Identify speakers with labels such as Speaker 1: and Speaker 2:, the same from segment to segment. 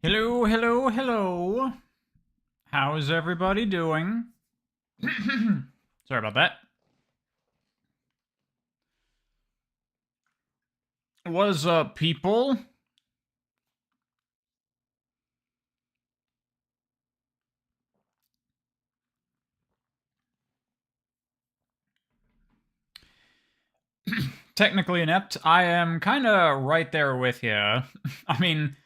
Speaker 1: Hello, hello, hello. How is everybody doing? Sorry about that. What's up, people? Technically inept, I am kind of right there with you. I mean,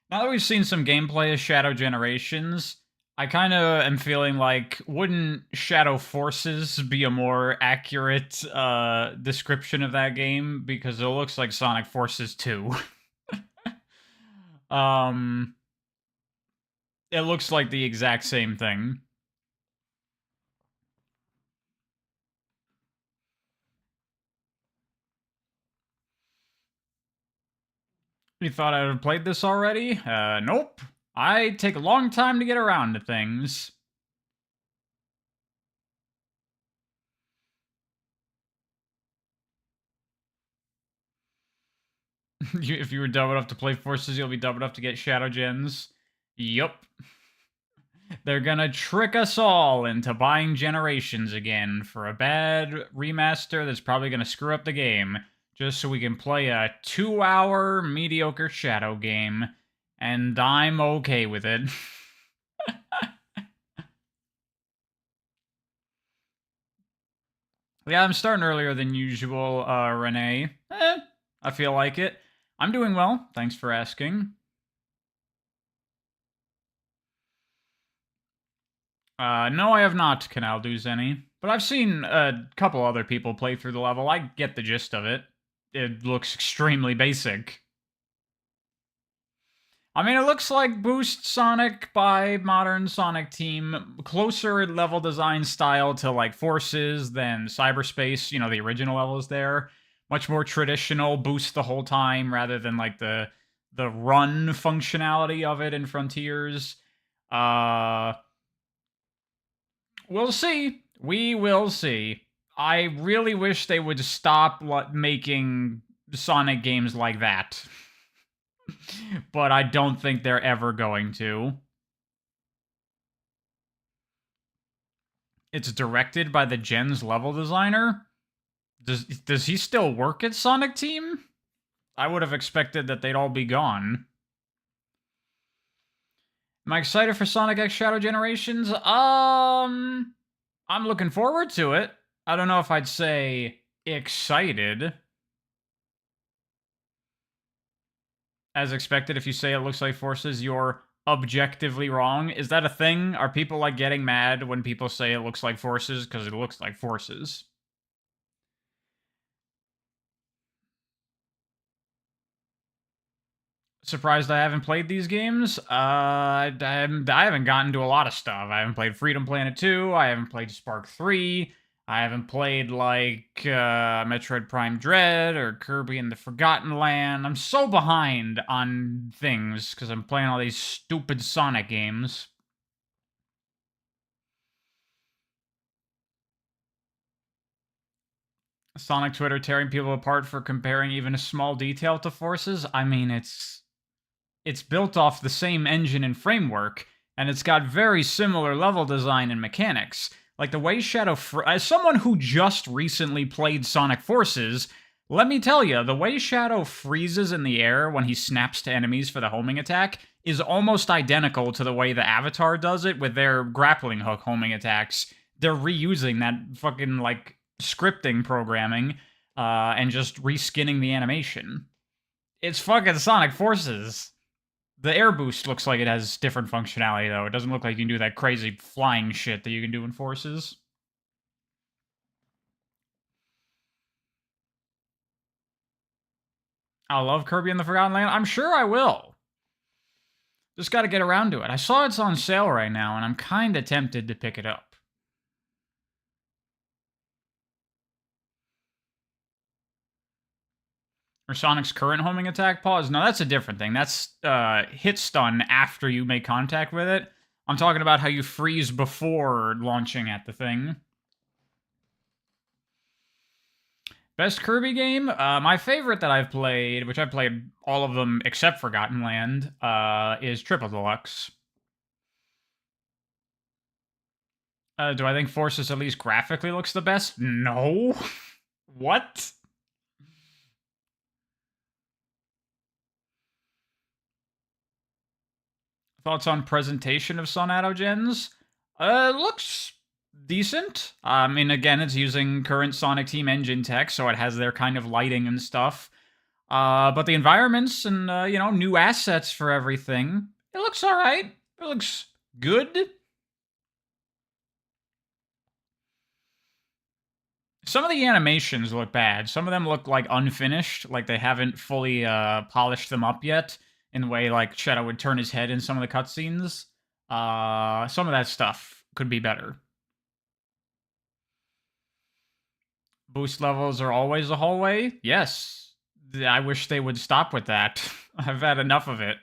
Speaker 1: now that we've seen some gameplay of Shadow Generations, I kind of am feeling like, wouldn't Shadow Forces be a more accurate description of that game? Because it looks like Sonic Forces 2. um, it looks like the exact same thing. You thought I would have played this already? Nope. I take a long time to get around to things. If you were dumb enough to play Forces, you'll be dumb enough to get Shadow Gens. Yup. They're gonna trick us all into buying Generations again for a bad remaster that's probably gonna screw up the game, just so we can play a 2-hour mediocre Shadow game. And I'm okay with it. Yeah, I'm starting earlier than usual, Renee. I feel like it. I'm doing well. Thanks for asking. No, I have not Canal Dues any, but I've seen a couple other people play through the level. I get the gist of it. It looks extremely basic. I mean, it looks like Boost Sonic by modern Sonic Team, closer level design style to like Forces than Cyberspace, you know, the original levels there. Much more traditional, boost the whole time rather than like the run functionality of it in Frontiers. Uh we'll see. We will see. I really wish they would stop making Sonic games like that. But I don't think they're ever going to. It's directed by the Gens level designer. Does he still work at Sonic Team? I would have expected that they'd all be gone. Am I excited for Sonic X Shadow Generations? I'm looking forward to it. I don't know if I'd say excited. As expected, if you say it looks like Forces, you're objectively wrong. Is that a thing? Are people like getting mad when people say it looks like Forces because it looks like Forces? Surprised I haven't played these games. I haven't gotten to a lot of stuff. I haven't played Freedom Planet 2. I haven't played Spark 3. I haven't played like Metroid Prime Dread or Kirby and the Forgotten Land. I'm so behind on things because I'm playing all these stupid Sonic games. Sonic Twitter tearing people apart for comparing even a small detail to Forces. I mean, it's built off the same engine and framework, and it's got very similar level design and mechanics. Like the way as someone who just recently played Sonic Forces, let me tell you, the way Shadow freezes in the air when he snaps to enemies for the homing attack is almost identical to the way the Avatar does it with their grappling hook homing attacks. They're reusing that fucking like scripting programming and just reskinning the animation. It's fucking Sonic Forces. The air boost looks like it has different functionality, though. It doesn't look like you can do that crazy flying shit that you can do in Forces. I love Kirby and the Forgotten Land. I'm sure I will. Just got to get around to it. I saw it's on sale right now, and I'm kind of tempted to pick it up. Or Sonic's current homing attack pause? No, that's a different thing. That's hit stun after you make contact with it. I'm talking about how you freeze before launching at the thing. Best Kirby game? My favorite that I've played, which I've played all of them except Forgotten Land, is Triple Deluxe. Do I think Forces at least graphically looks the best? No. What? Thoughts on presentation of Sonato Gens? Looks decent. I mean, again, it's using current Sonic Team engine tech, so it has their kind of lighting and stuff. But the environments and, new assets for everything, it looks alright. It looks good. Some of the animations look bad. Some of them look like unfinished, like they haven't fully polished them up yet in the way like Shadow would turn his head in some of the cutscenes. Some of that stuff could be better. Boost levels are always a hallway? Yes. I wish they would stop with that. I've had enough of it.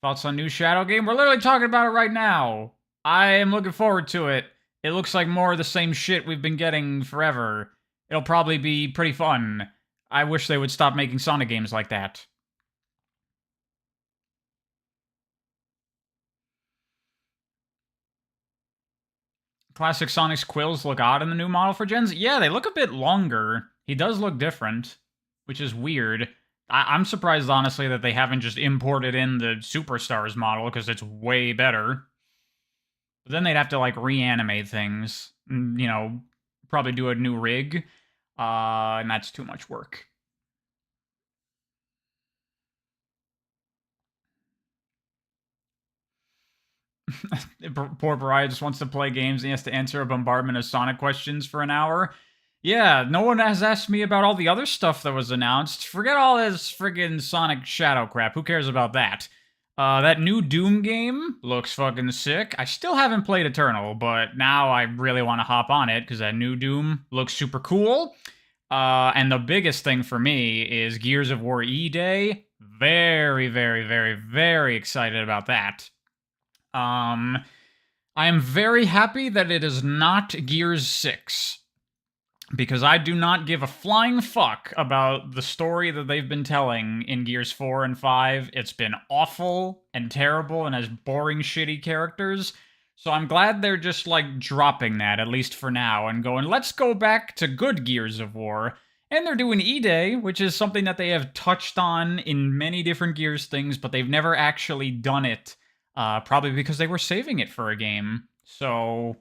Speaker 1: Thoughts on new Shadow game? We're literally talking about it right now. I am looking forward to it. It looks like more of the same shit we've been getting forever. It'll probably be pretty fun. I wish they would stop making Sonic games like that. Classic Sonic's quills look odd in the new model for Gens. Yeah, they look a bit longer. He does look different, which is weird. I'm surprised, honestly, that they haven't just imported in the Superstars model, because it's way better. But then they'd have to, like, reanimate things. Probably do a new rig. And that's too much work. Poor Pariah just wants to play games and he has to answer a bombardment of Sonic questions for an hour. Yeah, no one has asked me about all the other stuff that was announced. Forget all this friggin' Sonic Shadow crap. Who cares about that? That new Doom game looks fucking sick. I still haven't played Eternal, but now I really want to hop on it because that new Doom looks super cool. And the biggest thing for me is Gears of War E-Day. Very, very, very, very excited about that. I am very happy that it is not Gears 6. Because I do not give a flying fuck about the story that they've been telling in Gears 4 and 5. It's been awful and terrible and has boring, shitty characters. So I'm glad they're just, like, dropping that, at least for now, and going, let's go back to good Gears of War. And they're doing E-Day, which is something that they have touched on in many different Gears things, but they've never actually done it. Probably because they were saving it for a game. So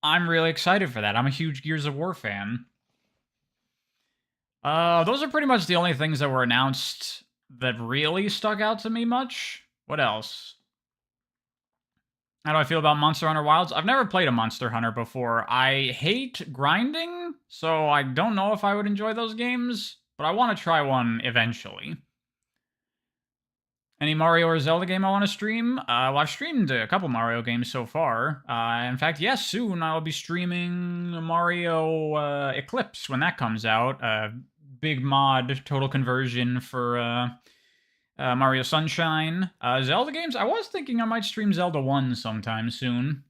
Speaker 1: I'm really excited for that. I'm a huge Gears of War fan. Those are pretty much the only things that were announced that really stuck out to me much. What else? How do I feel about Monster Hunter Wilds? I've never played a Monster Hunter before. I hate grinding, so I don't know if I would enjoy those games, but I want to try one eventually. Any Mario or Zelda game I want to stream? Well, I've streamed a couple Mario games so far. In fact, yes, soon I'll be streaming Mario Eclipse when that comes out. Big mod, total conversion for Mario Sunshine. Zelda games? I was thinking I might stream Zelda 1 sometime soon.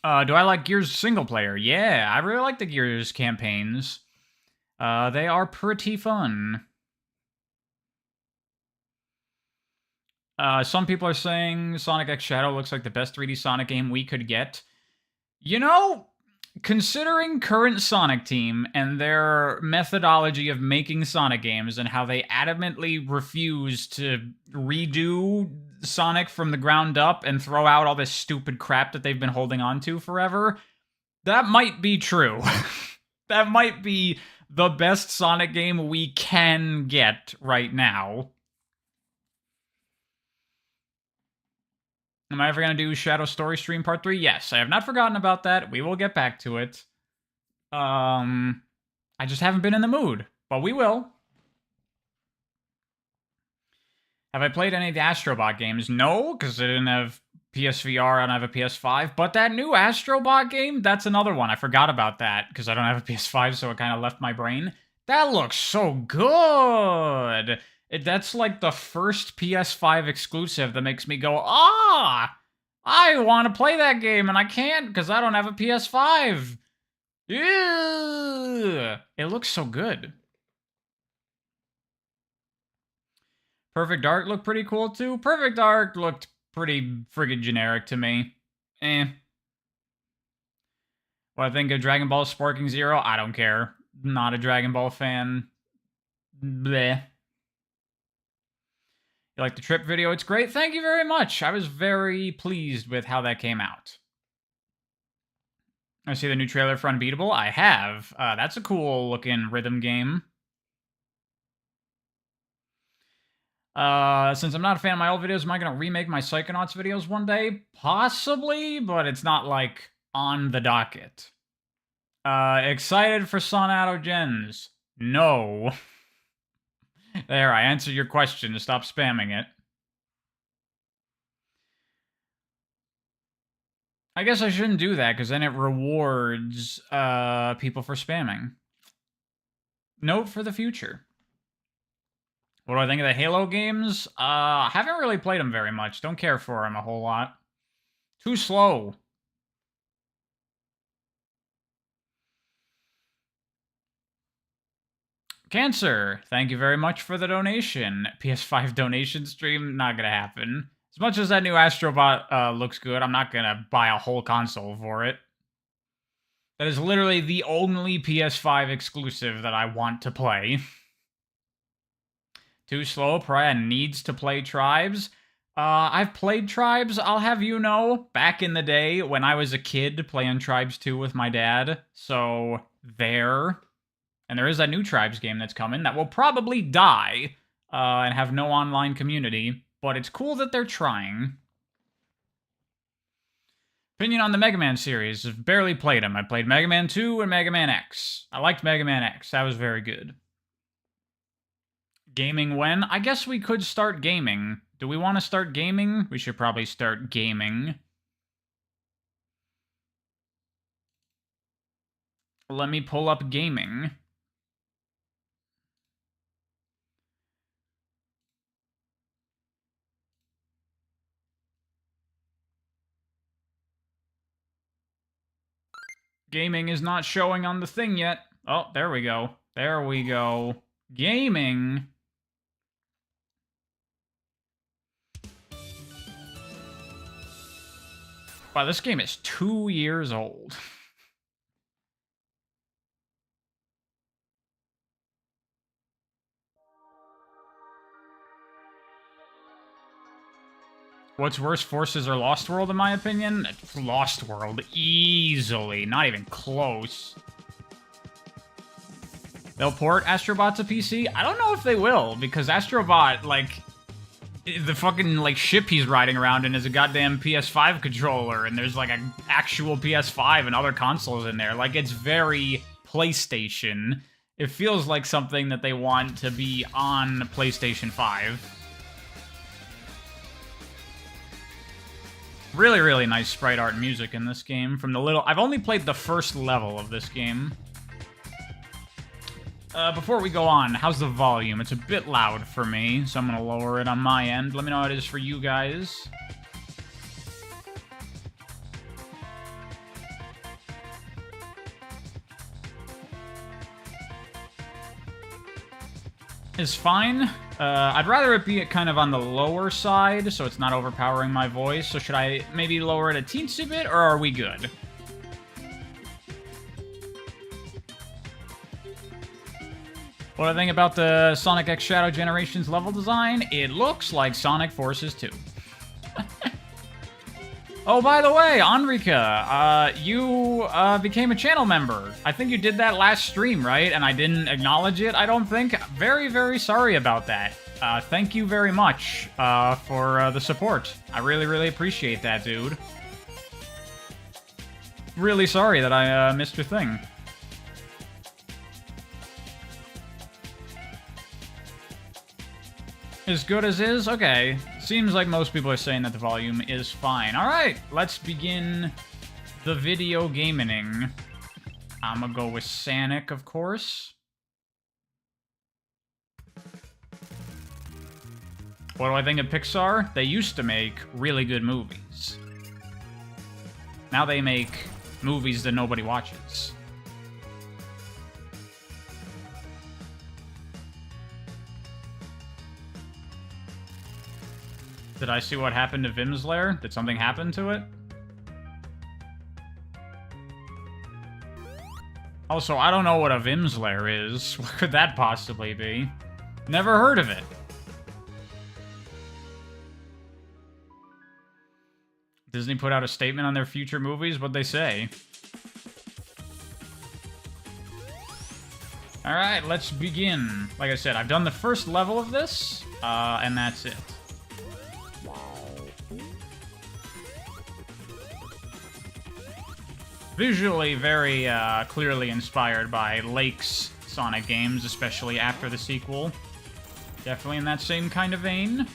Speaker 1: Do I like Gears single player? Yeah, I really like the Gears campaigns. They are pretty fun. Some people are saying Sonic X Shadow looks like the best 3D Sonic game we could get. You know, considering current Sonic Team and their methodology of making Sonic games and how they adamantly refuse to redo Sonic from the ground up and throw out all this stupid crap that they've been holding on to forever, that might be true. That might be the best Sonic game we can get right now. Am I ever going to do Shadow Story Stream Part 3? Yes, I have not forgotten about that. We will get back to it. I just haven't been in the mood, but we will. Have I played any of the Astrobot games? No, because I didn't have PSVR and I have a PS5. But that new Astrobot game, that's another one. I forgot about that because I don't have a PS5, so it kind of left my brain. That looks so good! That's like the first PS5 exclusive that makes me go, I want to play that game, and I can't because I don't have a PS5. Ew! It looks so good. Perfect Dark looked pretty cool too. Perfect Dark looked pretty friggin' generic to me. Eh. What I think of Dragon Ball Sparking Zero, I don't care. Not a Dragon Ball fan. Bleh. You like the trip video? It's great. Thank you very much. I was very pleased with how that came out. I see the new trailer for Unbeatable. I have. That's a cool looking rhythm game. Since I'm not a fan of my old videos, am I going to remake my Psychonauts videos one day? Possibly, but it's not, like, on the docket. Excited for Sonato Gens? No. There, I answered your question. Stop spamming it. I guess I shouldn't do that, because then it rewards people for spamming. Note for the future. What do I think of the Halo games? Haven't really played them very much. Don't care for them a whole lot. Too slow. Cancer, thank you very much for the donation. PS5 donation stream, not gonna happen. As much as that new Astrobot looks good, I'm not gonna buy a whole console for it. That is literally the only PS5 exclusive that I want to play. Too slow, Pariah needs to play Tribes. I've played Tribes, I'll have you know, back in the day when I was a kid playing Tribes 2 with my dad. So, there. And there is that new Tribes game that's coming that will probably die and have no online community, but it's cool that they're trying. Opinion on the Mega Man series. I've barely played them. I played Mega Man 2 and Mega Man X. I liked Mega Man X. That was very good. Gaming when? I guess we could start gaming. Do we want to start gaming? We should probably start gaming. Let me pull up gaming. Gaming is not showing on the thing yet. Oh, there we go. There we go. Gaming. Wow, this game is 2 years old. What's worse, Forces or Lost World, in my opinion? Lost World, easily. Not even close. They'll port Astrobot to PC? I don't know if they will, because Astrobot, like, the fucking, like, ship he's riding around in is a goddamn PS5 controller, and there's, like, an actual PS5 and other consoles in there. Like, it's very PlayStation. It feels like something that they want to be on PlayStation 5. Really, really nice sprite art and music in this game. From the little... I've only played the first level of this game. Before we go on, how's the volume? It's a bit loud for me, so I'm gonna lower it on my end. Let me know how it is for you guys. Is fine. I'd rather it be kind of on the lower side, so it's not overpowering my voice. So should I maybe lower it a teensy bit, or are we good? What do I think about the Sonic X Shadow Generations level design? It looks like Sonic Forces 2. Oh, by the way, Enrika, you became a channel member. I think you did that last stream, right? And I didn't acknowledge it, I don't think. Very, very sorry about that. Thank you very much for the support. I really, really appreciate that, dude. Really sorry that I missed your thing. As good as is? Okay. Seems like most people are saying that the volume is fine. Alright, let's begin the video gaming. I'm gonna go with Sanic, of course. What do I think of Pixar? They used to make really good movies. Now they make movies that nobody watches. Did I see what happened to Vim's lair? Did something happen to it? Also, I don't know what a Vim's lair is. What could that possibly be? Never heard of it. Disney put out a statement on their future movies. What'd they say? Alright, let's begin. Like I said, I've done the first level of this, and that's it. Visually very clearly inspired by Lake's Sonic games, especially after the sequel. Definitely in that same kind of vein.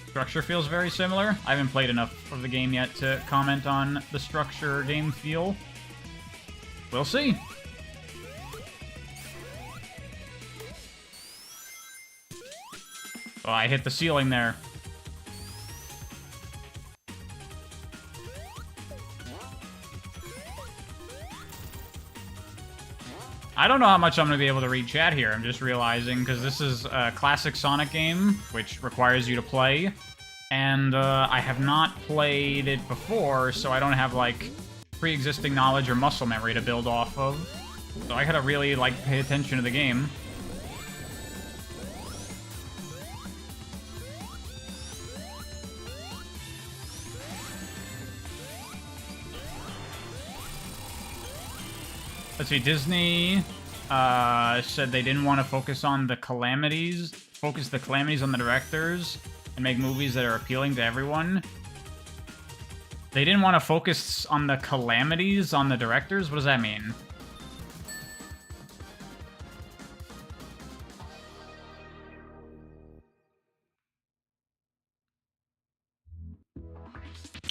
Speaker 1: Structure feels very similar. I haven't played enough of the game yet to comment on the structure game feel. We'll see. Oh, I hit the ceiling there. I don't know how much I'm going to be able to read chat here, I'm just realizing, because this is a classic Sonic game, which requires you to play, and I have not played it before, so I don't have, like, pre-existing knowledge or muscle memory to build off of. So I gotta really, like, pay attention to the game. Let's see, Disney said they didn't want to focus on the calamities, focus the calamities on the directors, and make movies that are appealing to everyone. They didn't want to focus on the calamities on the directors? What does that mean?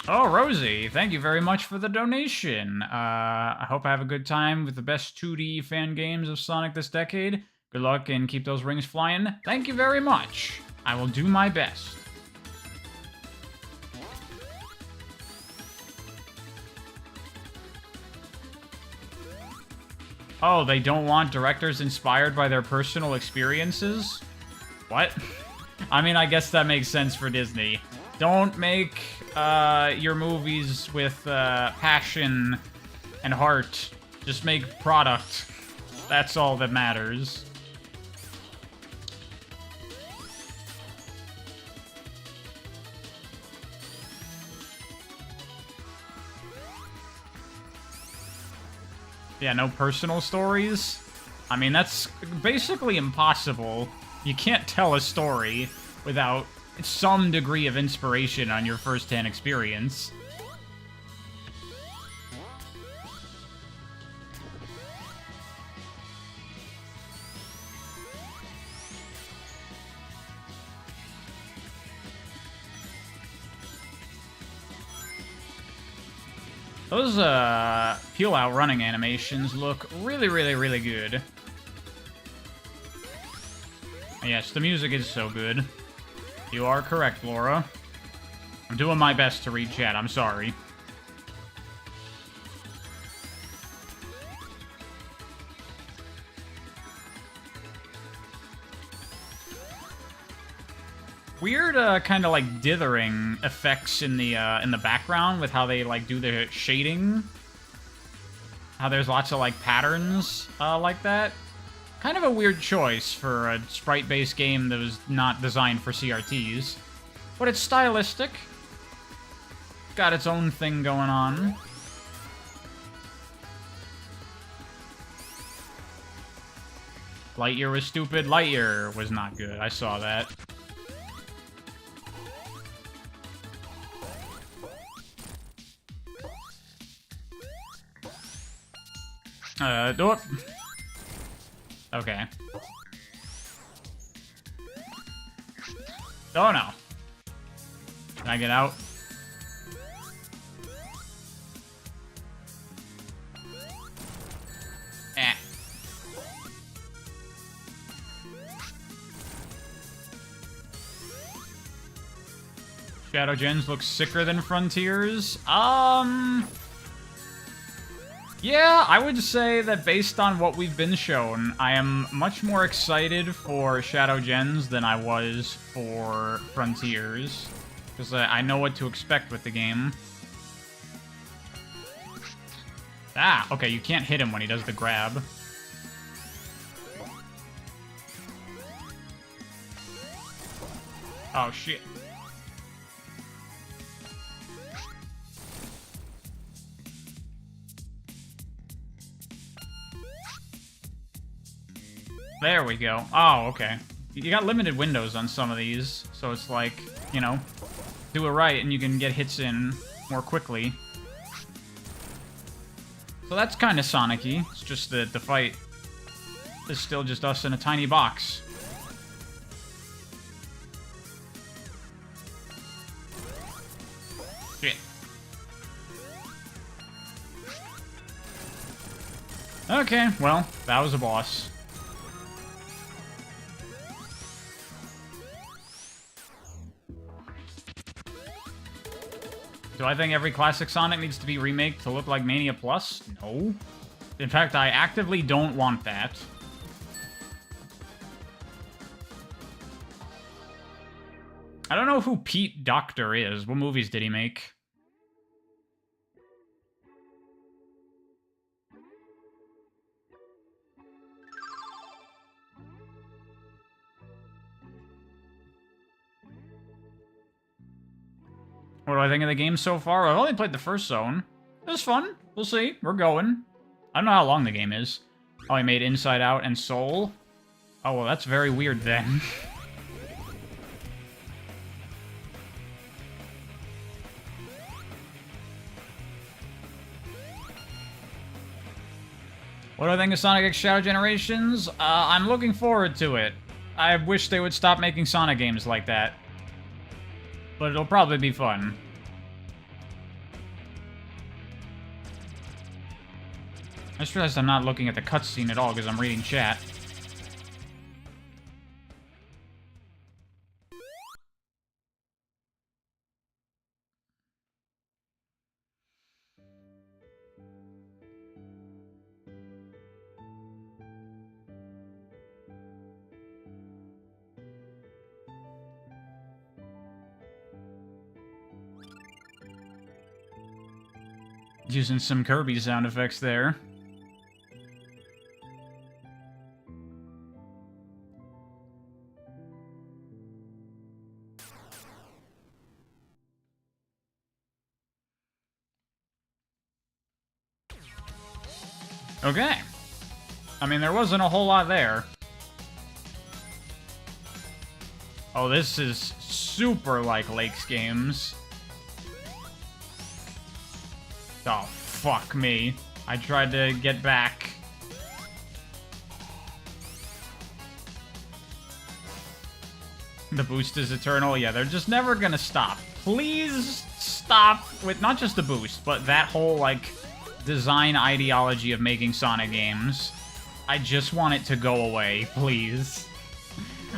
Speaker 1: Oh, Rosie, thank you very much for the donation. I hope I have a good time with the best 2D fan games of Sonic this decade. Good luck and keep those rings flying. Thank you very much. I will do my best. Oh, they don't want directors inspired by their personal experiences? What? I mean, I guess that makes sense for Disney. Don't make your movies with passion and heart. Just make product. That's all that matters. Yeah, no personal stories? I mean, that's basically impossible. You can't tell a story without some degree of inspiration on your first-hand experience. Those peel-out running animations look really, really, really good. Yes, the music is so good. You are correct, Laura. I'm doing my best to read chat, I'm sorry. Weird, kind of like dithering effects in the background with how they like do the shading. How there's lots of like patterns like that. Kind of a weird choice for a sprite-based game that was not designed for CRTs. But it's stylistic. Got its own thing going on. Lightyear was stupid. Lightyear was not good. I saw that. Oh. Okay. Oh no. Can I get out? Eh. Shadow Gens looks sicker than Frontiers. Yeah, I would say that based on what we've been shown, I am much more excited for Shadow Gens than I was for Frontiers. Because I know what to expect with the game. Ah, okay, you can't hit him when he does the grab. Oh, shit. There we go. Oh, okay. You got limited windows on some of these, so it's like, you know, do it right and you can get hits in more quickly. So that's kind of Sonic-y. It's just that the fight is still just us in a tiny box. Shit. Okay, well, that was a boss. Do I think every classic Sonic needs to be remaked to look like Mania Plus? No. In fact, I actively don't want that. I don't know who Pete Docter is. What movies did he make? What do I think of the game so far? I've only played the first zone. It was fun. We'll see. We're going. I don't know how long the game is. Oh, I made Inside Out and Soul? Oh, well, that's very weird then. What do I think of Sonic X Shadow Generations? I'm looking forward to it. I wish they would stop making Sonic games like that. But it'll probably be fun. I just realized I'm not looking at the cutscene at all because I'm reading chat. Using some Kirby sound effects there. Okay. I mean, there wasn't a whole lot there. Oh, this is super like Lakes games. Oh, fuck me. I tried to get back. The boost is eternal. Yeah, they're just never gonna stop. Please stop with not just the boost, but that whole, like, design ideology of making Sonic games. I just want it to go away, please.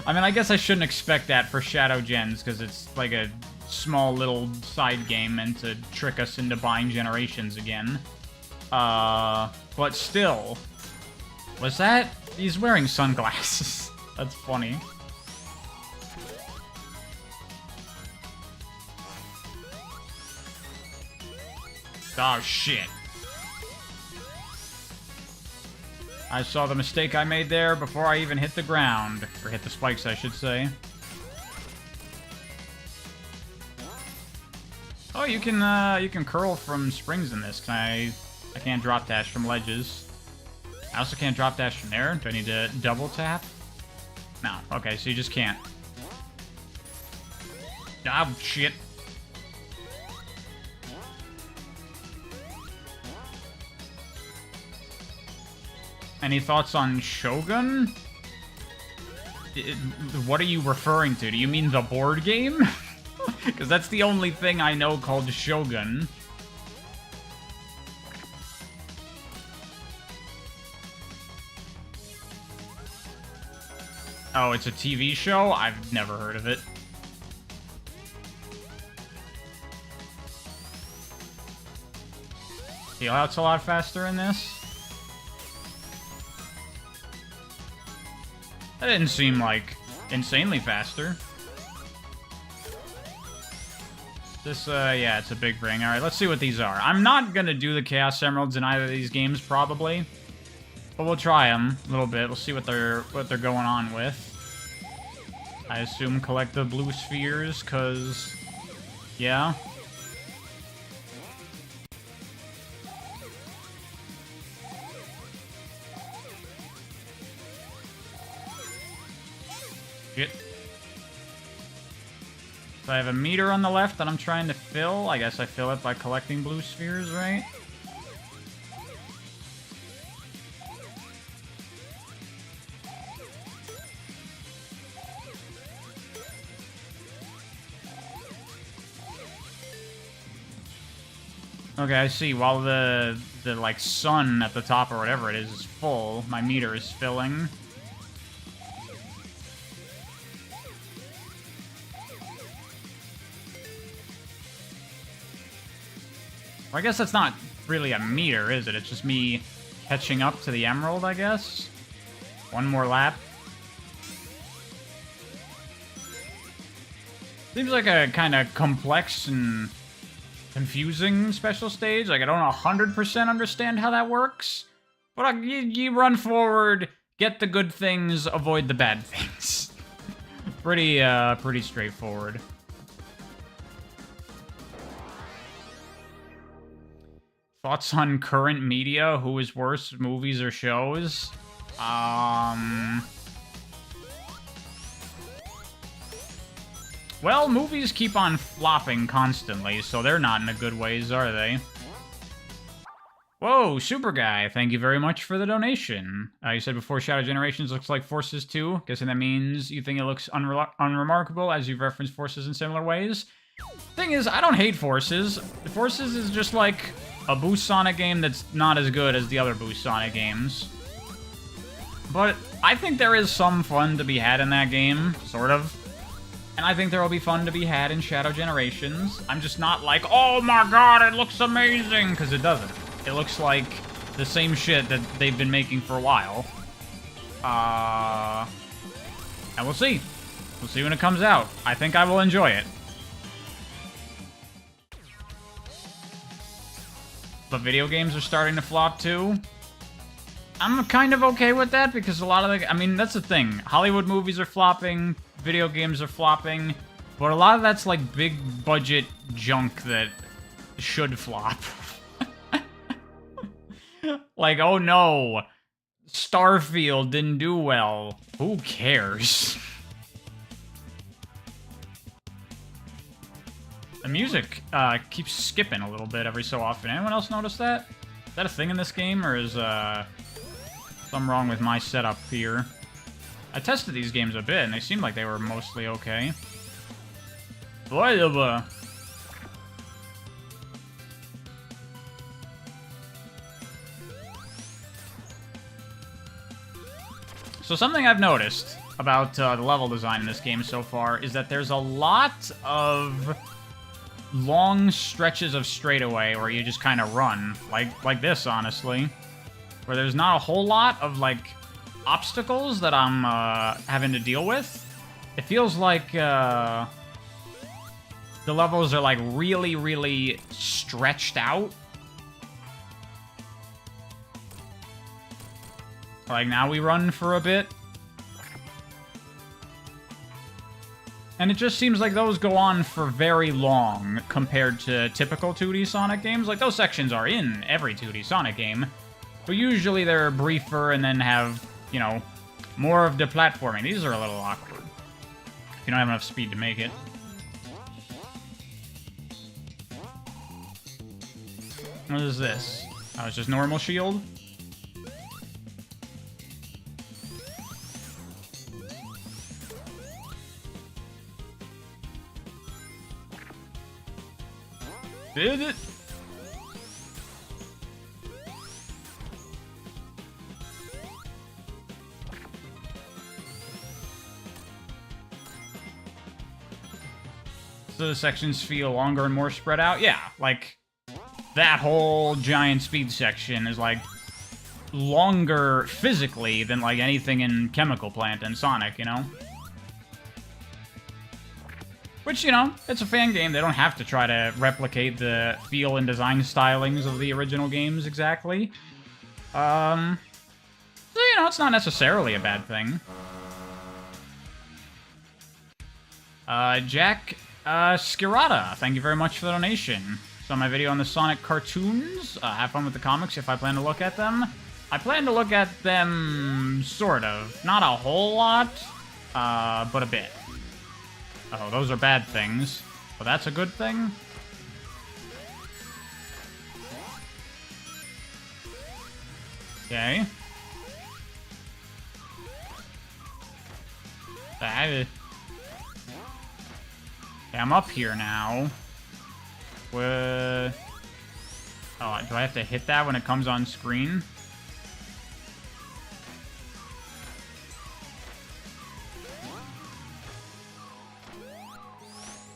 Speaker 1: I mean, I guess I shouldn't expect that for Shadow Gens, because it's like a small little side game meant to trick us into buying Generations again. But still. Was that? He's wearing sunglasses. That's funny. Oh, shit. I saw the mistake I made there before I even hit the ground. Or hit the spikes, I should say. Oh, you can curl from springs in this. I can't drop dash from ledges. I also can't drop dash from there. Do I need to double tap? No. Okay, so you just can't. Ah, shit. Any thoughts on Shogun? What are you referring to? Do you mean the board game? Because that's the only thing I know called Shogun. Oh, it's a TV show? I've never heard of it. Heal out's a lot faster in this. That didn't seem like insanely faster. This, yeah, it's a big ring. Alright, let's see what these are. I'm not gonna do the Chaos Emeralds in either of these games, probably. But we'll try them a little bit. We'll see what they're going on with. I assume collect the blue spheres, because... yeah. Shit. So I have a meter on the left that I'm trying to fill. I guess I fill it by collecting blue spheres, right? Okay, I see. While the like sun at the top or whatever it is full, my meter is filling. Well, I guess that's not really a meter, is it? It's just me catching up to the emerald, I guess. One more lap. Seems like a kind of complex and confusing special stage. Like, I don't 100% understand how that works. But you run forward, get the good things, avoid the bad things. Pretty straightforward. Thoughts on current media? Who is worse, movies or shows? Well, movies keep on flopping constantly, so they're not in a good ways, are they? Whoa, Super Guy, thank you very much for the donation. You said before Shadow Generations looks like Forces 2. Guessing that means you think it looks unremarkable as you've referenced Forces in similar ways. Thing is, I don't hate Forces. Forces is just like a Boost Sonic game that's not as good as the other Boost Sonic games. But I think there is some fun to be had in that game, sort of. And I think there will be fun to be had in Shadow Generations. I'm just not like, oh my god, it looks amazing, because it doesn't. It looks like the same shit that they've been making for a while. And we'll see. We'll see when it comes out. I think I will enjoy it. But video games are starting to flop too. I'm kind of okay with that because a lot of the... I mean, that's the thing. Hollywood movies are flopping, video games are flopping, but a lot of that's like big budget junk that should flop. Like, oh no, Starfield didn't do well. Who cares? The music keeps skipping a little bit every so often. Anyone else notice that? Is that a thing in this game, or is something wrong with my setup here? I tested these games a bit, and they seemed like they were mostly okay. Whatever. So something I've noticed about the level design in this game so far is that there's a lot of long stretches of straightaway where you just kind of run, like this, honestly, where there's not a whole lot of like obstacles that I'm having to deal with. It feels like the levels are like really stretched out. Like, now we run for a bit. And it just seems like those go on for very long compared to typical 2D Sonic games. Like, those sections are in every 2D Sonic game, but usually they're briefer and then have, you know, more of the platforming. These are a little awkward if you don't have enough speed to make it. What is this? Oh, it's just normal shield? Did it? So the sections feel longer and more spread out? Yeah, like, that whole giant speed section is, like, longer physically than, like, anything in Chemical Plant and Sonic, you know? Which, you know, it's a fan game. They don't have to try to replicate the feel and design stylings of the original games exactly. So, you know, it's not necessarily a bad thing. Jack Skirata, thank you very much for the donation. So my video on the Sonic cartoons. Have fun with the comics if I plan to look at them. I plan to look at them, sort of. Not a whole lot, but a bit. Oh, those are bad things. But that's a good thing? Okay. Okay, I'm up here now. Oh, do I have to hit that when it comes on screen?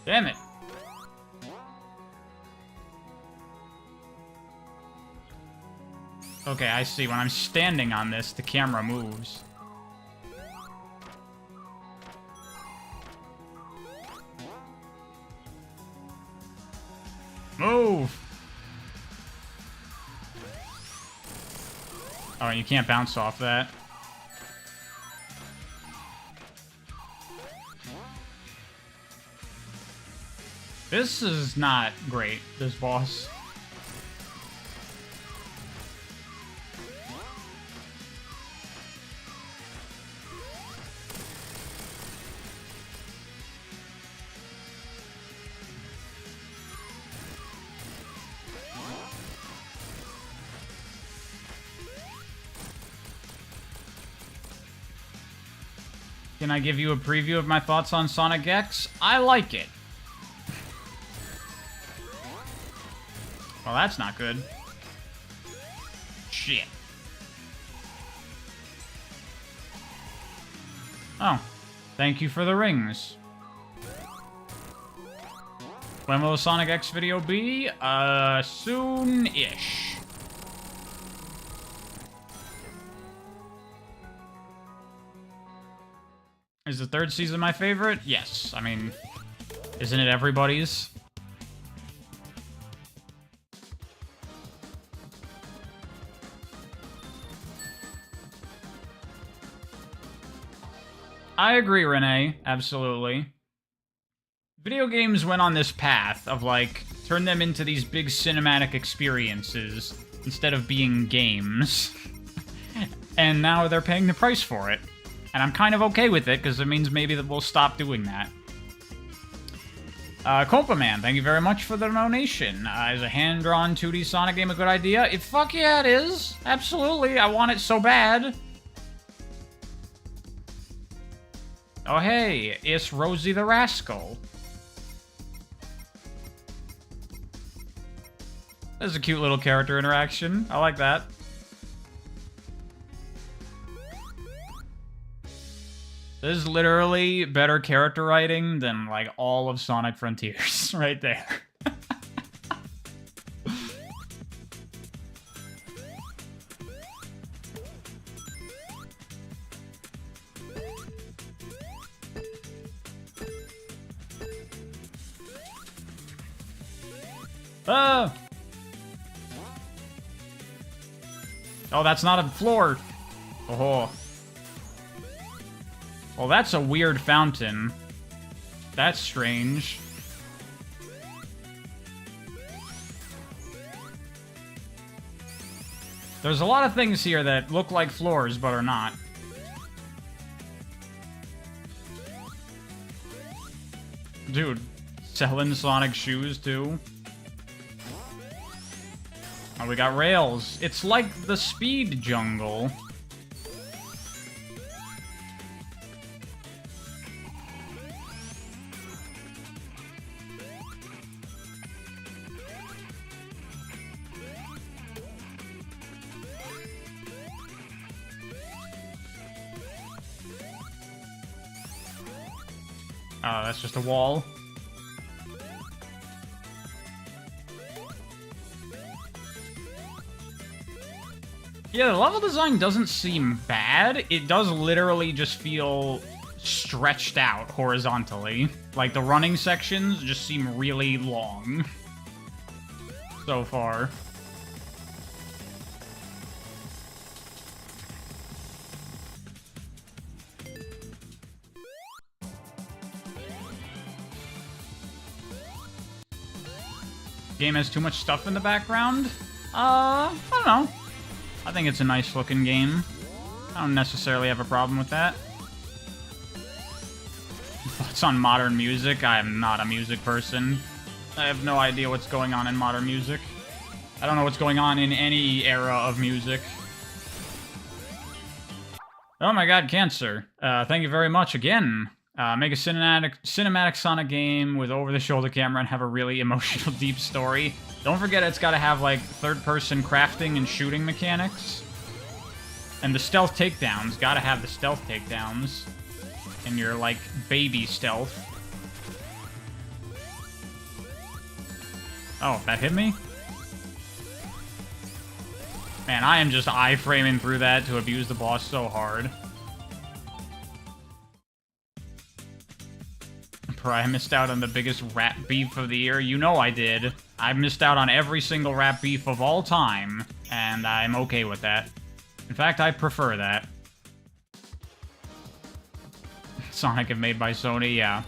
Speaker 1: Damn it. Okay, I see. When I'm standing on this, the camera moves. Move! Oh, you can't bounce off that. This is not great, this boss. Can I give you a preview of my thoughts on Sonic X? I like it. Well, that's not good. Shit. Oh. Thank you for the rings. When will the Sonic X video be? Soon-ish. Is the third season my favorite? Yes. I mean, isn't it everybody's? I agree, Renee. Absolutely. Video games went on this path of, like, turn them into these big cinematic experiences instead of being games. And now they're paying the price for it. And I'm kind of okay with it, because it means maybe that we'll stop doing that. Copa Man, thank you very much for the donation. Is a hand-drawn 2D Sonic game a good idea? Fuck yeah, it is. Absolutely. I want it so bad. Oh, hey, it's Rosie the Rascal. That's a cute little character interaction. I like that. This is literally better character writing than, like, all of Sonic Frontiers right there. Oh, that's not a floor. Oh. Well, that's a weird fountain. That's strange. There's a lot of things here that look like floors, but are not. Dude, selling Sonic shoes, too? Oh, we got rails. It's like the Speed Jungle. Oh, that's just a wall. Yeah, the level design doesn't seem bad. It does literally just feel stretched out horizontally. Like, the running sections just seem really long so far. Game has too much stuff in the background? I don't know. I think it's a nice looking game. I don't necessarily have a problem with that. Thoughts on modern music? I am not a music person. I have no idea what's going on in modern music. I don't know what's going on in any era of music. Oh my god, Cancer. Thank you very much again. Make a cinematic Sonic game with over-the-shoulder camera and have a really emotional, deep story. Don't forget it's got to have, like, third-person crafting and shooting mechanics. And the stealth takedowns. Gotta have the stealth takedowns. And your, like, baby stealth. Oh, that hit me? Man, I am just iframing through that to abuse the boss so hard. I missed out on the biggest rap beef of the year. You know I did. I missed out on every single rap beef of all time, and I'm okay with that. In fact, I prefer that. Sonic if made by Sony, yeah.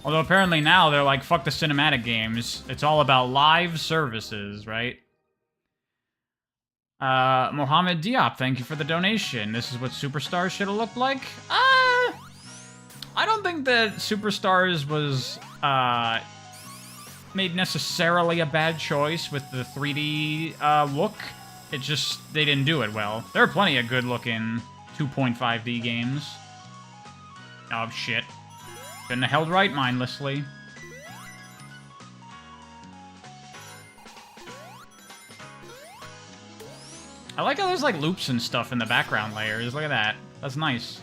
Speaker 1: Although apparently now they're like, fuck the cinematic games. It's all about live services, right? Mohammed Diop, thank you for the donation. This is what Superstars should have looked like? I don't think that Superstars was, made necessarily a bad choice with the 3D, look. It just, they didn't do it well. There are plenty of good-looking 2.5D games. Oh, shit. Couldn't have held right mindlessly. I like how there's, like, loops and stuff in the background layers. Look at that. That's nice.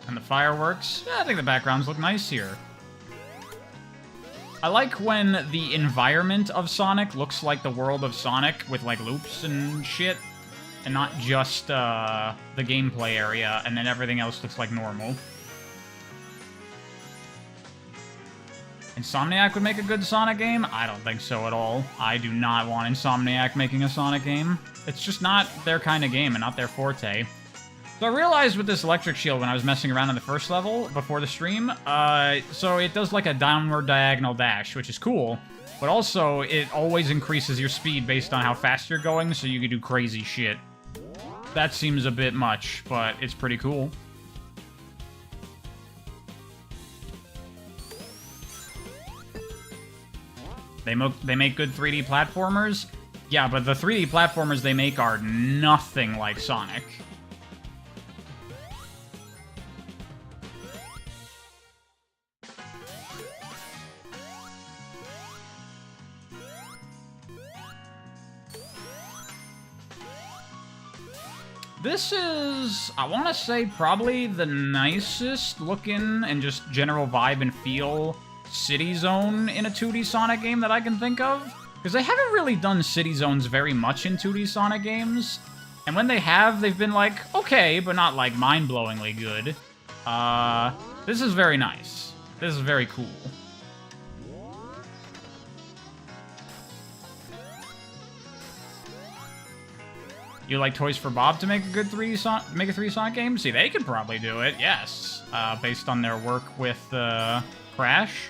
Speaker 1: And the fireworks. Yeah, I think the backgrounds look nice here. I like when the environment of Sonic looks like the world of Sonic with, like, loops and shit. And not just, the gameplay area, and then everything else looks like normal. Insomniac would make a good Sonic game? I don't think so at all. I do not want Insomniac making a Sonic game. It's just not their kind of game and not their forte. So I realized with this electric shield when I was messing around in the first level before the stream, so it does like a downward diagonal dash, which is cool, but also it always increases your speed based on how fast you're going, so you can do crazy shit. That seems a bit much, but it's pretty cool. They make good 3D platformers? Yeah, but the 3D platformers they make are nothing like Sonic. This is, I want to say, probably the nicest looking and just general vibe and feel city zone in a 2D Sonic game that I can think of. Because they haven't really done city zones very much in 2D Sonic games. And when they have, they've been like, okay, but not like mind-blowingly good. This is very nice. This is very cool. You like Toys for Bob to make a good 3D Sonic game? See, they could probably do it, yes. Based on their work with Crash.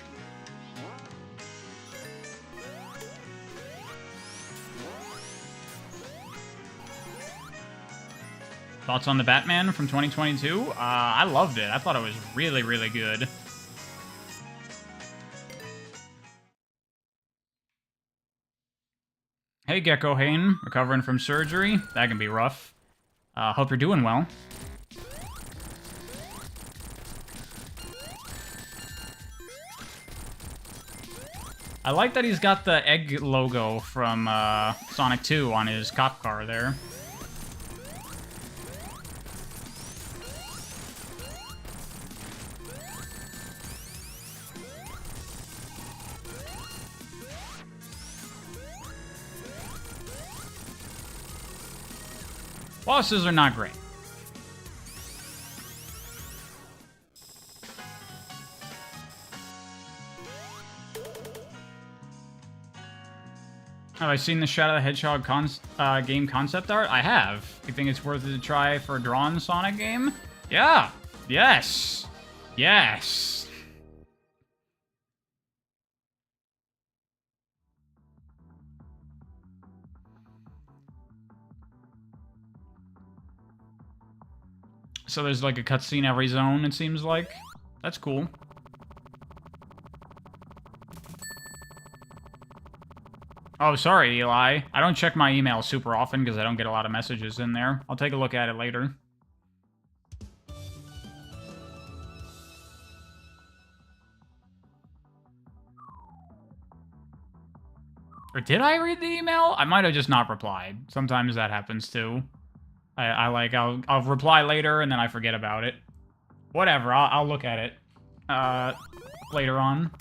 Speaker 1: Thoughts on the Batman from 2022? I loved it. I thought it was really, really good. Hey, Gecko Hane. Recovering from surgery. That can be rough. Hope you're doing well. I like that he's got the egg logo from Sonic 2 on his cop car there. Bosses are not great. Have I seen the Shadow the Hedgehog game concept art? I have. You think it's worth it to try for a drawn Sonic game? Yeah. Yes. Yes. So there's like a cutscene every zone, it seems like. That's cool. Oh, sorry, Eli. I don't check my email super often because I don't get a lot of messages in there. I'll take a look at it later. Or did I read the email? I might have just not replied. Sometimes that happens too. I'll reply later and then I forget about it. Whatever, I'll look at it later on.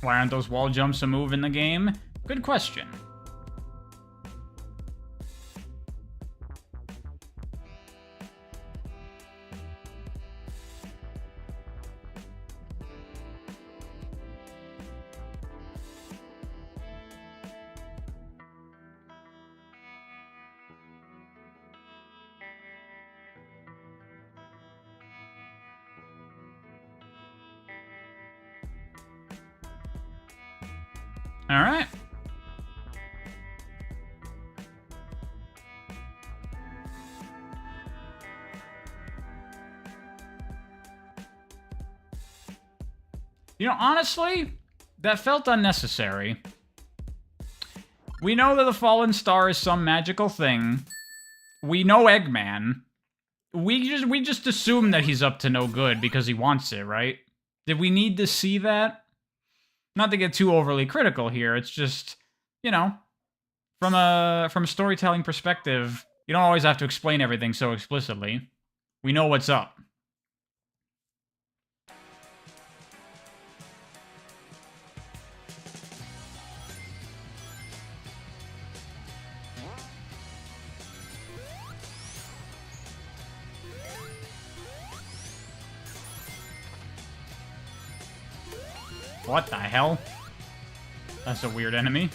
Speaker 1: Why aren't those wall jumps a move in the game? Good question. All right. You know, honestly, that felt unnecessary. We know that the Fallen Star is some magical thing. We know Eggman. We just assume that he's up to no good because he wants it, right? Did we need to see that? Not to get too overly critical here, it's just, you know, from a storytelling perspective, you don't always have to explain everything so explicitly. We know what's up. What the hell? That's a weird enemy.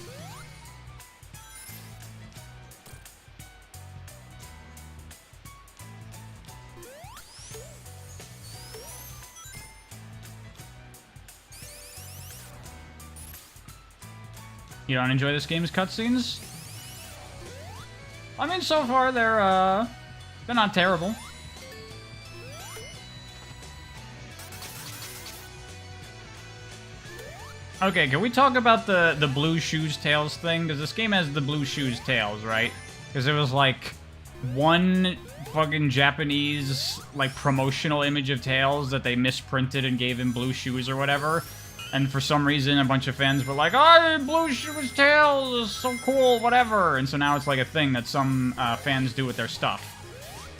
Speaker 1: You don't enjoy this game's cutscenes? I mean, so far they're not terrible. Okay, can we talk about the Blue Shoes Tails thing? Because this game has the Blue Shoes Tails, right? Because it was like one fucking Japanese like promotional image of Tails that they misprinted and gave him blue shoes or whatever. And for some reason, a bunch of fans were like, "Oh, Blue Shoes Tails is so cool, whatever." And so now it's like a thing that some fans do with their stuff.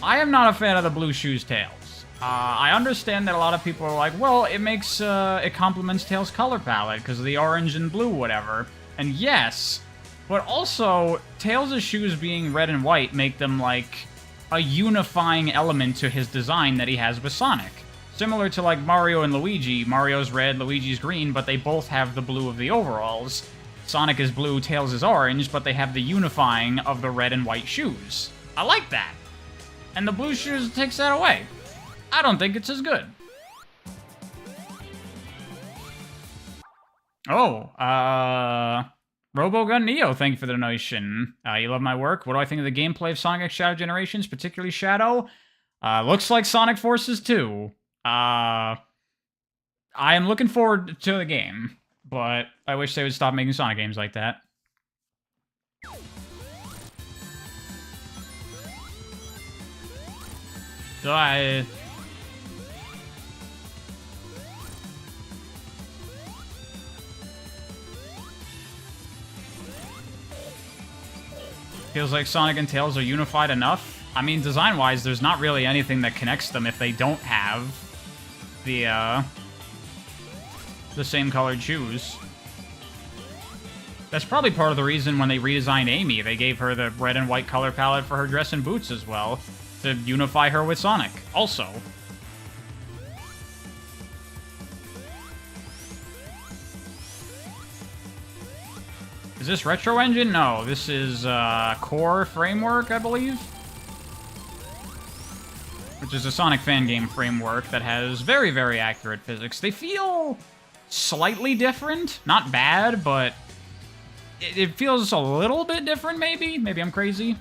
Speaker 1: I am not a fan of the Blue Shoes Tails. I understand that a lot of people are like, well, it makes, it complements Tails' color palette because of the orange and blue, whatever. And yes, but also, Tails' shoes being red and white make them, like, a unifying element to his design that he has with Sonic. Similar to, like, Mario and Luigi. Mario's red, Luigi's green, but they both have the blue of the overalls. Sonic is blue, Tails is orange, but they have the unifying of the red and white shoes. I like that. And the Blue Shoes takes that away. I don't think it's as good. Oh, Robogun Neo, thank you for the donation. You love my work. What do I think of the gameplay of Sonic X Shadow Generations, particularly Shadow? Looks like Sonic Forces 2. I am looking forward to the game, but I wish they would stop making Sonic games like that. So Feels like Sonic and Tails are unified enough. I mean, design-wise, there's not really anything that connects them if they don't have the same colored shoes. That's probably part of the reason when they redesigned Amy, they gave her the red and white color palette for her dress and boots as well, to unify her with Sonic, also. Is this Retro Engine? No, this is Core Framework, I believe. Which is a Sonic fan game framework that has very, very accurate physics. They feel slightly different. Not bad, but it feels a little bit different, maybe? Maybe I'm crazy.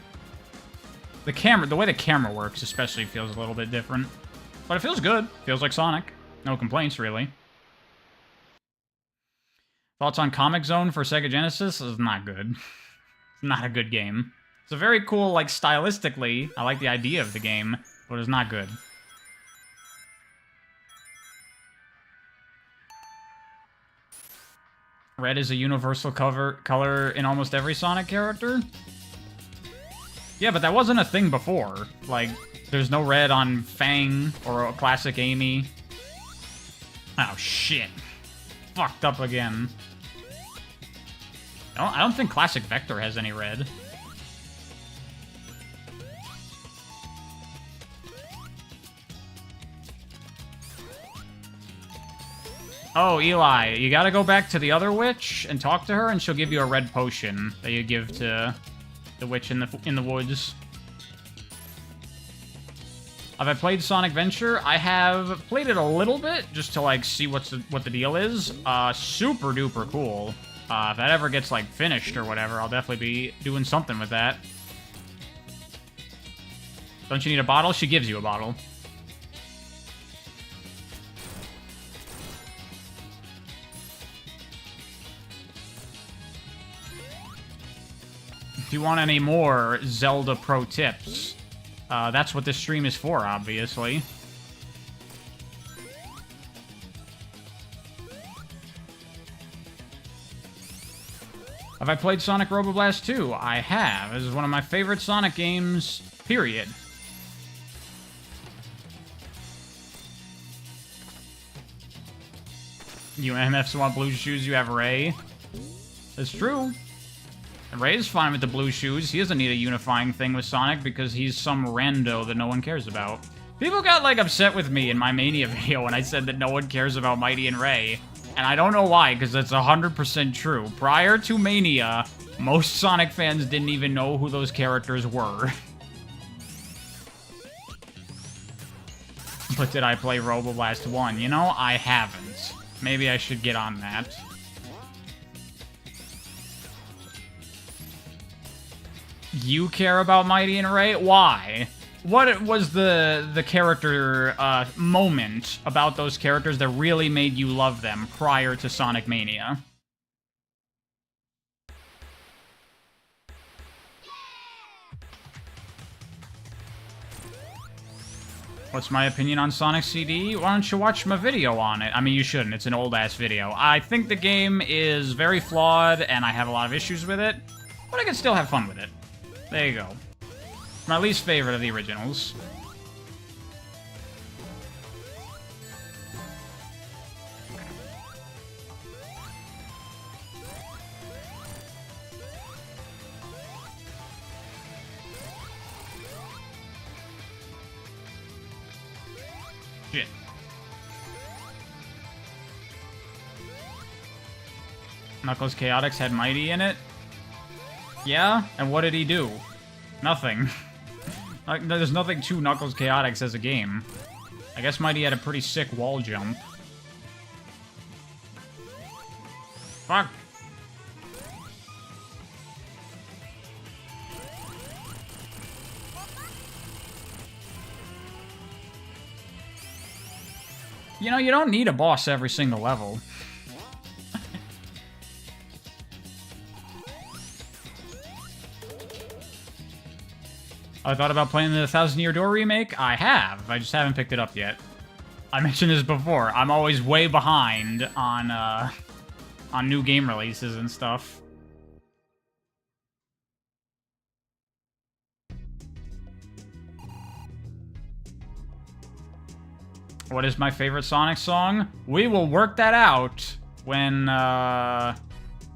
Speaker 1: The way the camera works especially feels a little bit different. But it feels good. Feels like Sonic. No complaints, really. Thoughts on Comic Zone for Sega Genesis? Is not good. It's not a good game. It's a very cool, like, stylistically, I like the idea of the game, but it's not good. Red is a universal color in almost every Sonic character? Yeah, but that wasn't a thing before. Like, there's no red on Fang or a classic Amy. Oh, shit. Fucked up again. I don't think Classic Vector has any red. Oh, Eli, you gotta go back to the other witch and talk to her, and she'll give you a red potion that you give to the witch in the woods. Have I played Sonic Venture? I have played it a little bit, just to, like, see what the deal is. Super duper cool. If that ever gets, like, finished or whatever, I'll definitely be doing something with that. Don't you need a bottle? She gives you a bottle. If you want any more Zelda pro tips, that's what this stream is for, obviously. Have I played Sonic Roboblast 2? I have. This is one of my favorite Sonic games, period. You MFs want blue shoes, you have Ray. That's true. And Ray's fine with the blue shoes. He doesn't need a unifying thing with Sonic because he's some rando that no one cares about. People got, like, upset with me in my Mania video when I said that no one cares about Mighty and Ray. And I don't know why, because that's 100% true. Prior to Mania, most Sonic fans didn't even know who those characters were. But did I play Roboblast 1? You know, I haven't. Maybe I should get on that. You care about Mighty and Ray? Why? What was the character moment about those characters that really made you love them prior to Sonic Mania? What's my opinion on Sonic CD? Why don't you watch my video on it? I mean, you shouldn't. It's an old-ass video. I think the game is very flawed, and I have a lot of issues with it, but I can still have fun with it. There you go. My least favorite of the originals. Shit. Knuckles Chaotix had Mighty in it? Yeah? And what did he do? Nothing. Like, there's nothing to Knuckles Chaotix as a game. I guess Mighty had a pretty sick wall jump. Fuck. You know, you don't need a boss every single level. I thought about playing the Thousand Year Door remake. I have. I just haven't picked it up yet. I mentioned this before. I'm always way behind on new game releases and stuff. What is my favorite Sonic song? We will work that out when,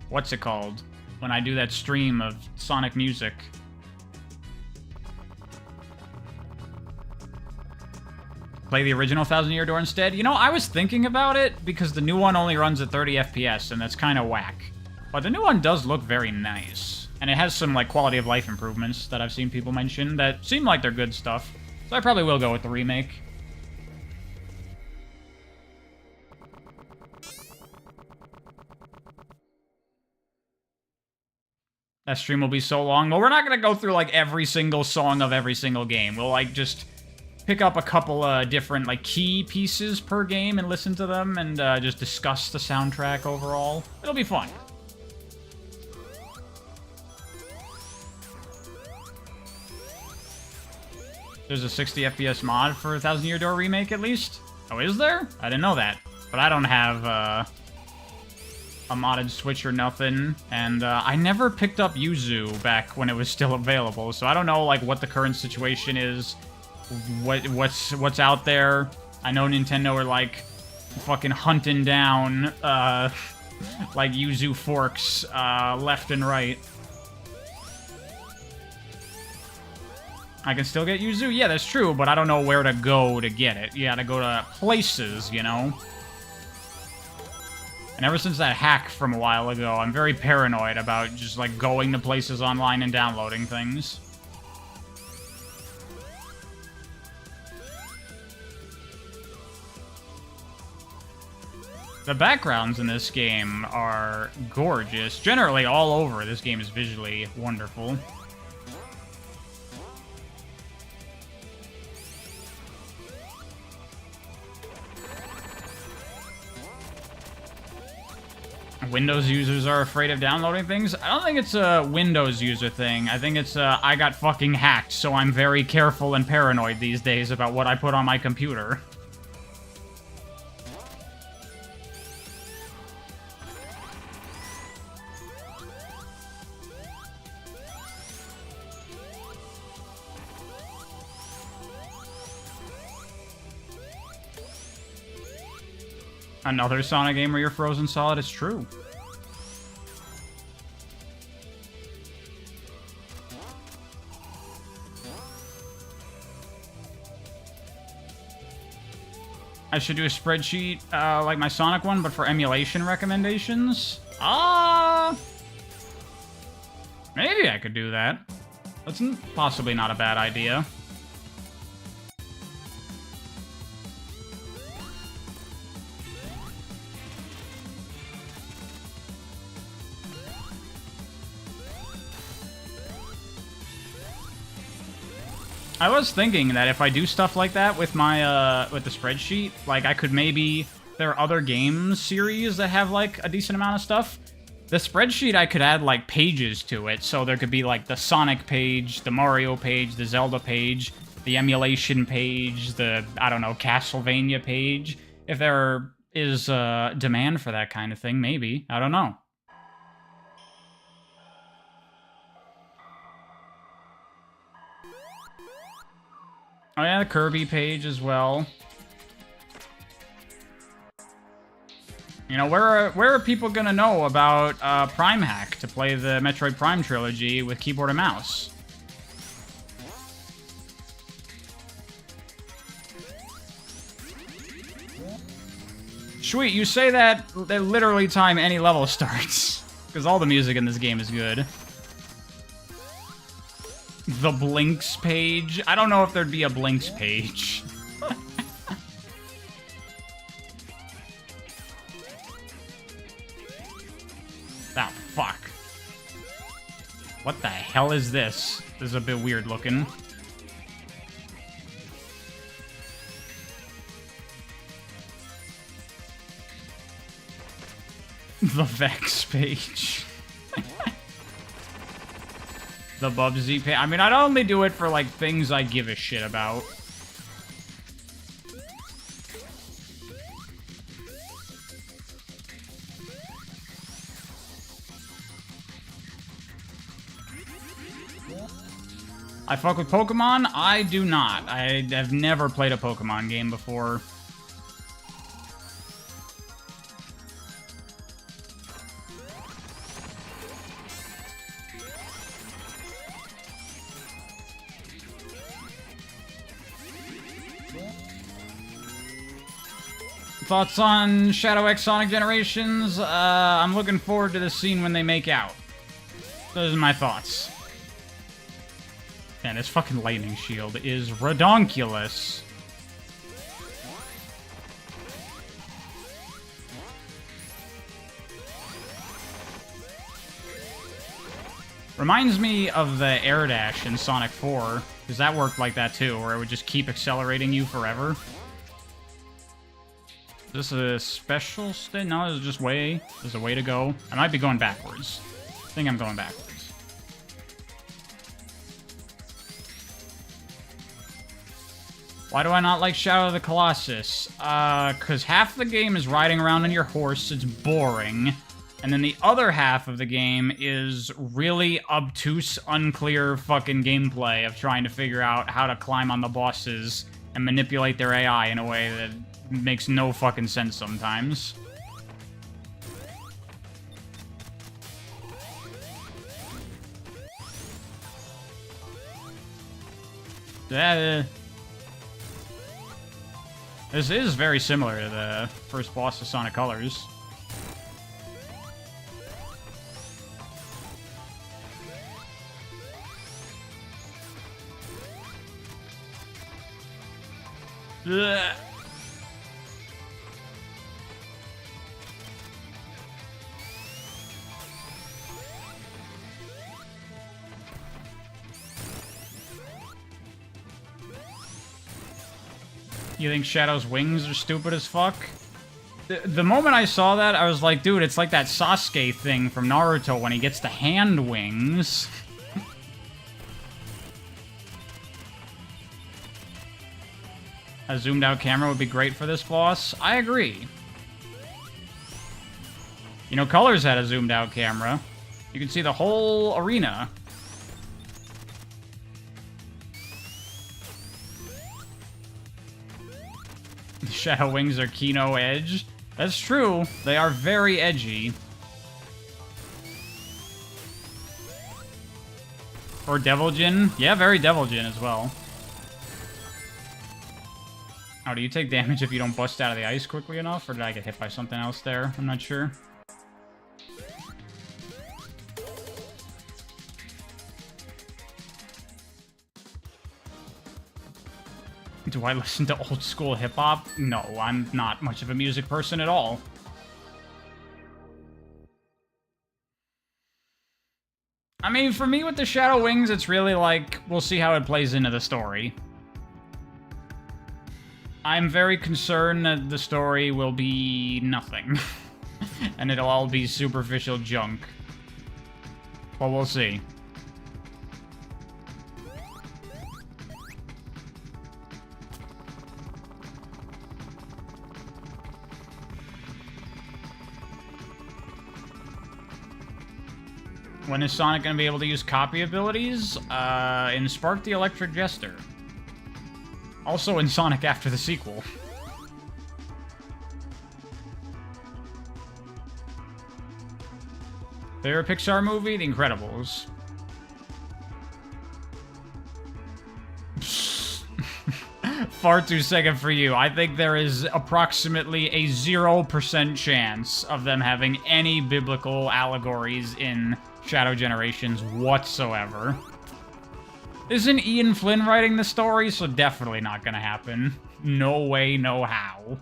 Speaker 1: what's it called? When I do that stream of Sonic music. Play the original Thousand Year Door instead? You know, I was thinking about it because the new one only runs at 30 FPS, and that's kind of whack. But the new one does look very nice. And it has some, like, quality of life improvements that I've seen people mention that seem like they're good stuff. So I probably will go with the remake. That stream will be so long. Well, we're not going to go through, like, every single song of every single game. We'll, like, just pick up a couple different, like, key pieces per game and listen to them and just discuss the soundtrack overall. It'll be fun. There's a 60 FPS mod for Thousand Year Door Remake, at least? Oh, is there? I didn't know that. But I don't have a modded Switch or nothing, and I never picked up Yuzu back when it was still available, so I don't know, like, what the current situation is, what's out there. I know Nintendo are, like, fucking hunting down, like, Yuzu forks left and right. I can still get Yuzu? Yeah, that's true, but I don't know where to go to get it. You gotta go to places, you know? And ever since that hack from a while ago, I'm very paranoid about just, like, going to places online and downloading things. The backgrounds in this game are gorgeous. Generally, all over, this game is visually wonderful. Windows users are afraid of downloading things? I don't think it's a Windows user thing. I think it's I got fucking hacked, so I'm very careful and paranoid these days about what I put on my computer. Another Sonic game where you're frozen solid? It's true. I should do a spreadsheet like my Sonic one, but for emulation recommendations? Maybe I could do that. That's possibly not a bad idea. I was thinking that if I do stuff like that with my, with the spreadsheet, like, I could maybe... There are other game series that have, like, a decent amount of stuff. The spreadsheet, I could add, like, pages to it, so there could be, like, the Sonic page, the Mario page, the Zelda page, the emulation page, the, I don't know, Castlevania page. If there is demand for that kind of thing, maybe. I don't know. Oh yeah, the Kirby page as well. You know, where are people gonna know about Prime Hack to play the Metroid Prime trilogy with keyboard and mouse? Sweet, you say that literally time any level starts. Because all the music in this game is good. The Blinks page? I don't know if there'd be a Blinks page. Ah, fuck. What the hell is this? This is a bit weird looking. The Vex page. The Bubsy page. I mean, I'd only do it for, like, things I give a shit about. I fuck with Pokemon? I do not. I have never played a Pokemon game before. Thoughts on Shadow X Sonic Generations? I'm looking forward to the scene when they make out. Those are my thoughts. Man, this fucking lightning shield is redonkulous. Reminds me of the air dash in Sonic 4, because that worked like that too, where it would just keep accelerating you forever. Is this a special state? No, there's just way. There's a way to go. I might be going backwards. I think I'm going backwards. Why do I not like Shadow of the Colossus? Because half the game is riding around on your horse. It's boring. And then the other half of the game is really obtuse, unclear fucking gameplay of trying to figure out how to climb on the bosses and manipulate their AI in a way that makes no fucking sense sometimes. This is very similar to the first boss of Sonic Colors. Ugh. You think Shadow's wings are stupid as fuck? The moment I saw that, I was like, dude, it's like that Sasuke thing from Naruto when he gets the hand wings. A zoomed out camera would be great for this boss. I agree. You know, Colors had a zoomed out camera. You can see the whole arena. Shadow wings are Kino edge. That's true. They are very edgy. Or Deviljin. Yeah, very Deviljin as well. Oh, do you take damage if you don't bust out of the ice quickly enough? Or did I get hit by something else there? I'm not sure. Do I listen to old school hip-hop? No, I'm not much of a music person at all. I mean, for me with the Shadow Wings, it's really like, we'll see how it plays into the story. I'm very concerned that the story will be nothing. And it'll all be superficial junk. Well, we'll see. When is Sonic going to be able to use copy abilities? In Spark the Electric Jester. Also in Sonic after the sequel. Favorite Pixar movie? The Incredibles. Far too second for you. I think there is approximately a 0% chance of them having any biblical allegories in Shadow Generations whatsoever. Isn't Ian Flynn writing the story? So definitely not gonna happen. No way, no how.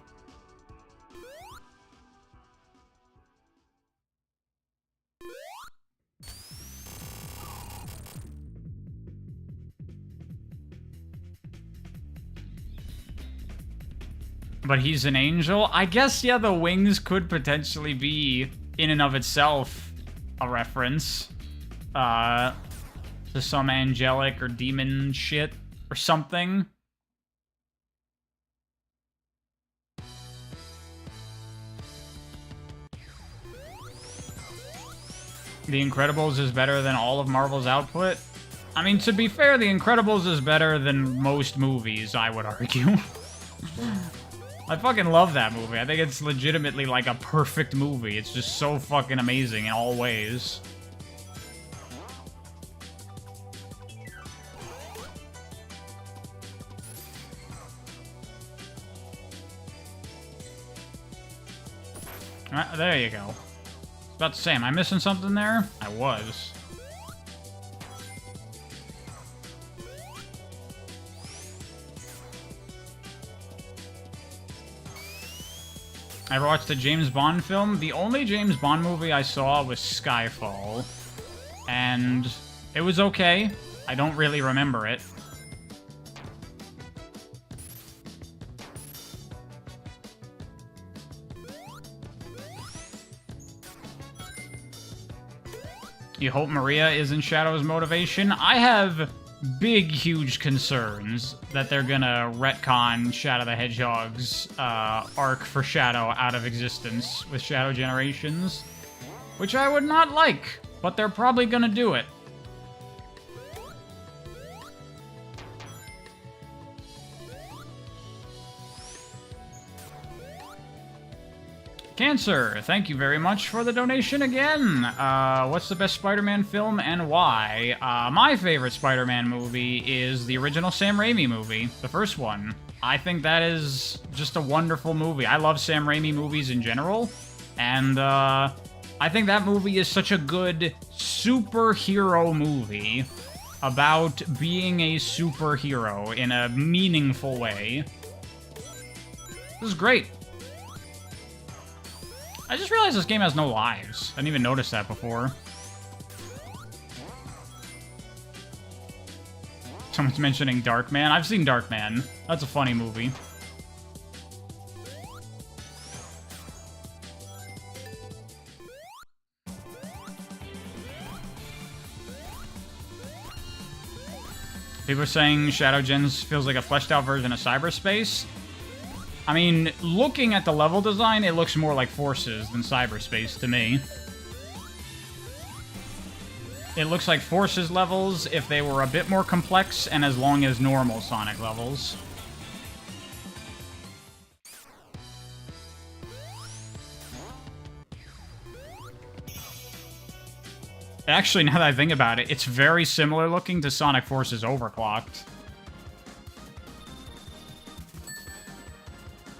Speaker 1: But he's an angel? I guess, yeah, the wings could potentially be, in and of itself, a reference. To some angelic or demon shit or something. The Incredibles is better than all of Marvel's output? I mean, to be fair, The Incredibles is better than most movies, I would argue. I fucking love that movie. I think it's legitimately like a perfect movie. It's just so fucking amazing in all ways. There you go. I was about to say, am I missing something there? I was. I ever watched a James Bond film? The only James Bond movie I saw was Skyfall. And it was okay. I don't really remember it. You hope Maria isn't Shadow's motivation? I have big, huge concerns that they're gonna retcon Shadow the Hedgehog's arc for Shadow out of existence with Shadow Generations, which I would not like, but they're probably gonna do it. Cancer, thank you very much for the donation again. What's the best Spider-Man film and why? My favorite Spider-Man movie is the original Sam Raimi movie, the first one. I think that is just a wonderful movie. I love Sam Raimi movies in general, and I think that movie is such a good superhero movie about being a superhero in a meaningful way. This is great. I just realized this game has no lives. I didn't even notice that before. Someone's mentioning Darkman. I've seen Darkman. That's a funny movie. People are saying Shadow Gens feels like a fleshed out version of Cyberspace. I mean, looking at the level design, it looks more like Forces than Cyberspace to me. It looks like Forces levels if they were a bit more complex and as long as normal Sonic levels. Actually, now that I think about it, it's very similar looking to Sonic Forces Overclocked.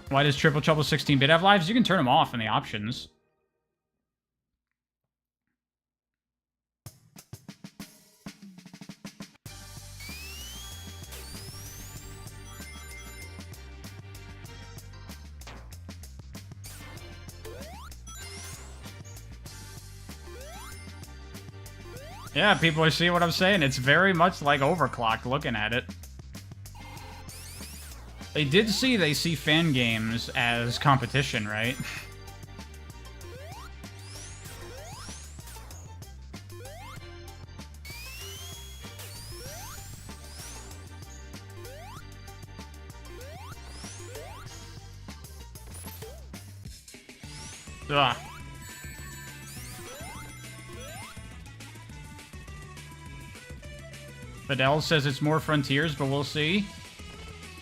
Speaker 1: Why does Triple Trouble 16-bit have lives? You can turn them off in the options. Yeah, people are seeing what I'm saying. It's very much like Overclocked looking at it. They see fan games as competition, right? Ugh. Fidel says it's more Frontiers, but we'll see.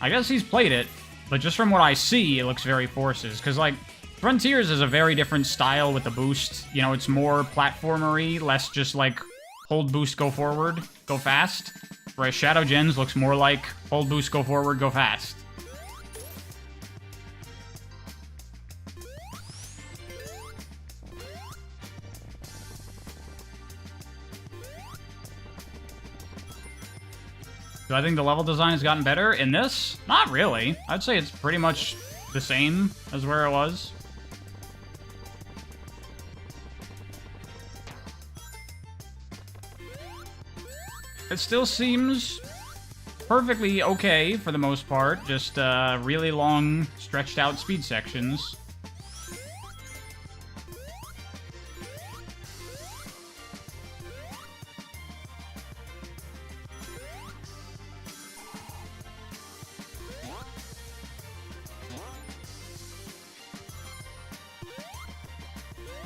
Speaker 1: I guess he's played it, but just from what I see, it looks very Forces. Because, like, Frontiers is a very different style with the boost. You know, it's more platformery, less just, like, hold boost, go forward, go fast. Whereas Shadow Gens looks more like hold boost, go forward, go fast. Do I think the level design has gotten better in this? Not really. I'd say it's pretty much the same as where it was. It still seems perfectly okay for the most part, just really long, stretched out speed sections.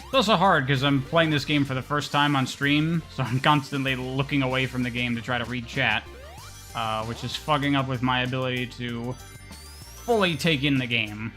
Speaker 1: It's also hard because I'm playing this game for the first time on stream, so I'm constantly looking away from the game to try to read chat, which is fucking up with my ability to fully take in the game.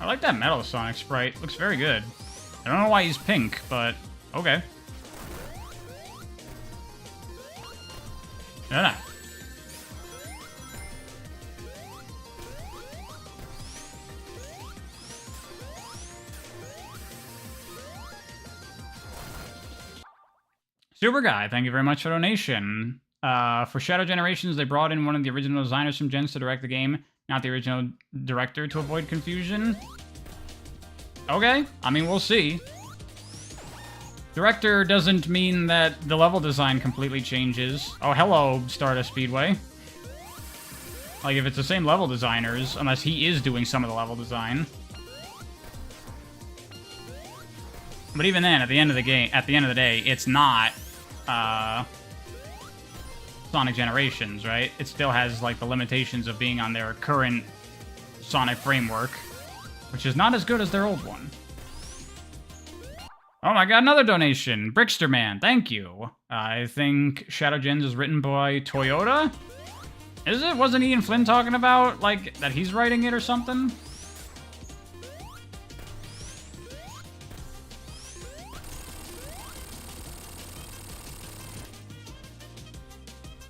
Speaker 1: I like that Metal Sonic sprite. Looks very good. I don't know why he's pink, but okay. Yeah. Super Guy, thank you very much for donation. For Shadow Generations, they brought in one of the original designers from Gens to direct the game, not the original director, to avoid confusion. Okay, I mean, we'll see. Director doesn't mean that the level design completely changes. Oh, hello, Stardust Speedway. Like, if it's the same level designers, unless he is doing some of the level design. But even then, at the end of the day, it's not Sonic Generations, right? It still has, like, the limitations of being on their current Sonic framework, which is not as good as their old one. Oh my god, another donation! Brickster Man, thank you. I think Shadow Gens is written by Toyota? Is it? Wasn't Ian Flynn talking about, like, that he's writing it or something?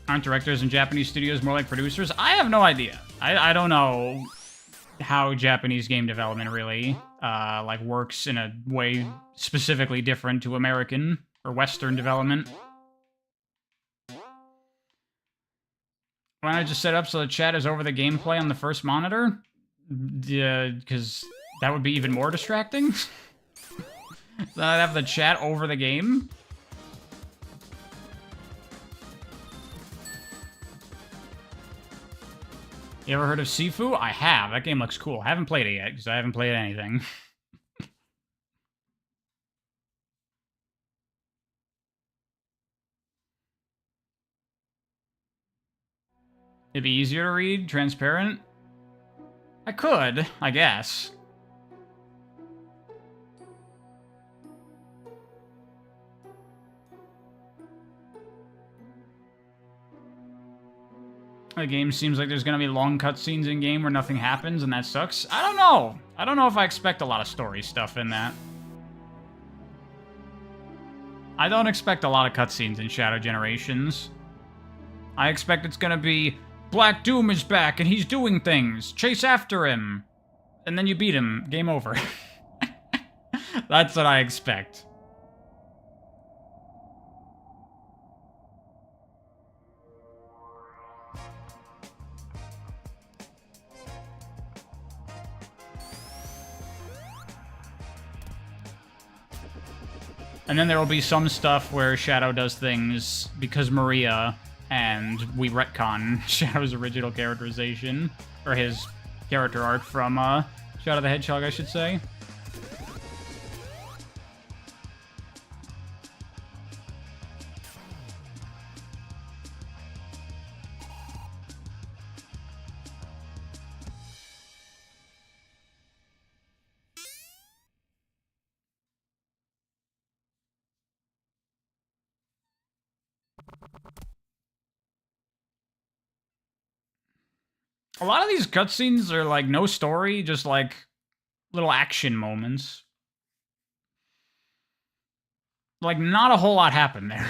Speaker 1: Aren't directors in Japanese studios more like producers? I have no idea. I don't know how Japanese game development really like works in a way specifically different to American or Western development. Why not just set up so the chat is over the gameplay on the first monitor? Yeah, because that would be even more distracting. Then I'd have the chat over the game. You ever heard of Sifu? I have. That game looks cool. I haven't played it yet, because I haven't played anything. It'd be easier to read, transparent? I could, I guess. The game seems like there's gonna be long cutscenes in game where nothing happens, and that sucks. I don't know. I don't know if I expect a lot of story stuff in that. I don't expect a lot of cutscenes in Shadow Generations. I expect it's gonna be, Black Doom is back and he's doing things. Chase after him. And then you beat him. Game over. That's what I expect. And then there will be some stuff where Shadow does things because Maria, and we retcon Shadow's original characterization, or his character arc from Shadow the Hedgehog, I should say. A lot of these cutscenes are like no story, just like little action moments. Like, not a whole lot happened there.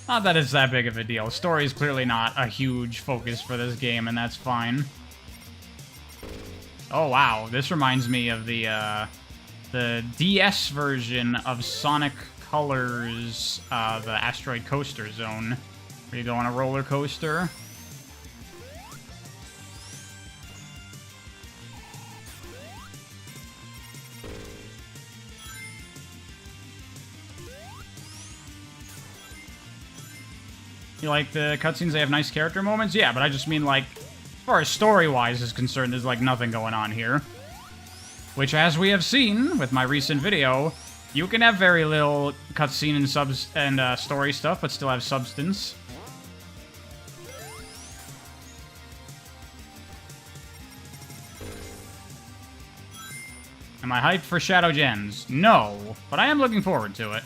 Speaker 1: Not that it's that big of a deal. Story is clearly not a huge focus for this game, and that's fine. Oh wow, this reminds me of the DS version of Sonic Colors, the Asteroid Coaster Zone, where you go on a roller coaster. You like the cutscenes? They have nice character moments? Yeah, but I just mean, like, as far as story-wise is concerned, there's, like, nothing going on here. Which, as we have seen with my recent video, you can have very little cutscene and story stuff, but still have substance. Am I hyped for Shadow Gens? No, but I am looking forward to it.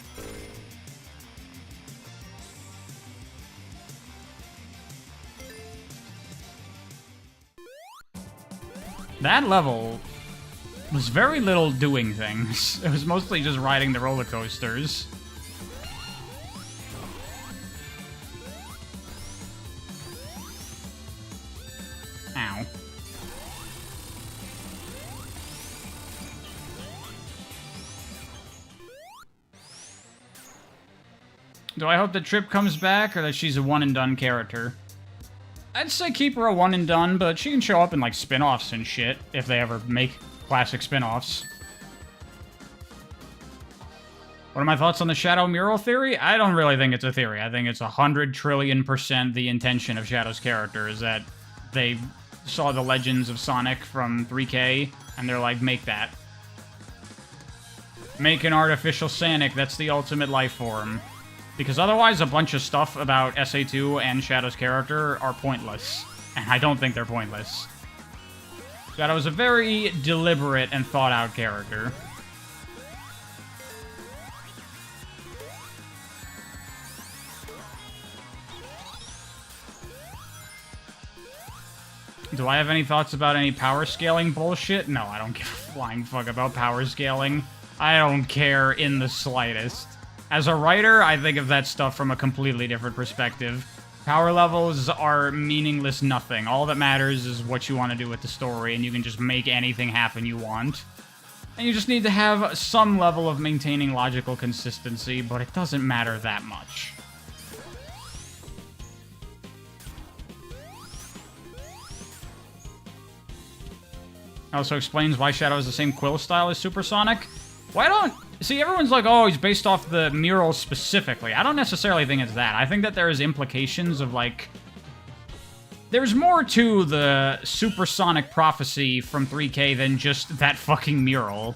Speaker 1: That level was very little doing things. It was mostly just riding the roller coasters. Ow. Do I hope that Trip comes back, or that she's a one-and-done character? I'd say keep her a one-and-done, but she can show up in, like, spin-offs and shit, if they ever make classic spin-offs. What are my thoughts on the Shadow mural theory? I don't really think it's a theory. I think it's 100 trillion% the intention of Shadow's character, is that they saw the Legends of Sonic from 3K, and they're like, make that. Make an artificial Sonic that's the ultimate life form. Because otherwise, a bunch of stuff about SA2 and Shadow's character are pointless. And I don't think they're pointless. Shadow is a very deliberate and thought-out character. Do I have any thoughts about any power scaling bullshit? No, I don't give a flying fuck about power scaling. I don't care in the slightest. As a writer, I think of that stuff from a completely different perspective. Power levels are meaningless nothing. All that matters is what you want to do with the story, and you can just make anything happen you want. And you just need to have some level of maintaining logical consistency, but it doesn't matter that much. Also explains why Shadow is the same quill style as Supersonic. Why don't... See, everyone's like, oh, he's based off the murals specifically. I don't necessarily think it's that. I think that there is implications of, like... There's more to the Supersonic prophecy from 3K than just that fucking mural.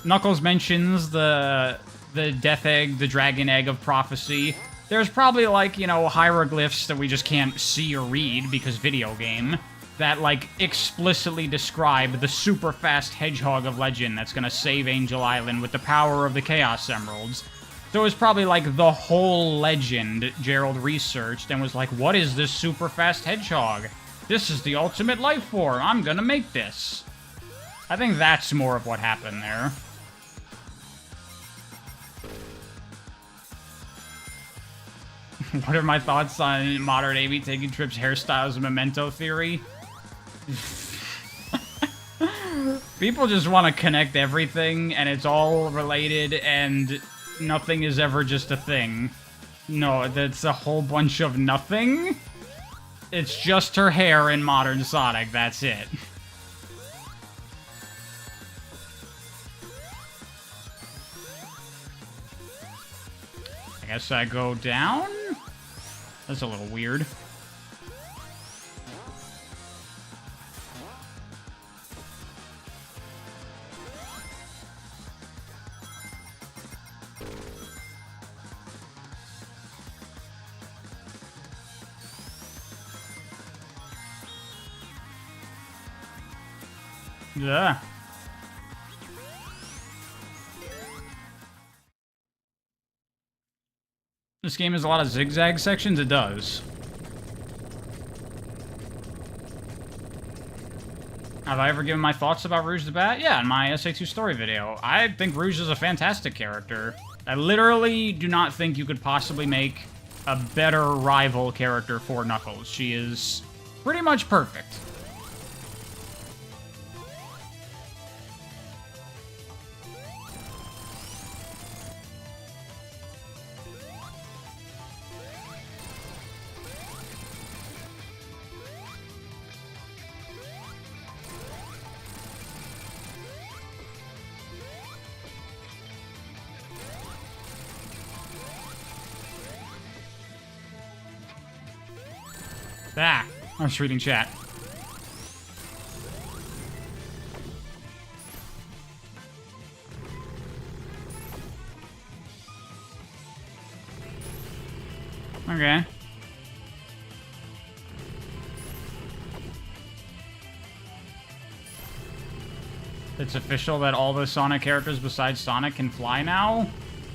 Speaker 1: Knuckles mentions the Death Egg, the Dragon Egg of prophecy. There's probably, like, you know, hieroglyphs that we just can't see or read because video game. That, like, explicitly describe the super fast hedgehog of legend that's gonna save Angel Island with the power of the Chaos Emeralds. So it was probably, like, the whole legend Gerald researched and was like, what is this super fast hedgehog? This is the ultimate life form. I'm gonna make this. I think that's more of what happened there. What are my thoughts on modern Amy taking Trip's hairstyles and memento theory? People just want to connect everything, and it's all related, and nothing is ever just a thing. No, that's a whole bunch of nothing. It's just her hair in Modern Sonic, that's it. I guess I go down? That's a little weird. Yeah. This game has a lot of zigzag sections? It does. Have I ever given my thoughts about Rouge the Bat? Yeah, in my SA2 story video. I think Rouge is a fantastic character. I literally do not think you could possibly make a better rival character for Knuckles. She is pretty much perfect. Ah, I was reading chat. Okay. It's official that all the Sonic characters besides Sonic can fly now?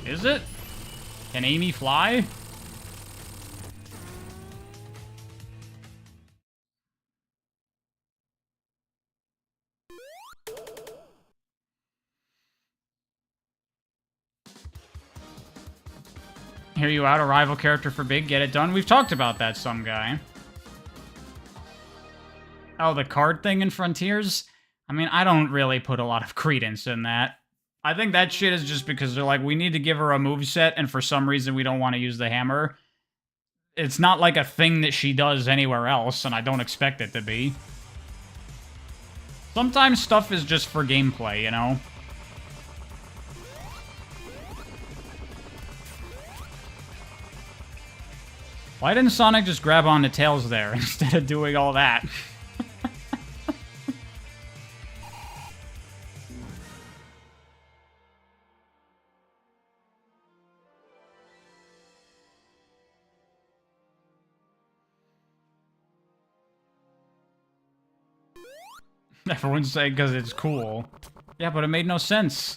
Speaker 1: Is it? Can Amy fly? Hear you out, a rival character for Big, get it done. We've talked about that, some guy. Oh, the card thing in Frontiers? I mean, I don't really put a lot of credence in that. I think that shit is just because they're like, we need to give her a moveset, and for some reason we don't want to use the hammer. It's not like a thing that she does anywhere else, and I don't expect it to be. Sometimes stuff is just for gameplay, you know? Why didn't Sonic just grab onto Tails there instead of doing all that? Everyone's saying because it's cool. Yeah, but it made no sense.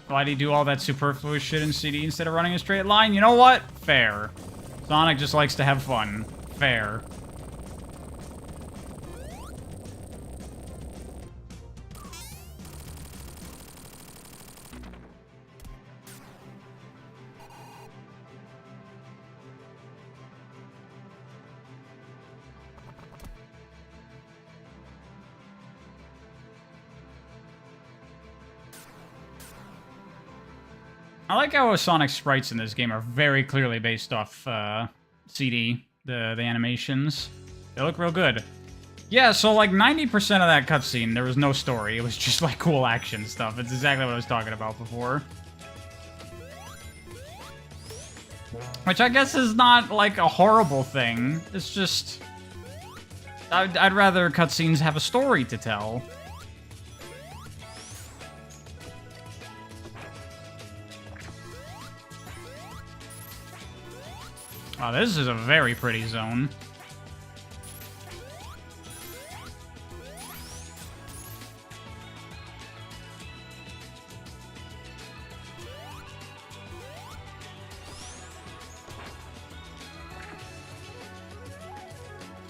Speaker 1: Why'd he do all that superfluous shit in CD instead of running a straight line? You know what? Fair. Sonic just likes to have fun. Fair. I like how Sonic sprites in this game are very clearly based off CD, the animations. They look real good. Yeah, so like 90% of that cutscene, there was no story. It was just like cool action stuff. It's exactly what I was talking about before. Which I guess is not like a horrible thing. It's just... I'd rather cutscenes have a story to tell. Wow, this is a very pretty zone.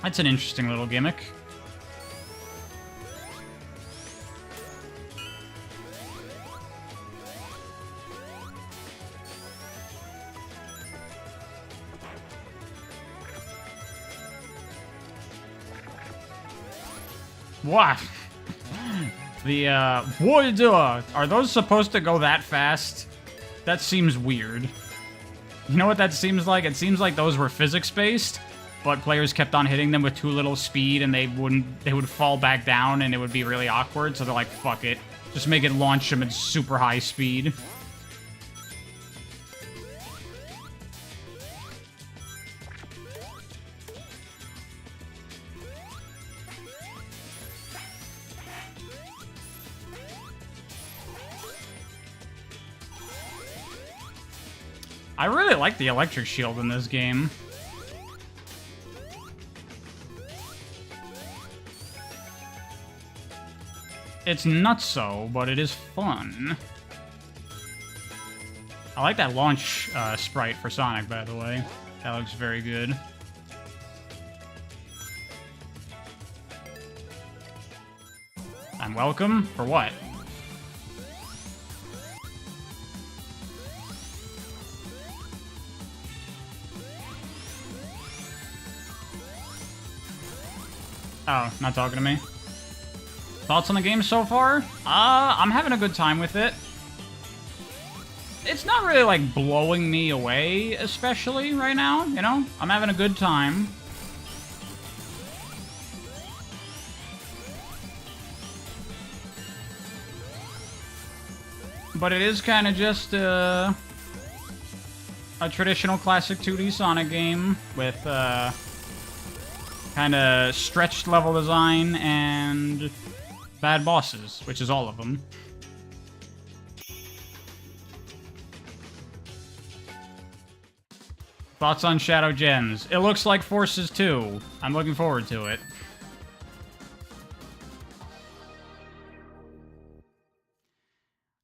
Speaker 1: That's an interesting little gimmick. What? Are those supposed to go that fast? That seems weird. You know what that seems like? It seems like those were physics-based, but players kept on hitting them with too little speed, and they would fall back down, and it would be really awkward, so they're like, fuck it. Just make it launch them at super high speed. I really like the electric shield in this game. It's nutso, but it is fun. I like that launch sprite for Sonic, by the way. That looks very good. I'm welcome? For what? Oh, not talking to me. Thoughts on the game so far? I'm having a good time with it. It's not really, like, blowing me away, especially, right now, you know? I'm having a good time. But it is kind of just, a traditional classic 2D Sonic game with, kind of stretched level design and bad bosses, which is all of them. Thoughts on Shadow Gens? It looks like Forces 2. I'm looking forward to it.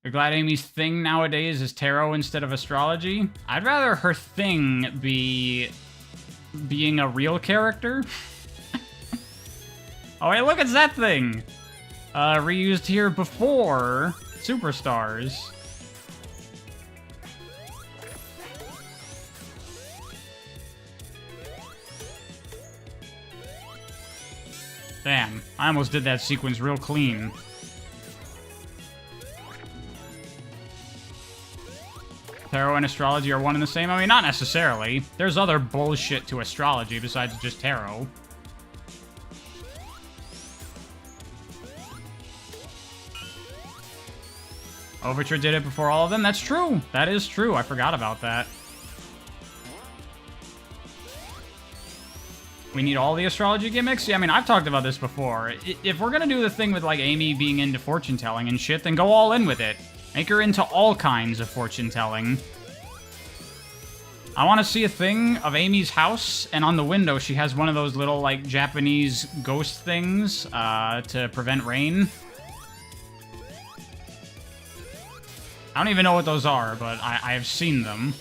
Speaker 1: You're glad Amy's thing nowadays is tarot instead of astrology? I'd rather her thing be being a real character. Oh, hey, look, it's that thing! Reused here before Superstars. Damn, I almost did that sequence real clean. Tarot and astrology are one and the same? I mean, not necessarily. There's other bullshit to astrology besides just tarot. Overture did it before all of them? That's true. That is true. I forgot about that. We need all the astrology gimmicks? Yeah, I mean, I've talked about this before. If we're gonna do the thing with, like, Amy being into fortune-telling and shit, then go all in with it. Make her into all kinds of fortune-telling. I want to see a thing of Amy's house, and on the window she has one of those little, like, Japanese ghost things to prevent rain. I don't even know what those are, but I have seen them.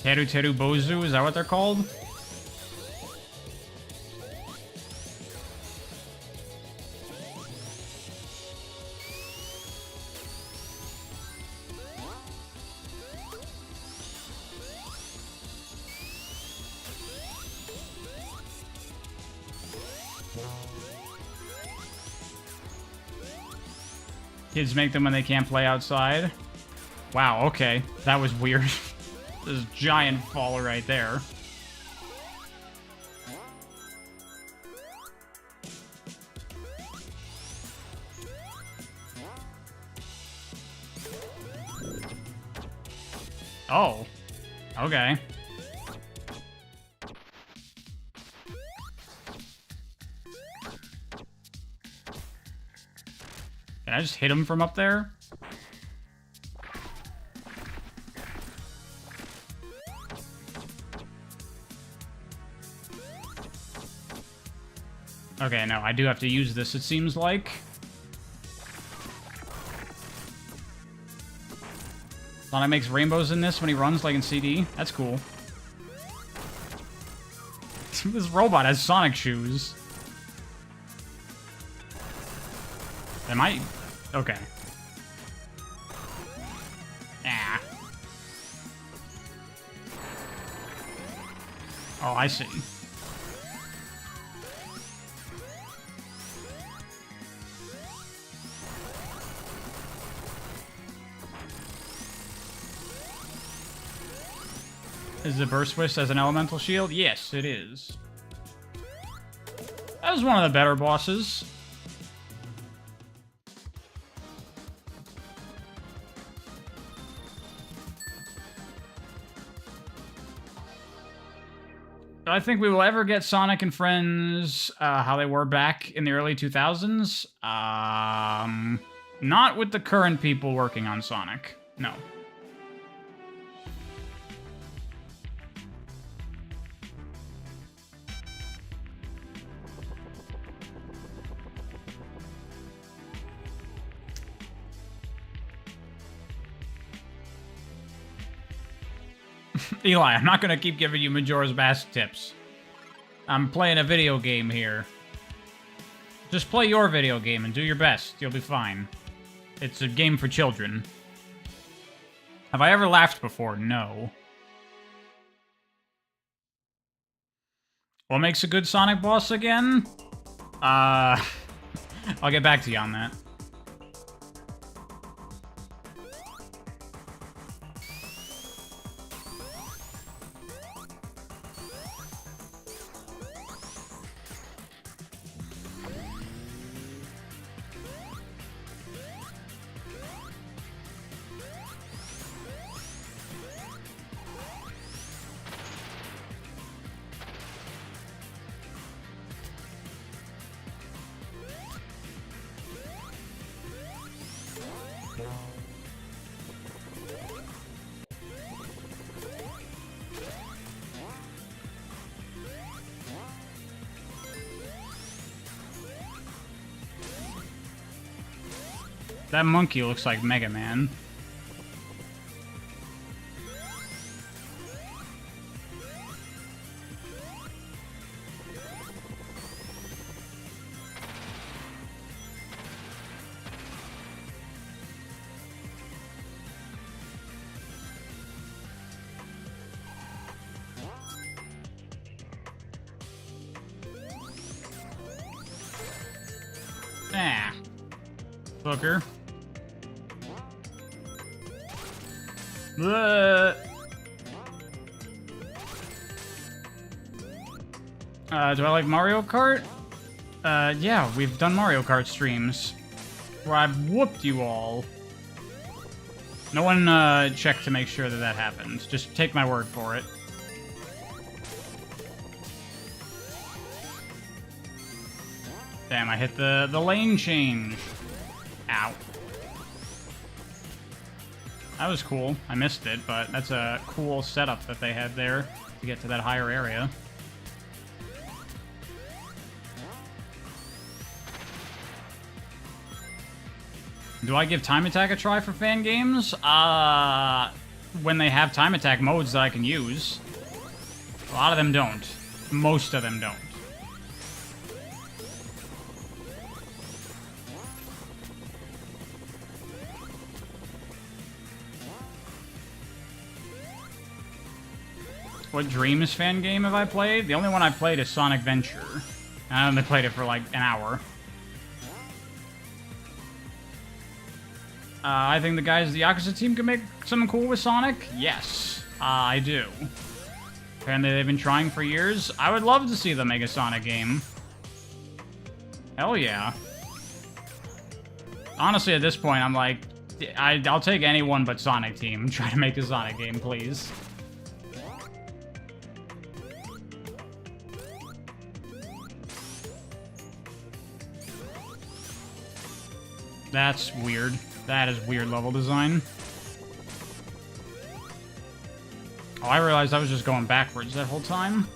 Speaker 1: Teru Teru Bozu, is that what they're called? Kids make them when they can't play outside. Wow, okay. That was weird. This giant fall right there. Oh. Okay. Can I just hit him from up there? Okay, no, I do have to use this, it seems like. Sonic makes rainbows in this when he runs, like in CD. That's cool. This robot has Sonic shoes. Am I... Okay. Ah. Oh, I see. Is the Burst Twist as an elemental shield? Yes, it is. That was one of the better bosses. I think we will ever get Sonic and Friends how they were back in the early 2000s. Not with the current people working on Sonic. No. Eli, I'm not going to keep giving you Majora's Mask tips. I'm playing a video game here. Just play your video game and do your best. You'll be fine. It's a game for children. Have I ever laughed before? No. What makes a good Sonic boss again? I'll get back to you on that. That monkey looks like Mega Man. Ah. Booker. Do I like Mario Kart? Yeah, we've done Mario Kart streams where I've whooped you all. No one, checked to make sure that that happened. Just take my word for it. Damn, I hit the lane change. Ow. That was cool. I missed it, but that's a cool setup that they had there to get to that higher area. Do I give Time Attack a try for fan games? When they have Time Attack modes that I can use. A lot of them don't. Most of them don't. What Dreams fan game have I played? The only one I've played is Sonic Venture. I only played it for like an hour. I think the guys at the Yakuza team can make something cool with Sonic. Yes, I do. Apparently they've been trying for years. I would love to see them make a Sonic game. Hell yeah. Honestly, at this point, I'm like, I'll take anyone but Sonic Team. Try to make a Sonic game, please. That's weird. That is weird level design. Oh, I realized I was just going backwards that whole time.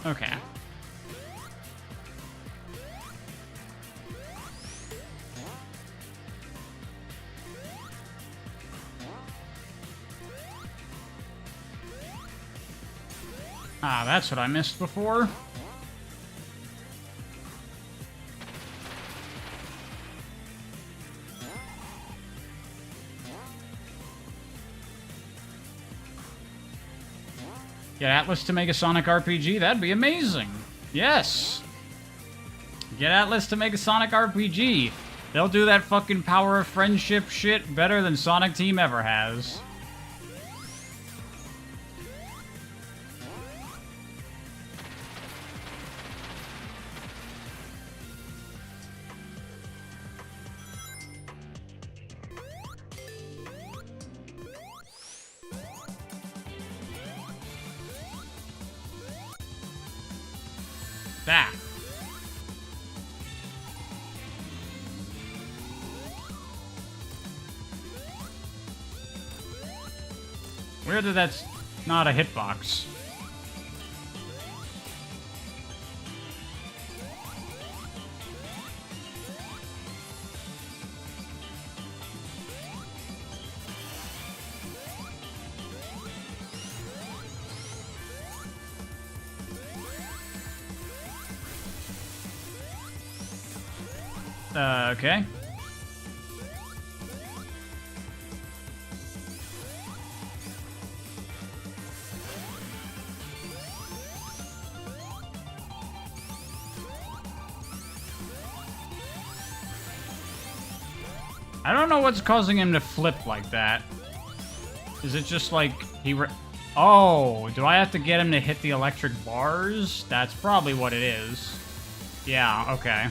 Speaker 1: Okay. Ah, that's what I missed before. Get Atlas to make a Sonic RPG? That'd be amazing. Yes. Get Atlas to make a Sonic RPG. They'll do that fucking power of friendship shit better than Sonic Team ever has. That. Weird that that's not a hitbox. Okay. I don't know what's causing him to flip like that. Is it just like oh, do I have to get him to hit the electric bars? That's probably what it is. Yeah, okay.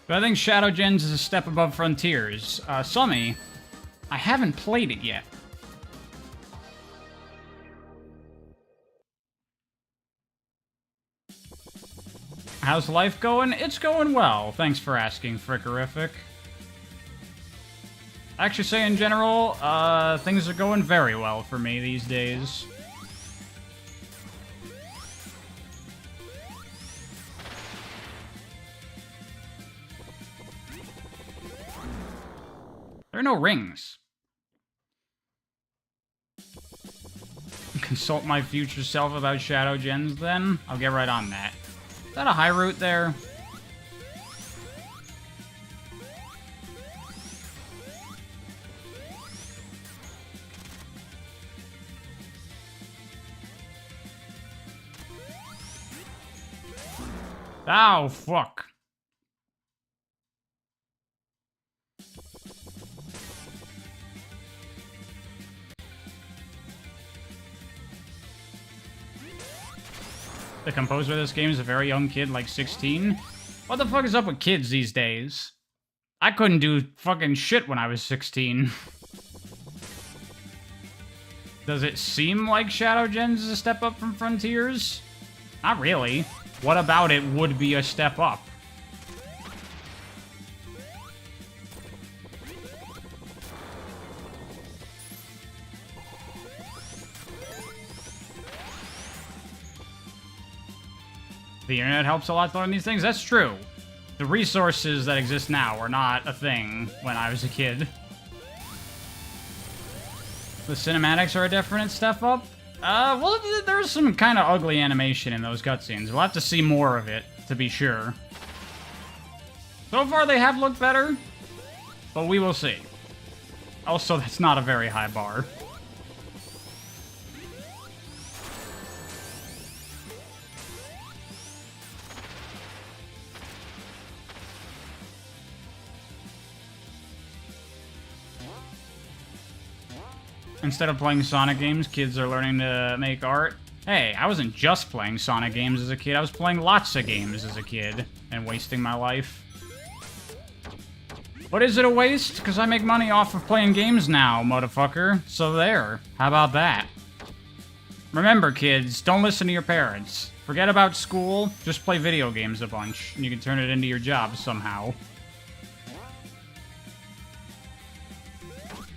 Speaker 1: But I think Shadow Gens is a step above Frontiers. Summy, I haven't played it yet. How's life going? It's going well. Thanks for asking, Frickerific. Actually say in general, things are going very well for me these days. There are no rings. Consult my future self about Shadow Gens, then? I'll get right on that. Is that a high route there? Oh, fuck. The composer of this game is a very young kid, like 16. What the fuck is up with kids these days? I couldn't do fucking shit when I was 16. Does it seem like Shadow Gens is a step up from Frontiers? Not really. What about it would be a step up? The internet helps a lot to learn these things. That's true. The resources that exist now were not a thing when I was a kid. The cinematics are a definite step up. Well, there's some kind of ugly animation in those cutscenes. We'll have to see more of it, to be sure. So far, they have looked better, but we will see. Also, that's not a very high bar. Instead of playing Sonic games, kids are learning to make art. Hey, I wasn't just playing Sonic games as a kid, I was playing lots of games as a kid, and wasting my life. But is it a waste? Because I make money off of playing games now, motherfucker. So there. How about that? Remember, kids, don't listen to your parents. Forget about school, just play video games a bunch, and you can turn it into your job somehow.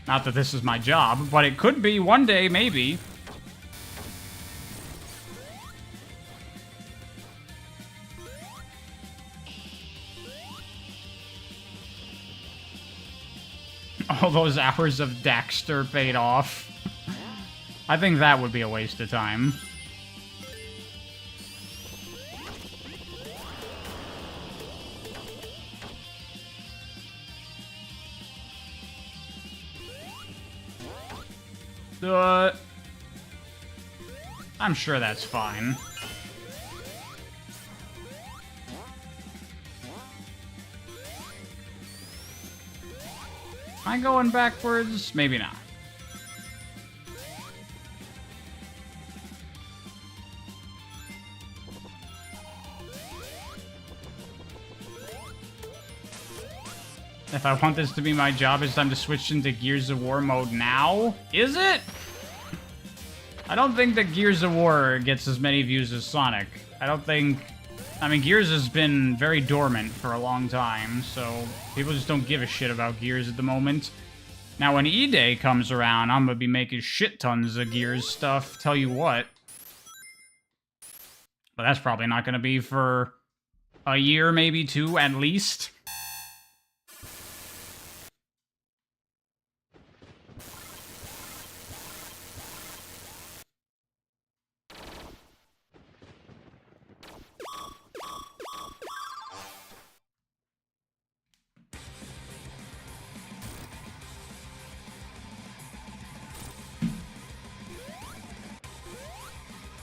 Speaker 1: Not that this is my job, but it could be one day, maybe. All those hours of Daxter paid off. I think that would be a waste of time. I'm sure that's fine. Am I going backwards? Maybe not. If I want this to be my job, it's time to switch into Gears of War mode now? Is it? I don't think that Gears of War gets as many views as Sonic. I don't think... I mean, Gears has been very dormant for a long time, so people just don't give a shit about Gears at the moment. Now, when E-Day comes around, I'm gonna be making shit tons of Gears stuff, tell you what. But that's probably not gonna be for a year, maybe two, at least.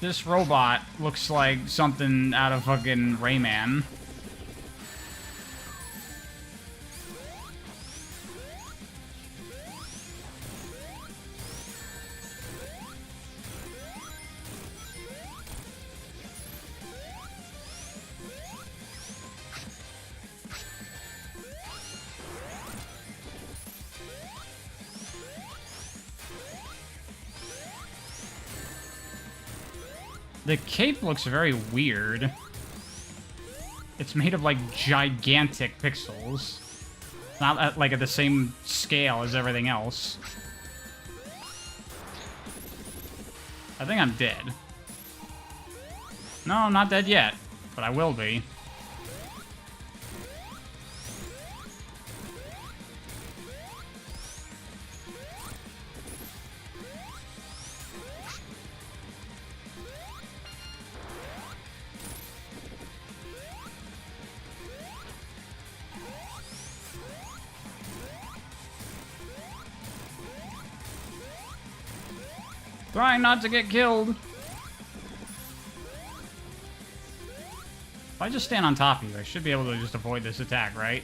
Speaker 1: This robot looks like something out of fucking Rayman. The cape looks very weird. It's made of, like, gigantic pixels. Not at, like, at the same scale as everything else. I think I'm dead. No, I'm not dead yet, but I will be. Trying not to get killed. If I just stand on top of you, I should be able to just avoid this attack, right?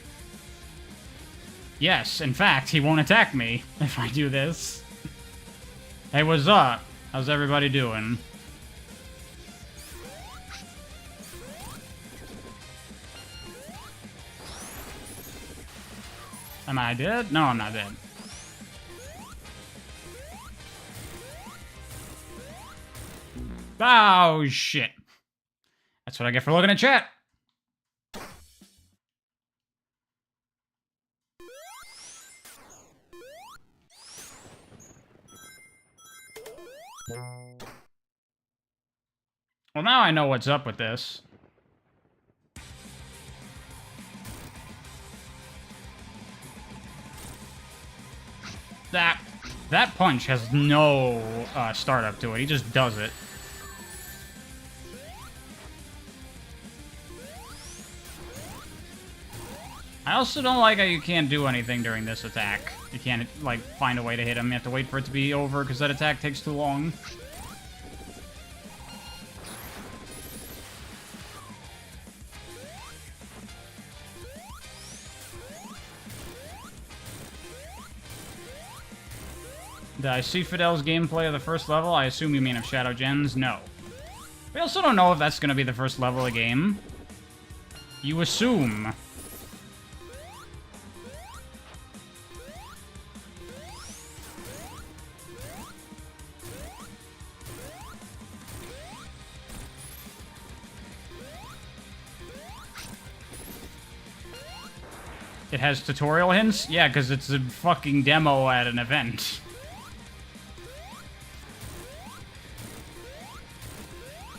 Speaker 1: Yes, in fact, he won't attack me if I do this. Hey, what's up? How's everybody doing? Am I dead? No, I'm not dead. Oh, shit. That's what I get for looking at chat. Well, now I know what's up with this. That punch has no startup to it. He just does it. I also don't like how you can't do anything during this attack. You can't, like, find a way to hit him. You have to wait for it to be over because that attack takes too long. Did I see Fidel's gameplay of the first level? I assume you mean of Shadow Gens? No. We also don't know if that's going to be the first level of the game. You assume. It has tutorial hints? Yeah, because it's a fucking demo at an event.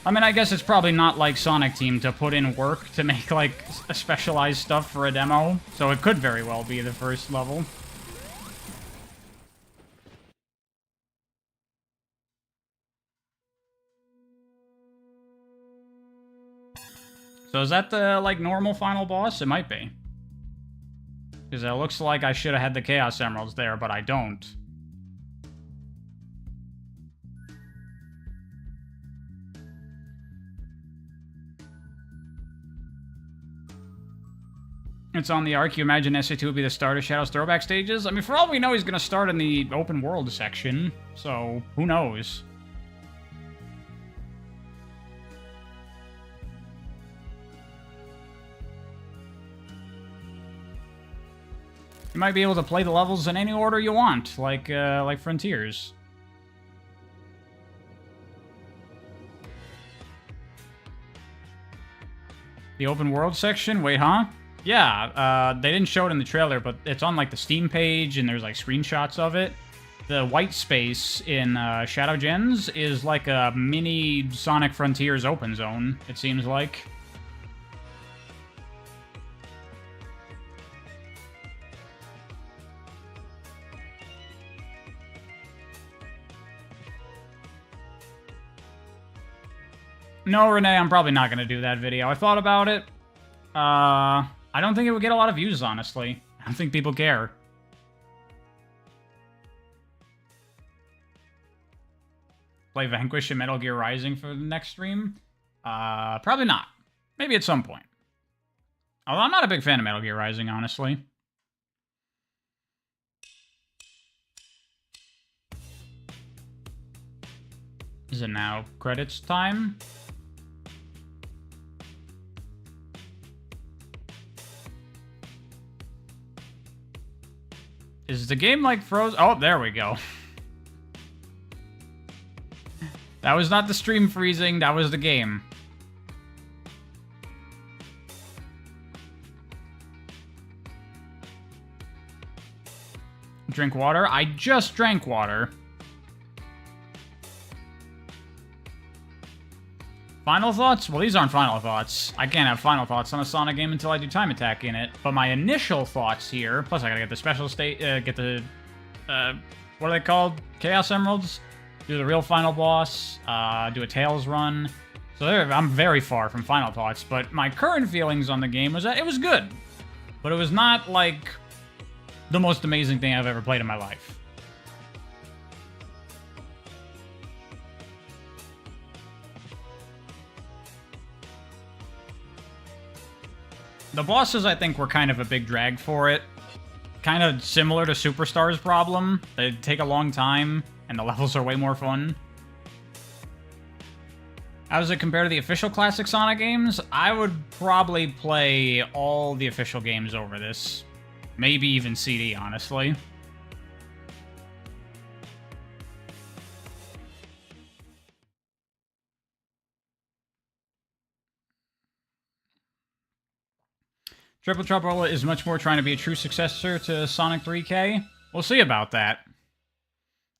Speaker 1: I mean, I guess it's probably not like Sonic Team to put in work to make, like, a specialized stuff for a demo. So it could very well be the first level. So is that the, like, normal final boss? It might be. Because it looks like I should have had the Chaos Emeralds there, but I don't. It's on the arc. You imagine SA2 would be the start of Shadow's throwback stages? I mean, for all we know, he's going to start in the open world section. So, who knows? You might be able to play the levels in any order you want, like Frontiers. The open world section? Wait, huh? Yeah, they didn't show it in the trailer, but it's on, like, the Steam page, and there's, like, screenshots of it. The white space in Shadow Gens is like a mini Sonic Frontiers open zone, it seems like. No, Renee, I'm probably not going to do that video. I thought about it. I don't think it would get a lot of views, honestly. I don't think people care. Play Vanquish and Metal Gear Rising for the next stream? Probably not. Maybe at some point. Although I'm not a big fan of Metal Gear Rising, honestly. Is it now credits time? Is the game like frozen? Oh, there we go. That was not the stream freezing, that was the game. drink water. I just drank water. Final thoughts? Well, these aren't final thoughts. I can't have final thoughts on a Sonic game until I do time attack in it. But my initial thoughts here, plus I gotta get the special state, get the, what are they called? Chaos Emeralds? Do the real final boss, do a Tails run. So there, I'm very far from final thoughts, but my current feelings on the game was that it was good. But it was not, like, the most amazing thing I've ever played in my life. The bosses, I think, were kind of a big drag for it. Kind of similar to Superstar's problem. They take a long time, and the levels are way more fun. How does it compare to the official classic Sonic games? I would probably play all the official games over this. Maybe even CD, honestly. Triple Trouble is much more trying to be a true successor to Sonic 3K. We'll see about that.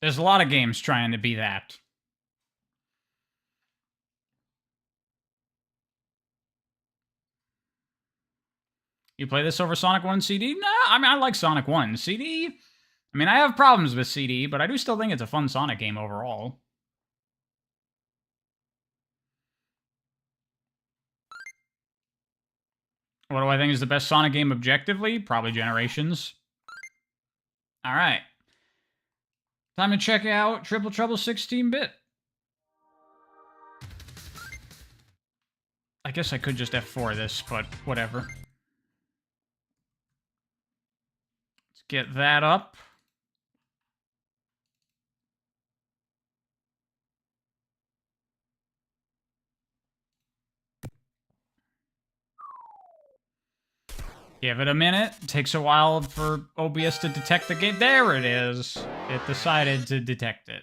Speaker 1: There's a lot of games trying to be that. You play this over Sonic 1 CD? Nah, I mean, I like Sonic 1. CD? I mean, I have problems with CD, but I do still think it's a fun Sonic game overall. What do I think is the best Sonic game objectively? Probably Generations. Alright. Time to check out Triple Trouble 16-bit. I guess I could just F4 this, but whatever. Let's get that up. Give it a minute. It takes a while for OBS to detect the game. There it is. It decided to detect it.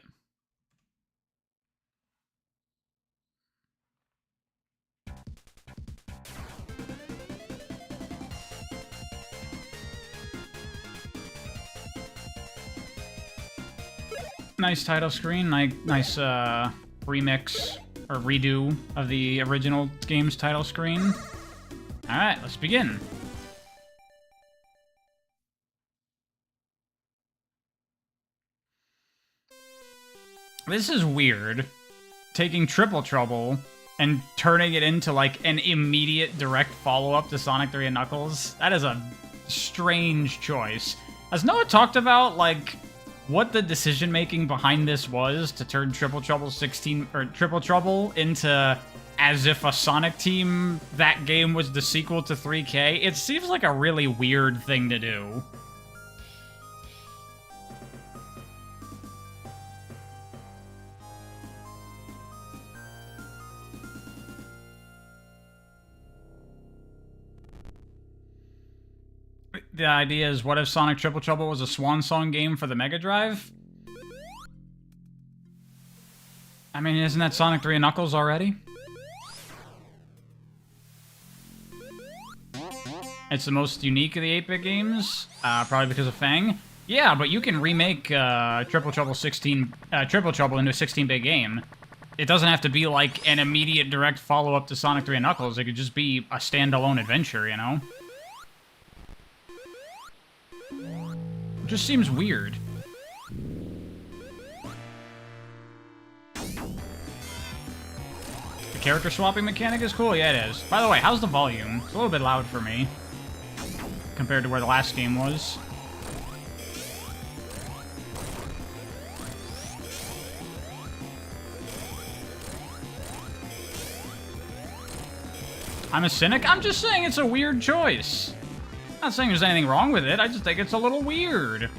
Speaker 1: Nice title screen. Nice remix or redo of the original game's title screen. Alright, let's begin. This is weird. Taking Triple Trouble and turning it into, like, an immediate direct follow-up to Sonic 3 and Knuckles. That is a strange choice. Has Noah talked about, like, what the decision-making behind this was to turn Triple Trouble 16, or Triple Trouble into as if a Sonic team, that game was the sequel to 3K? It seems like a really weird thing to do. The idea is, what if Sonic Triple Trouble was a swan song game for the Mega Drive? I mean, isn't that Sonic 3 and Knuckles already? It's the most unique of the 8-bit games, probably because of Fang. Yeah, but you can remake Triple Trouble into a 16-bit game. It doesn't have to be like an immediate direct follow-up to Sonic 3 and Knuckles. It could just be a standalone adventure, you know? It just seems weird. The character swapping mechanic is cool? Yeah, it is. By the way, how's the volume? It's a little bit loud for me compared to where the last game was. I'm a cynic? I'm just saying it's a weird choice. I'm not saying there's anything wrong with it, I just think it's a little weird.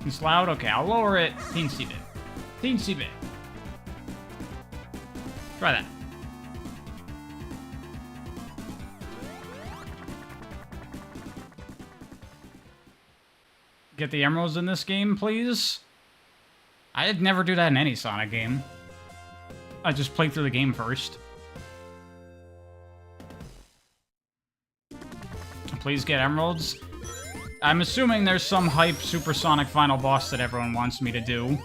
Speaker 1: It's loud? Okay, I'll lower it teensy bit. Teensy bit. Try that. Get the emeralds in this game, please? I'd never do that in any Sonic game. I just play through the game first. Please get emeralds. I'm assuming there's some hype supersonic final boss that everyone wants me to do.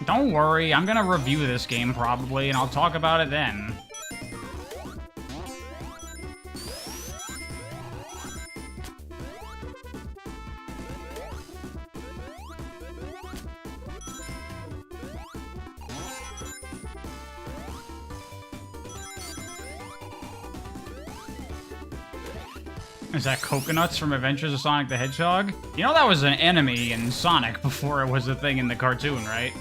Speaker 1: Don't worry, I'm gonna review this game probably, and I'll talk about it then. Is that Coconuts from Adventures of Sonic the Hedgehog? You know that was an enemy in Sonic before it was a thing in the cartoon, right?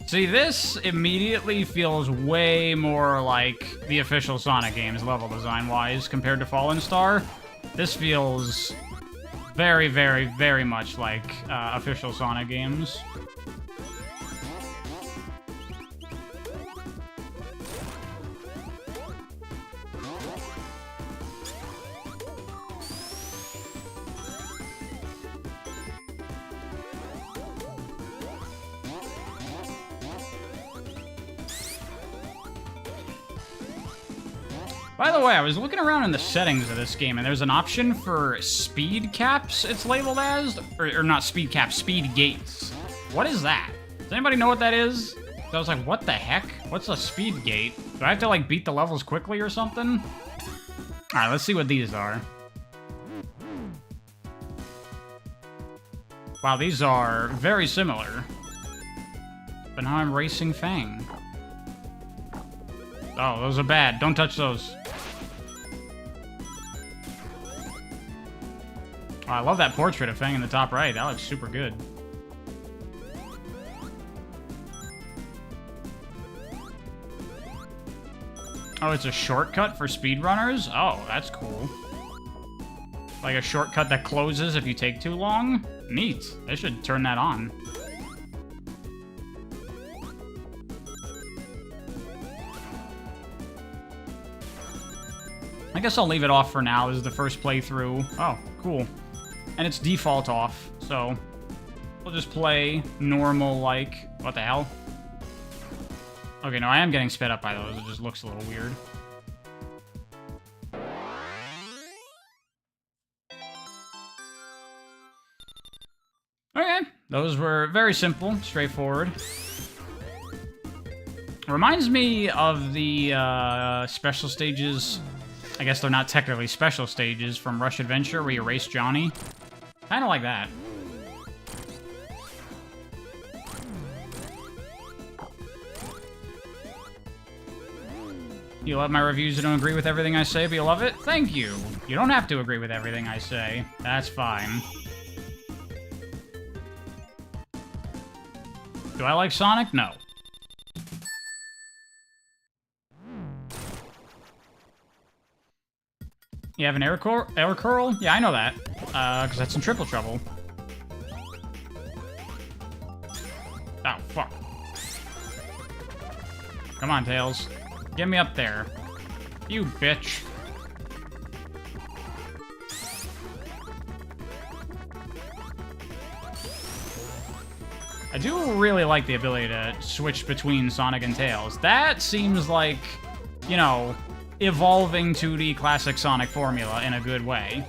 Speaker 1: See, this immediately feels way more like the official Sonic games level design-wise compared to Fallen Star. This feels very, very, very much like official Sonic games. By the way, I was looking around in the settings of this game, and there's an option for speed caps, it's labeled as. Or not speed caps, speed gates. What is that? Does anybody know what that is? I was like, what the heck? What's a speed gate? Do I have to, like, beat the levels quickly or something? Alright, let's see what these are. Wow, these are very similar. But now I'm racing Fang. Oh, those are bad. Don't touch those. Oh, I love that portrait of Fang in the top right. That looks super good. Oh, it's a shortcut for speedrunners? Oh, that's cool. Like a shortcut that closes if you take too long? Neat. They should turn that on. I guess I'll leave it off for now. This is the first playthrough. Oh, cool. And it's default off, so we'll just play normal, like, what the hell? Okay, no, I am getting sped up by those. It just looks a little weird. Okay, those were very simple, straightforward. Reminds me of the special stages. I guess they're not technically special stages from Rush Adventure where you race Johnny. Kind of like that. You love my reviews and don't agree with everything I say, but you love it? Thank you. You don't have to agree with everything I say. That's fine. Do I like Sonic? No. You have an air curl? Yeah, I know that. Because that's in Triple Trouble. Oh, fuck. Come on, Tails. Get me up there. You bitch. I do really like the ability to switch between Sonic and Tails. That seems like, you know, evolving 2D classic Sonic formula in a good way.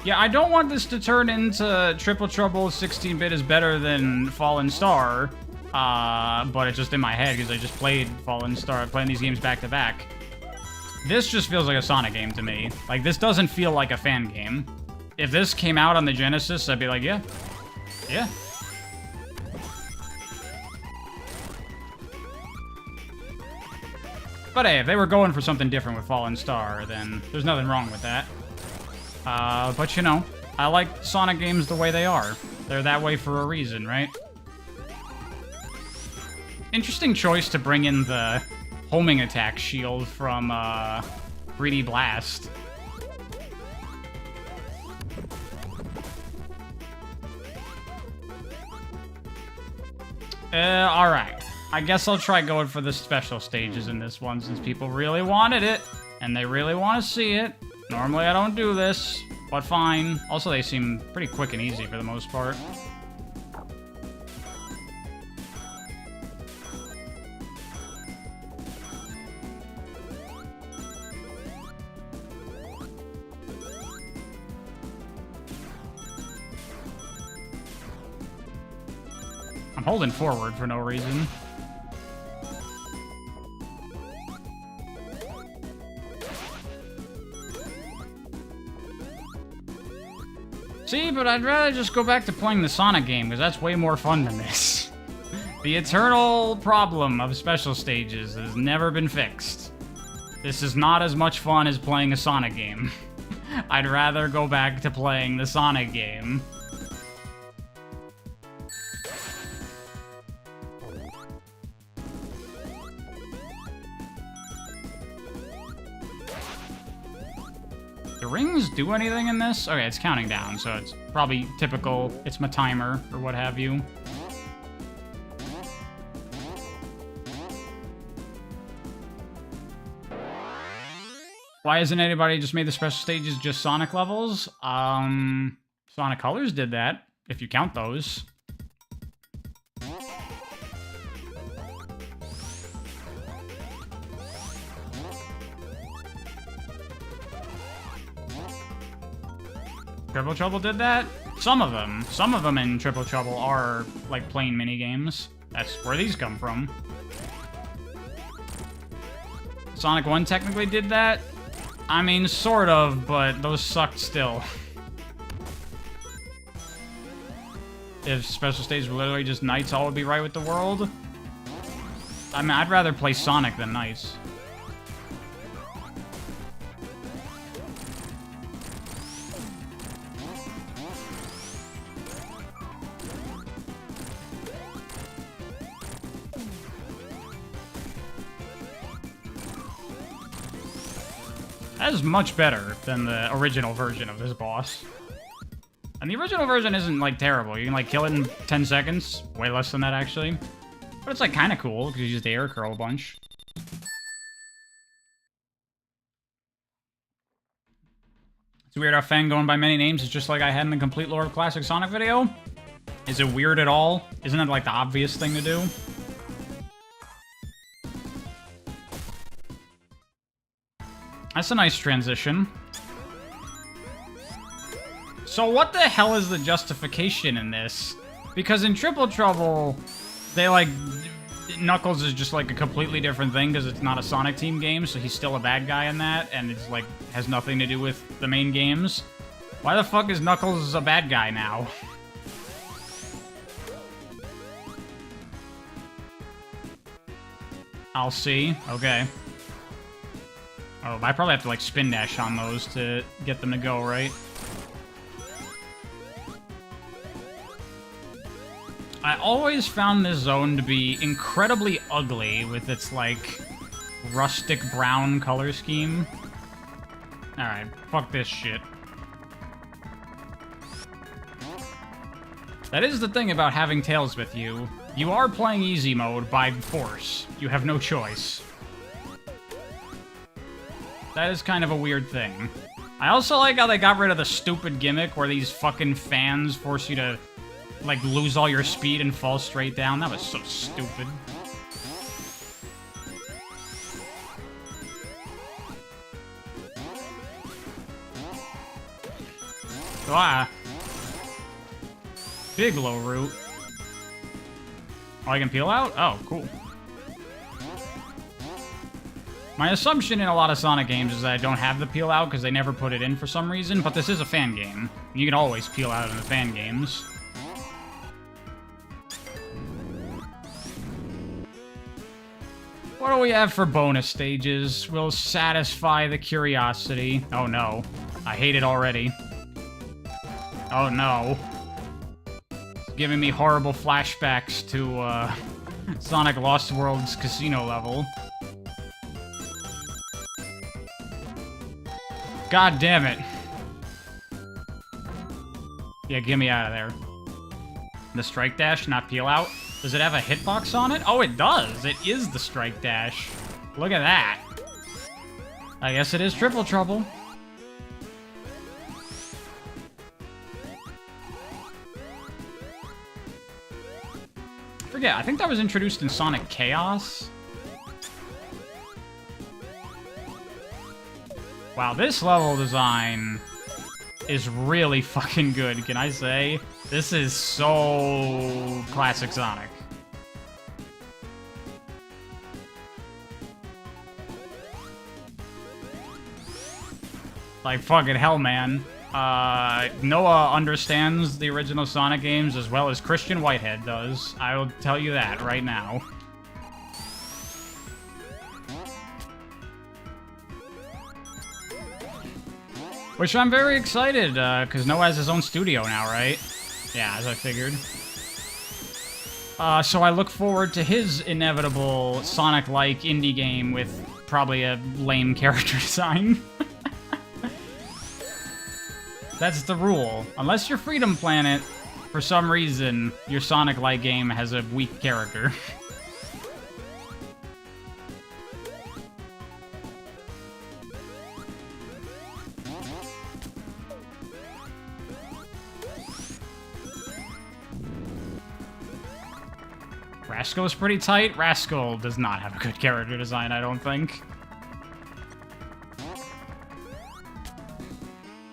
Speaker 1: Yeah, I don't want this to turn into Triple Trouble 16-bit is better than Fallen Star, but it's just in my head because I just played Fallen Star, playing these games back to back. This just feels like a Sonic game to me. Like, this doesn't feel like a fan game. If this came out on the Genesis, I'd be like, yeah. Yeah. But hey, if they were going for something different with Fallen Star, then there's nothing wrong with that. But you know, I like Sonic games the way they are. They're that way for a reason, right? Interesting choice to bring in the homing attack shield from 3D Blast. Alright. I guess I'll try going for the special stages in this one since people really wanted it, and they really want to see it. Normally I don't do this, but fine. Also, they seem pretty quick and easy for the most part. I'm holding forward for no reason. See, but I'd rather just go back to playing the Sonic game, because that's way more fun than this. The eternal problem of special stages has never been fixed. This is not as much fun as playing a Sonic game. I'd rather go back to playing the Sonic game. Do rings do anything in this? Okay, it's counting down, so it's probably typical. It's my timer, or what have you. Why hasn't anybody just made the special stages just Sonic levels? Sonic Colors did that, if you count those. Triple Trouble did that? Some of them. Some of them in Triple Trouble are, like, plain minigames. That's where these come from. Sonic 1 technically did that? I mean, sort of, but those sucked still. If special stages were literally just Knights, all would be right with the world. I mean, I'd rather play Sonic than Knights. That is much better than the original version of this boss. And the original version isn't, like, terrible. You can, like, kill it in 10 seconds. Way less than that, actually. But it's, like, kind of cool, because you just air curl a bunch. It's weird how Fang going by many names is just like I had in the Complete Lore of Classic Sonic video. Is it weird at all? Isn't it, like, the obvious thing to do? That's a nice transition. So what the hell is the justification in this? Because in Triple Trouble, they, like... Knuckles is just, like, a completely different thing because it's not a Sonic Team game, so he's still a bad guy in that, and it's, like, has nothing to do with the main games. Why the fuck is Knuckles a bad guy now? I'll see. Okay. Oh, I probably have to, like, spin dash on those to get them to go, right? I always found this zone to be incredibly ugly with its, like, rustic brown color scheme. Alright, fuck this shit. That is the thing about having Tails with you. You are playing easy mode by force. You have no choice. That is kind of a weird thing. I also like how they got rid of the stupid gimmick where these fucking fans force you to, like, lose all your speed and fall straight down. That was so stupid. Ah. Big low root. Oh, I can peel out? Oh, cool. My assumption in a lot of Sonic games is that I don't have the peel out because they never put it in for some reason, but this is a fan game. You can always peel out in the fan games. What do we have for bonus stages? Will satisfy the curiosity. Oh no. I hate it already. Oh no. It's giving me horrible flashbacks to, Sonic Lost World's casino level. God damn it. Yeah, get me out of there. The strike dash, not peel out. Does it have a hitbox on it? Oh, it does. It is the strike dash. Look at that. I guess it is triple trouble. Forget, I think that was introduced in Sonic Chaos. Wow, this level design is really fucking good, can I say? This is so classic Sonic. Like, fucking hell, man. Noah understands the original Sonic games as well as Christian Whitehead does. I will tell you that right now. Which I'm very excited, because Noah has his own studio now, right? Yeah, as I figured. So I look forward to his inevitable Sonic-like indie game with probably a lame character design. That's the rule. Unless you're Freedom Planet, for some reason, your Sonic-like game has a weak character. Rascal's pretty tight. Rascal does not have a good character design, I don't think.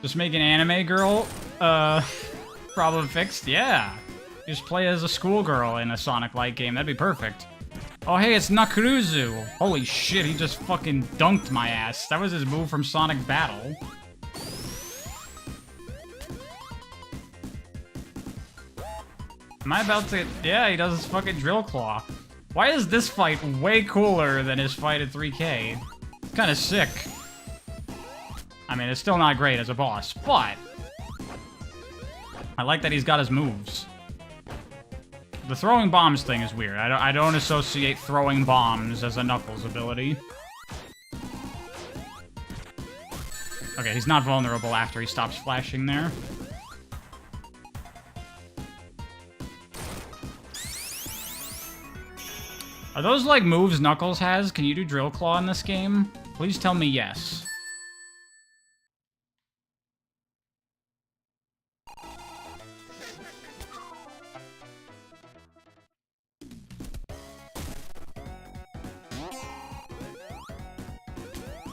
Speaker 1: Just make an anime girl, problem fixed? Yeah. Just play as a schoolgirl in a Sonic-like game, that'd be perfect. Oh hey, it's Nakuruzu! Holy shit, he just fucking dunked my ass. That was his move from Sonic Battle. Am I about to... Yeah, he does his fucking Drill Claw. Why is this fight way cooler than his fight at 3K? It's kinda sick. I mean, it's still not great as a boss, but... I like that he's got his moves. The throwing bombs thing is weird. I don't associate throwing bombs as a Knuckles ability. Okay, he's not vulnerable after he stops flashing there. Are those, like, moves Knuckles has? Can you do Drill Claw in this game? Please tell me yes.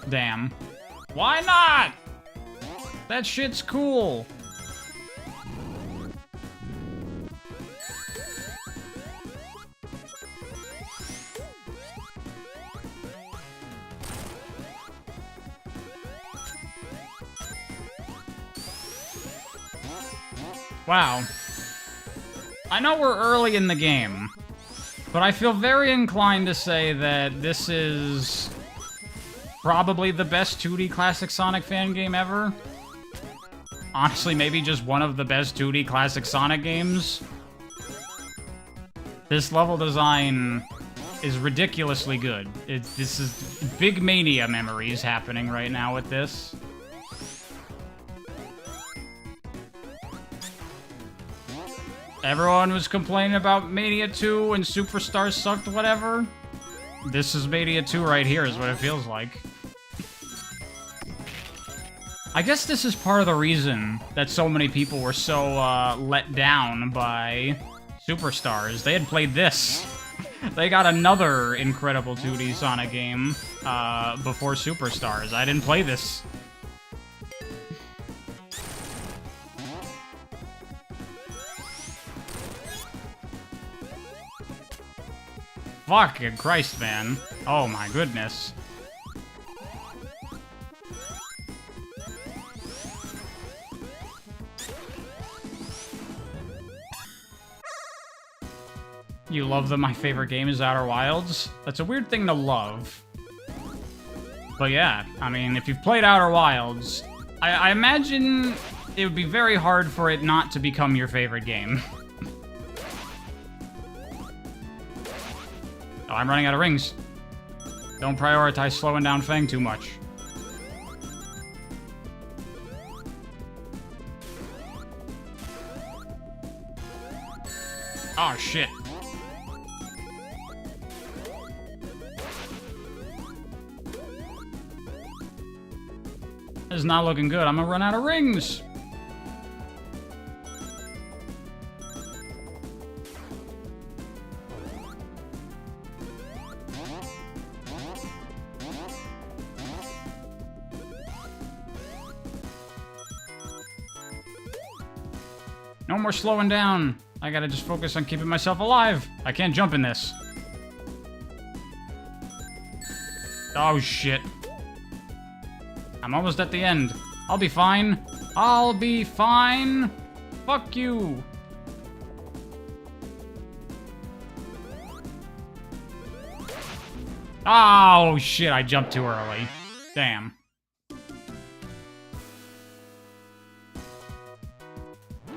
Speaker 1: Damn. Why not? That shit's cool. Wow. I know we're early in the game, but I feel very inclined to say that this is probably the best 2D classic Sonic fan game ever. Honestly, maybe just one of the best 2D classic Sonic games. This level design is ridiculously good. This is big Mania memories happening right now with this. Everyone was complaining about Mania 2 and Superstars sucked, whatever. This is Mania 2 right here is what it feels like. I guess this is part of the reason that so many people were so let down by Superstars. They had played this. They got another incredible 2D Sonic game before Superstars. I didn't play this. Fucking Christ, man. Oh my goodness. You love that my favorite game is Outer Wilds? That's a weird thing to love. But yeah, I mean, if you've played Outer Wilds, I imagine it would be very hard for it not to become your favorite game. Oh, I'm running out of rings. Don't prioritize slowing down Fang too much. Oh, shit. This is not looking good. I'm gonna run out of rings. No more slowing down. I gotta just focus on keeping myself alive. I can't jump in this. Oh, shit. I'm almost at the end. I'll be fine. I'll be fine. Fuck you. Oh, shit. I jumped too early. Damn.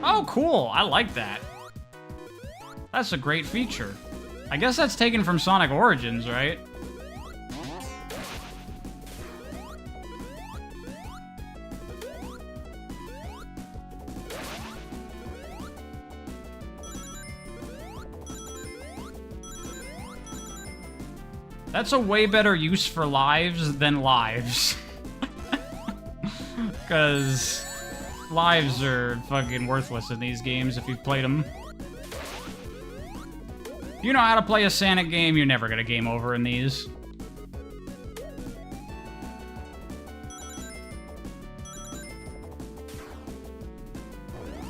Speaker 1: Oh, cool. I like that. That's a great feature. I guess that's taken from Sonic Origins, right? That's a way better use for lives than lives. Because lives are fucking worthless in these games if you've played them. If you know how to play a Sonic game, you're never gonna game over in these.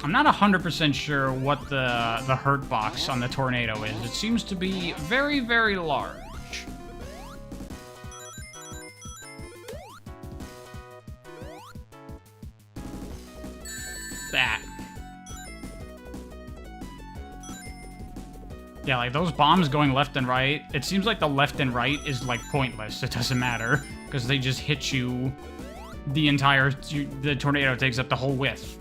Speaker 1: I'm not 100% sure what the hurt box on the tornado is. It seems to be very, very large. That. Yeah, like those bombs going left and right, it seems like the left and right is like pointless. It doesn't matter because they just hit you the entire, the tornado takes up the whole width.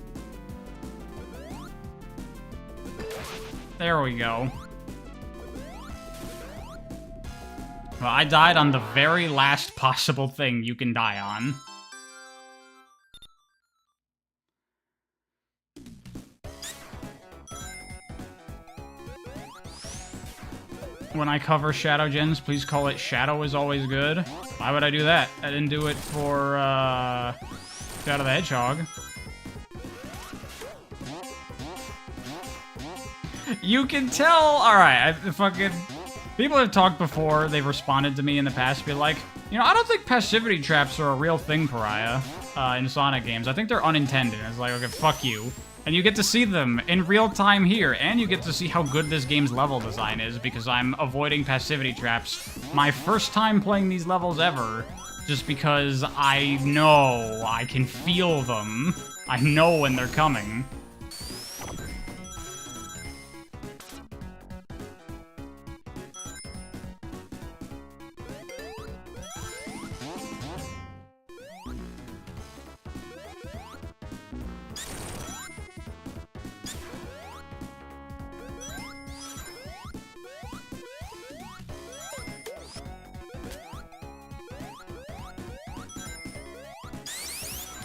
Speaker 1: There we go. Well, I died on the very last possible thing you can die on. When I cover Shadow Gens, please call it Shadow is Always Good. Why would I do that? I didn't do it for, Shadow the Hedgehog. You can tell... Alright, fucking... People have talked before, they've responded to me in the past, be like, you know, I don't think passivity traps are a real thing, Pariah, in Sonic games. I think they're unintended. It's like, okay, fuck you. And you get to see them in real time here, and you get to see how good this game's level design is, because I'm avoiding passivity traps my first time playing these levels ever, just because I know I can feel them. I know when they're coming.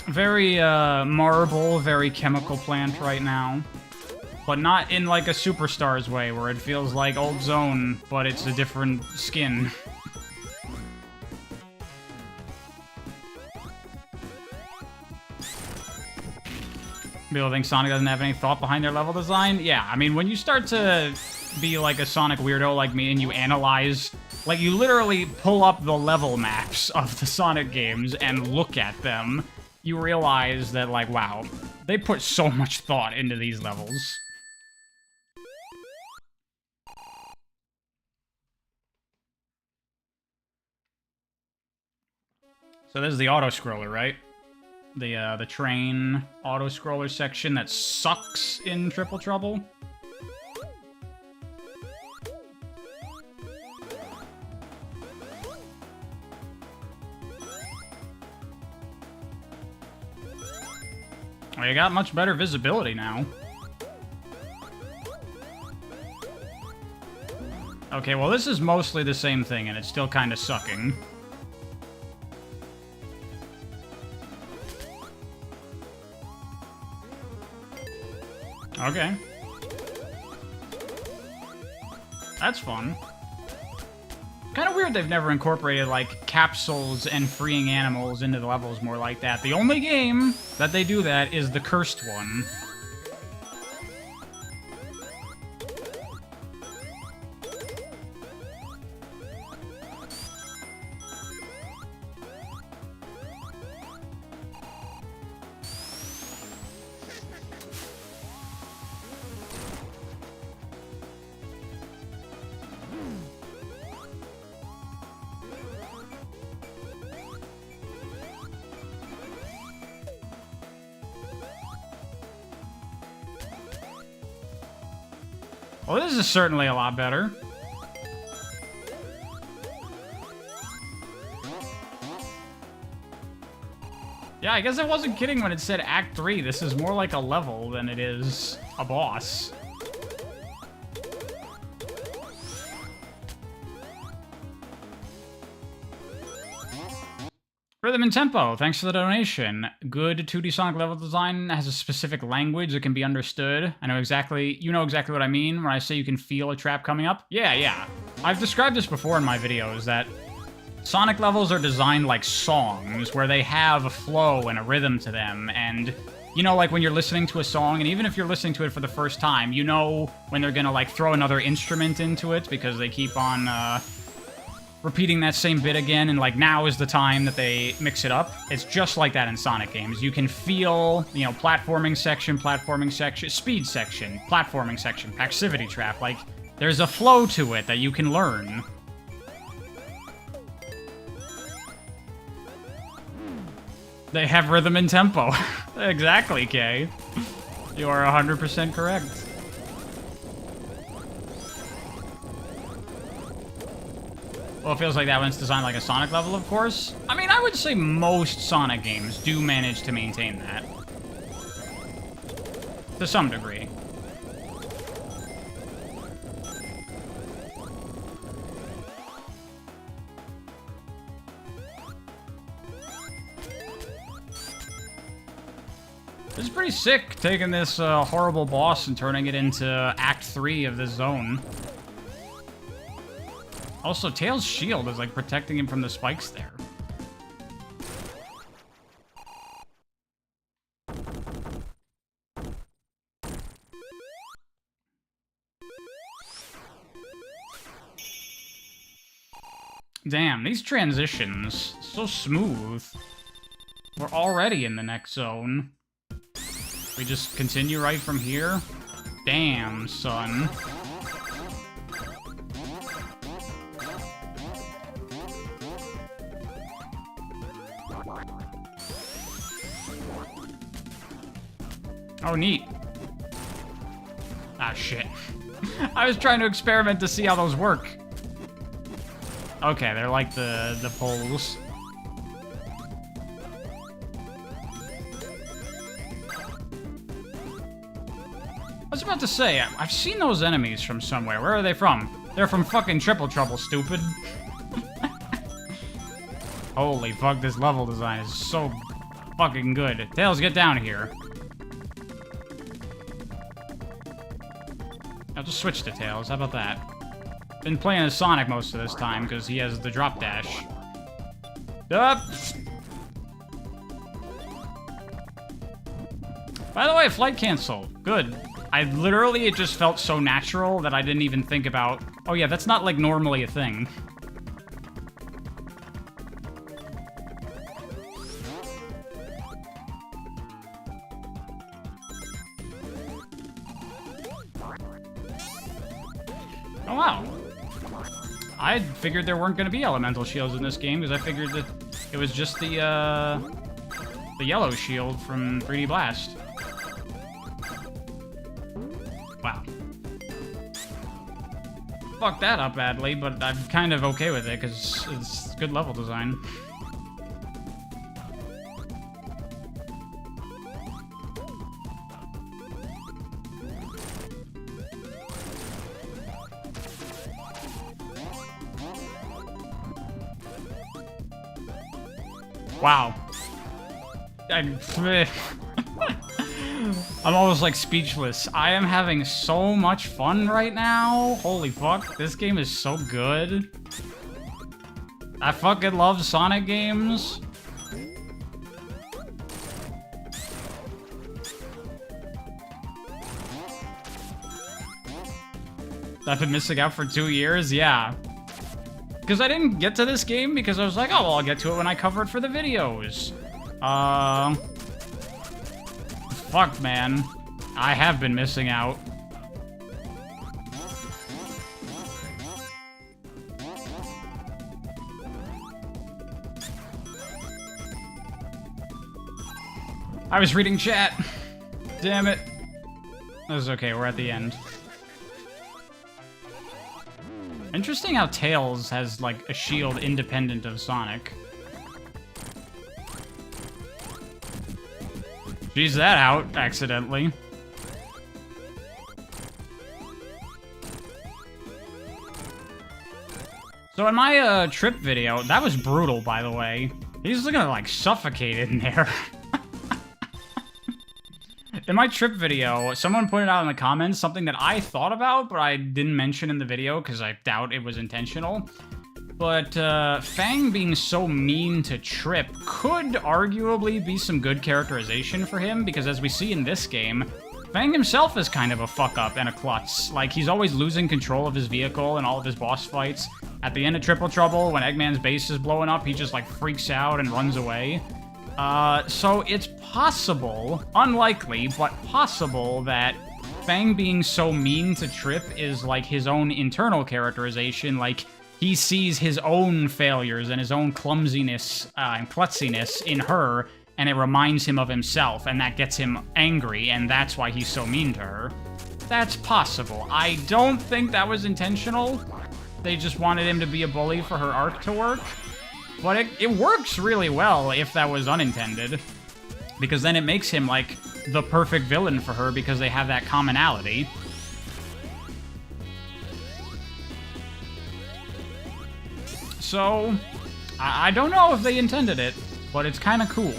Speaker 1: Very, marble, very chemical plant right now. But not in, like, a Superstars way, where it feels like Old Zone, but it's a different skin. People think Sonic doesn't have any thought behind their level design? Yeah, I mean, when you start to be, like, a Sonic weirdo like me and you analyze... Like, you literally pull up the level maps of the Sonic games and look at them... You realize that, like, wow, they put so much thought into these levels. So this is the auto-scroller, right? The train auto-scroller section that sucks in Triple Trouble. Well, you got much better visibility now. Okay, well, this is mostly the same thing, and it's still kind of sucking. Okay. That's fun. Kind of weird they've never incorporated, like, capsules and freeing animals into the levels more like that. The only game that they do that is the Cursed one. Well, this is certainly a lot better. Yeah, I guess I wasn't kidding when it said Act 3. This is more like a level than it is a boss. Rhythm and Tempo, thanks for the donation. Good 2D Sonic level design has a specific language that can be understood. You know exactly what I mean when I say you can feel a trap coming up. Yeah. I've described this before in my videos, that Sonic levels are designed like songs, where they have a flow and a rhythm to them, and you know, like when you're listening to a song, and even if you're listening to it for the first time, you know when they're gonna like throw another instrument into it because they keep on repeating that same bit again, and like now is the time that they mix it up. It's just like that in Sonic games. You can feel, you know, platforming section, speed section, platforming section, passivity trap. Like, there's a flow to it that you can learn. They have rhythm and tempo. Exactly, Kay. You are 100% correct. Well, it feels like that one's designed like a Sonic level, of course. I mean, I would say most Sonic games do manage to maintain that. To some degree. This is pretty sick, taking this horrible boss and turning it into Act 3 of this zone. Also, Tails' shield is, like, protecting him from the spikes there. Damn, these transitions, so smooth. We're already in the next zone. We just continue right from here? Damn, son. Oh, neat. Ah, shit. I was trying to experiment to see how those work. Okay, they're like the poles. I was about to say, I've seen those enemies from somewhere. Where are they from? They're from fucking Triple Trouble, stupid. Holy fuck, this level design is so fucking good. Tails, get down here. I'll just switch to Tails, how about that? Been playing as Sonic most of this time, because he has the drop dash. By the way, flight cancel. Good. It just felt so natural that I didn't even think about, oh yeah, that's not like normally a thing. Oh wow. I figured there weren't going to be elemental shields in this game, because I figured that it was just the yellow shield from 3D Blast. Wow. Fucked that up badly, but I'm kind of okay with it, because it's good level design. Wow. I'm almost like speechless. I am having so much fun right now. Holy fuck, this game is so good. I fucking love Sonic games. I've been missing out for 2 years? Yeah. Because I didn't get to this game because I was like, oh, well, I'll get to it when I cover it for the videos. Fuck, man. I have been missing out. I was reading chat. Damn it. That's okay, we're at the end. Interesting how Tails has, like, a shield independent of Sonic. She's that out, accidentally. So in my, trip video, that was brutal, by the way. He's gonna, like, suffocate in there. In my trip video, someone pointed out in the comments something that I thought about, but I didn't mention in the video because I doubt it was intentional. But Fang being so mean to Trip could arguably be some good characterization for him, because as we see in this game, Fang himself is kind of a fuck-up and a klutz. Like, he's always losing control of his vehicle in all of his boss fights. At the end of Triple Trouble, when Eggman's base is blowing up, he just, like, freaks out and runs away. So it's possible, unlikely, but possible that Fang being so mean to Trip is like his own internal characterization, like he sees his own failures and his own clumsiness and klutziness in her, and it reminds him of himself, and that gets him angry, and that's why he's so mean to her. That's possible. I don't think that was intentional. They just wanted him to be a bully for her arc to work. But it works really well if that was unintended, because then it makes him, like, the perfect villain for her because they have that commonality. So, I don't know if they intended it, but it's kind of cool.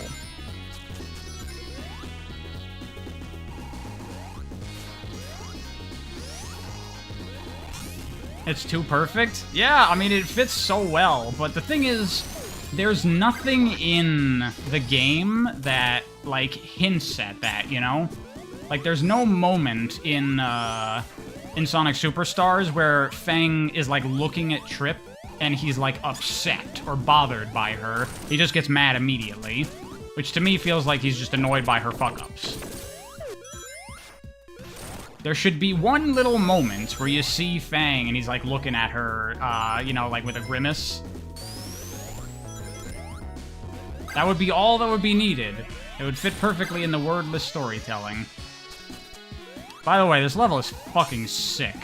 Speaker 1: It's too perfect? Yeah, I mean, it fits so well, but the thing is, there's nothing in the game that, like, hints at that, you know? Like, there's no moment in Sonic Superstars where Fang is, like, looking at Trip and he's, like, upset or bothered by her. He just gets mad immediately, which to me feels like he's just annoyed by her fuck-ups. There should be one little moment where you see Fang and he's, like, looking at her, you know, like, with a grimace. That would be all that would be needed. It would fit perfectly in the wordless storytelling. By the way, this level is fucking sick.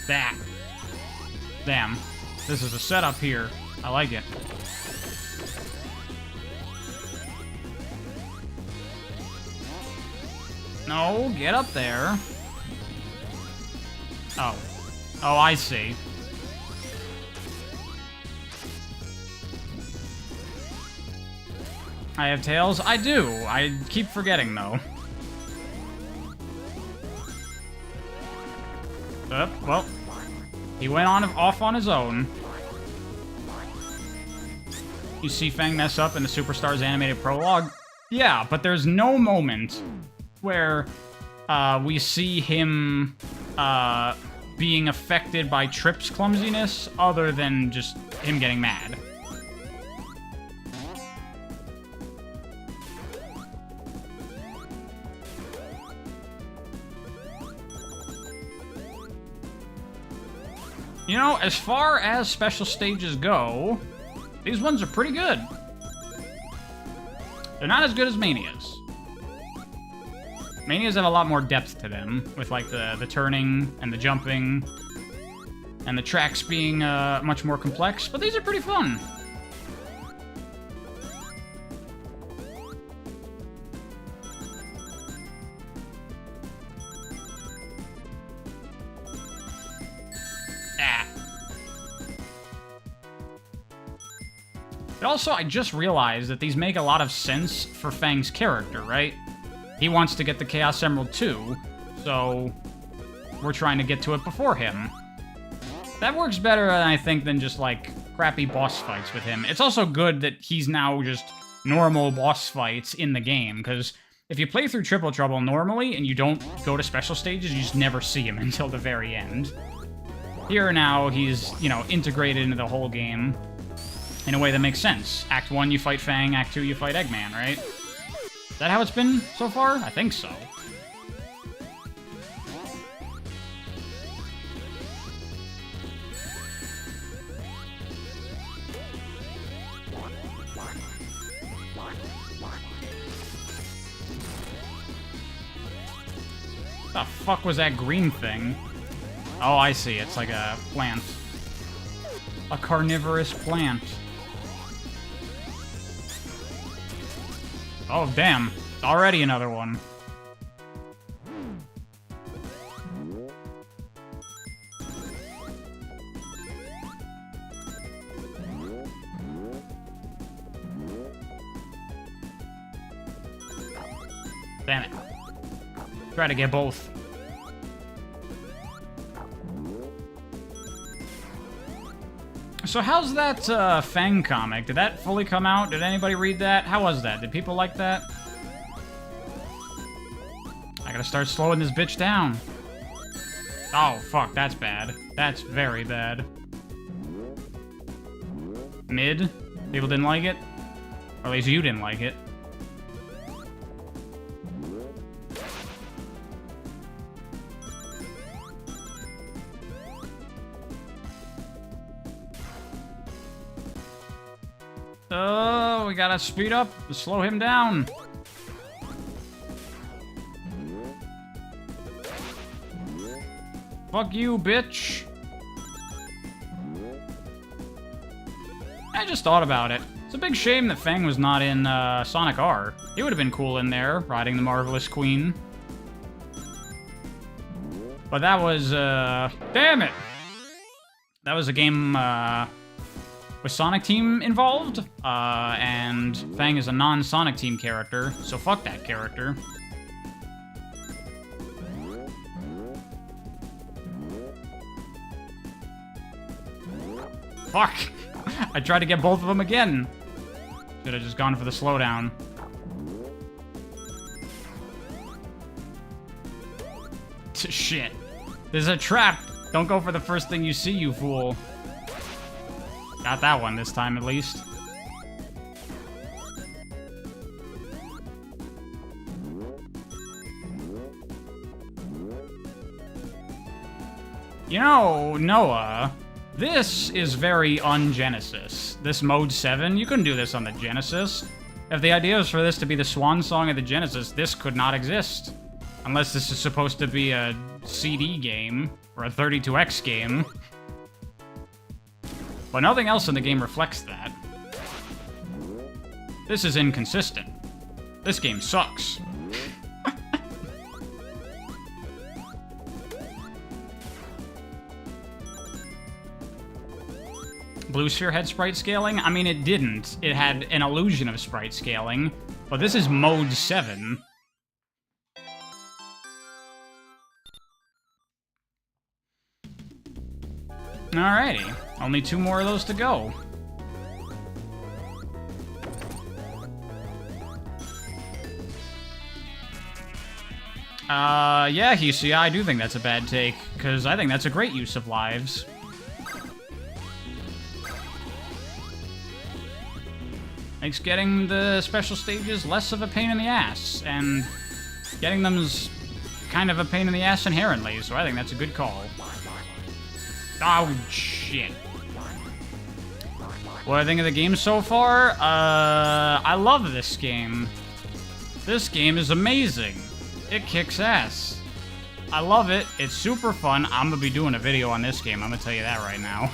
Speaker 1: That. Damn. This is a setup here. I like it. No, get up there. Oh. Oh, I see. I have tails? I do. I keep forgetting, though. Well. He went off on his own. You see Fang mess up in the Superstars animated prologue? Yeah, but there's no moment where we see him being affected by Trip's clumsiness other than just him getting mad. You know, as far as special stages go, these ones are pretty good. They're not as good as Mania's. Mania's have a lot more depth to them, with like the turning and the jumping, and the tracks being much more complex, but these are pretty fun. But also, I just realized that these make a lot of sense for Fang's character, right? He wants to get the Chaos Emerald too, so we're trying to get to it before him. That works better, I think, than just, like, crappy boss fights with him. It's also good that he's now just normal boss fights in the game, because if you play through Triple Trouble normally and you don't go to special stages, you just never see him until the very end. Here now, he's, you know, integrated into the whole game in a way that makes sense. Act 1, you fight Fang. Act 2, you fight Eggman, right? Is that how it's been so far? I think so. What the fuck was that green thing? Oh, I see. It's like a plant. A carnivorous plant. Oh, damn. Already another one. Damn it. Try to get both. So how's that Fang comic? Did that fully come out? Did anybody read that? How was that? Did people like that? I gotta start slowing this bitch down. Oh, fuck, that's bad. That's very bad. Mid? People didn't like it? Or at least you didn't like it. Oh, we gotta speed up and slow him down. Fuck you, bitch. I just thought about it. It's a big shame that Fang was not in Sonic R. He would have been cool in there, riding the Marvelous Queen. But that was, damn it! That was a game, with Sonic Team involved, and Fang is a non-Sonic Team character, so fuck that character. Fuck! I tried to get both of them again. Should have just gone for the slowdown. Shit. There's a trap! Don't go for the first thing you see, you fool. Got that one this time, at least. You know, Noah, this is very un-Genesis. This Mode 7, you couldn't do this on the Genesis. If the idea is for this to be the swan song of the Genesis, this could not exist. Unless this is supposed to be a CD game, or a 32X game. But nothing else in the game reflects that. This is inconsistent. This game sucks. Blue Sphere had sprite scaling? I mean, it didn't. It had an illusion of sprite scaling. But this is Mode 7. Alrighty. Only 2 more of those to go. Yeah, Hesia, I do think that's a bad take, because I think that's a great use of lives. Makes getting the special stages less of a pain in the ass, and getting them's kind of a pain in the ass inherently, so I think that's a good call. Oh, shit. What do I think of the game so far? I love this game. This game is amazing. It kicks ass. I love it. It's super fun. I'm gonna be doing a video on this game, I'm gonna tell you that right now.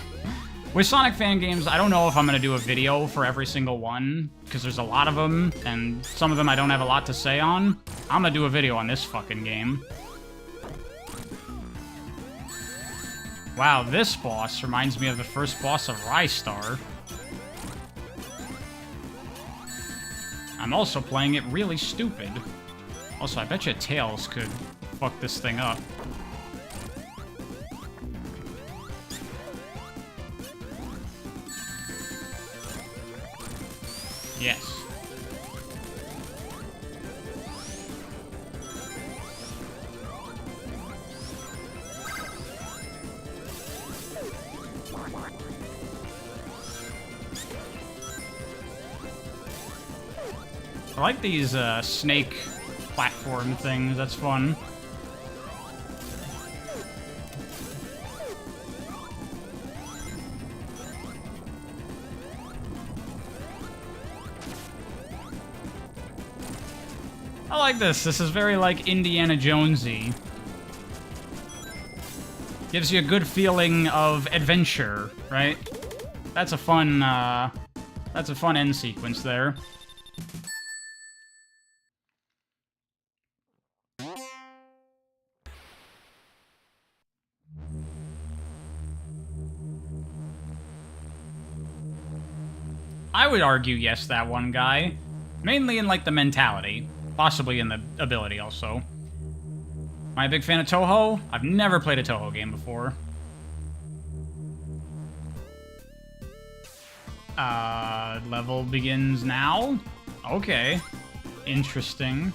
Speaker 1: With Sonic fan games, I don't know if I'm gonna do a video for every single one, because there's a lot of them, and some of them I don't have a lot to say on. I'm gonna do a video on this fucking game. Wow, this boss reminds me of the first boss of Rystar. I'm also playing it really stupid. Also, I bet you Tails could fuck this thing up. Yes. I like these snake platform things, that's fun. I like this. This is very like Indiana Jonesy. Gives you a good feeling of adventure, right? That's a fun end sequence there. I would argue yes, that one guy. Mainly in, like, the mentality. Possibly in the ability, also. Am I a big fan of Touhou? I've never played a Touhou game before. Level begins now? Okay. Interesting.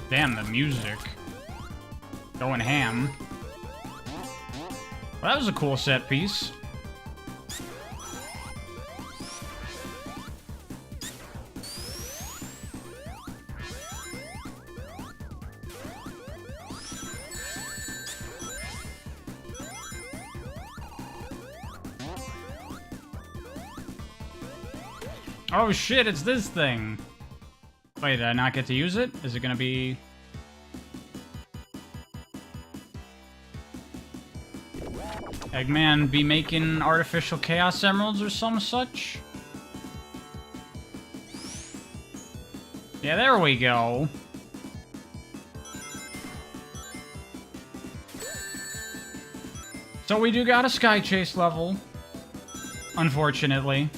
Speaker 1: Damn, the music. Going ham. Well, that was a cool set piece. Oh shit, it's this thing. Wait, did I not get to use it? Is it gonna be... Eggman be making artificial Chaos Emeralds or some such? Yeah, there we go. So we do got a Sky Chase level. Unfortunately.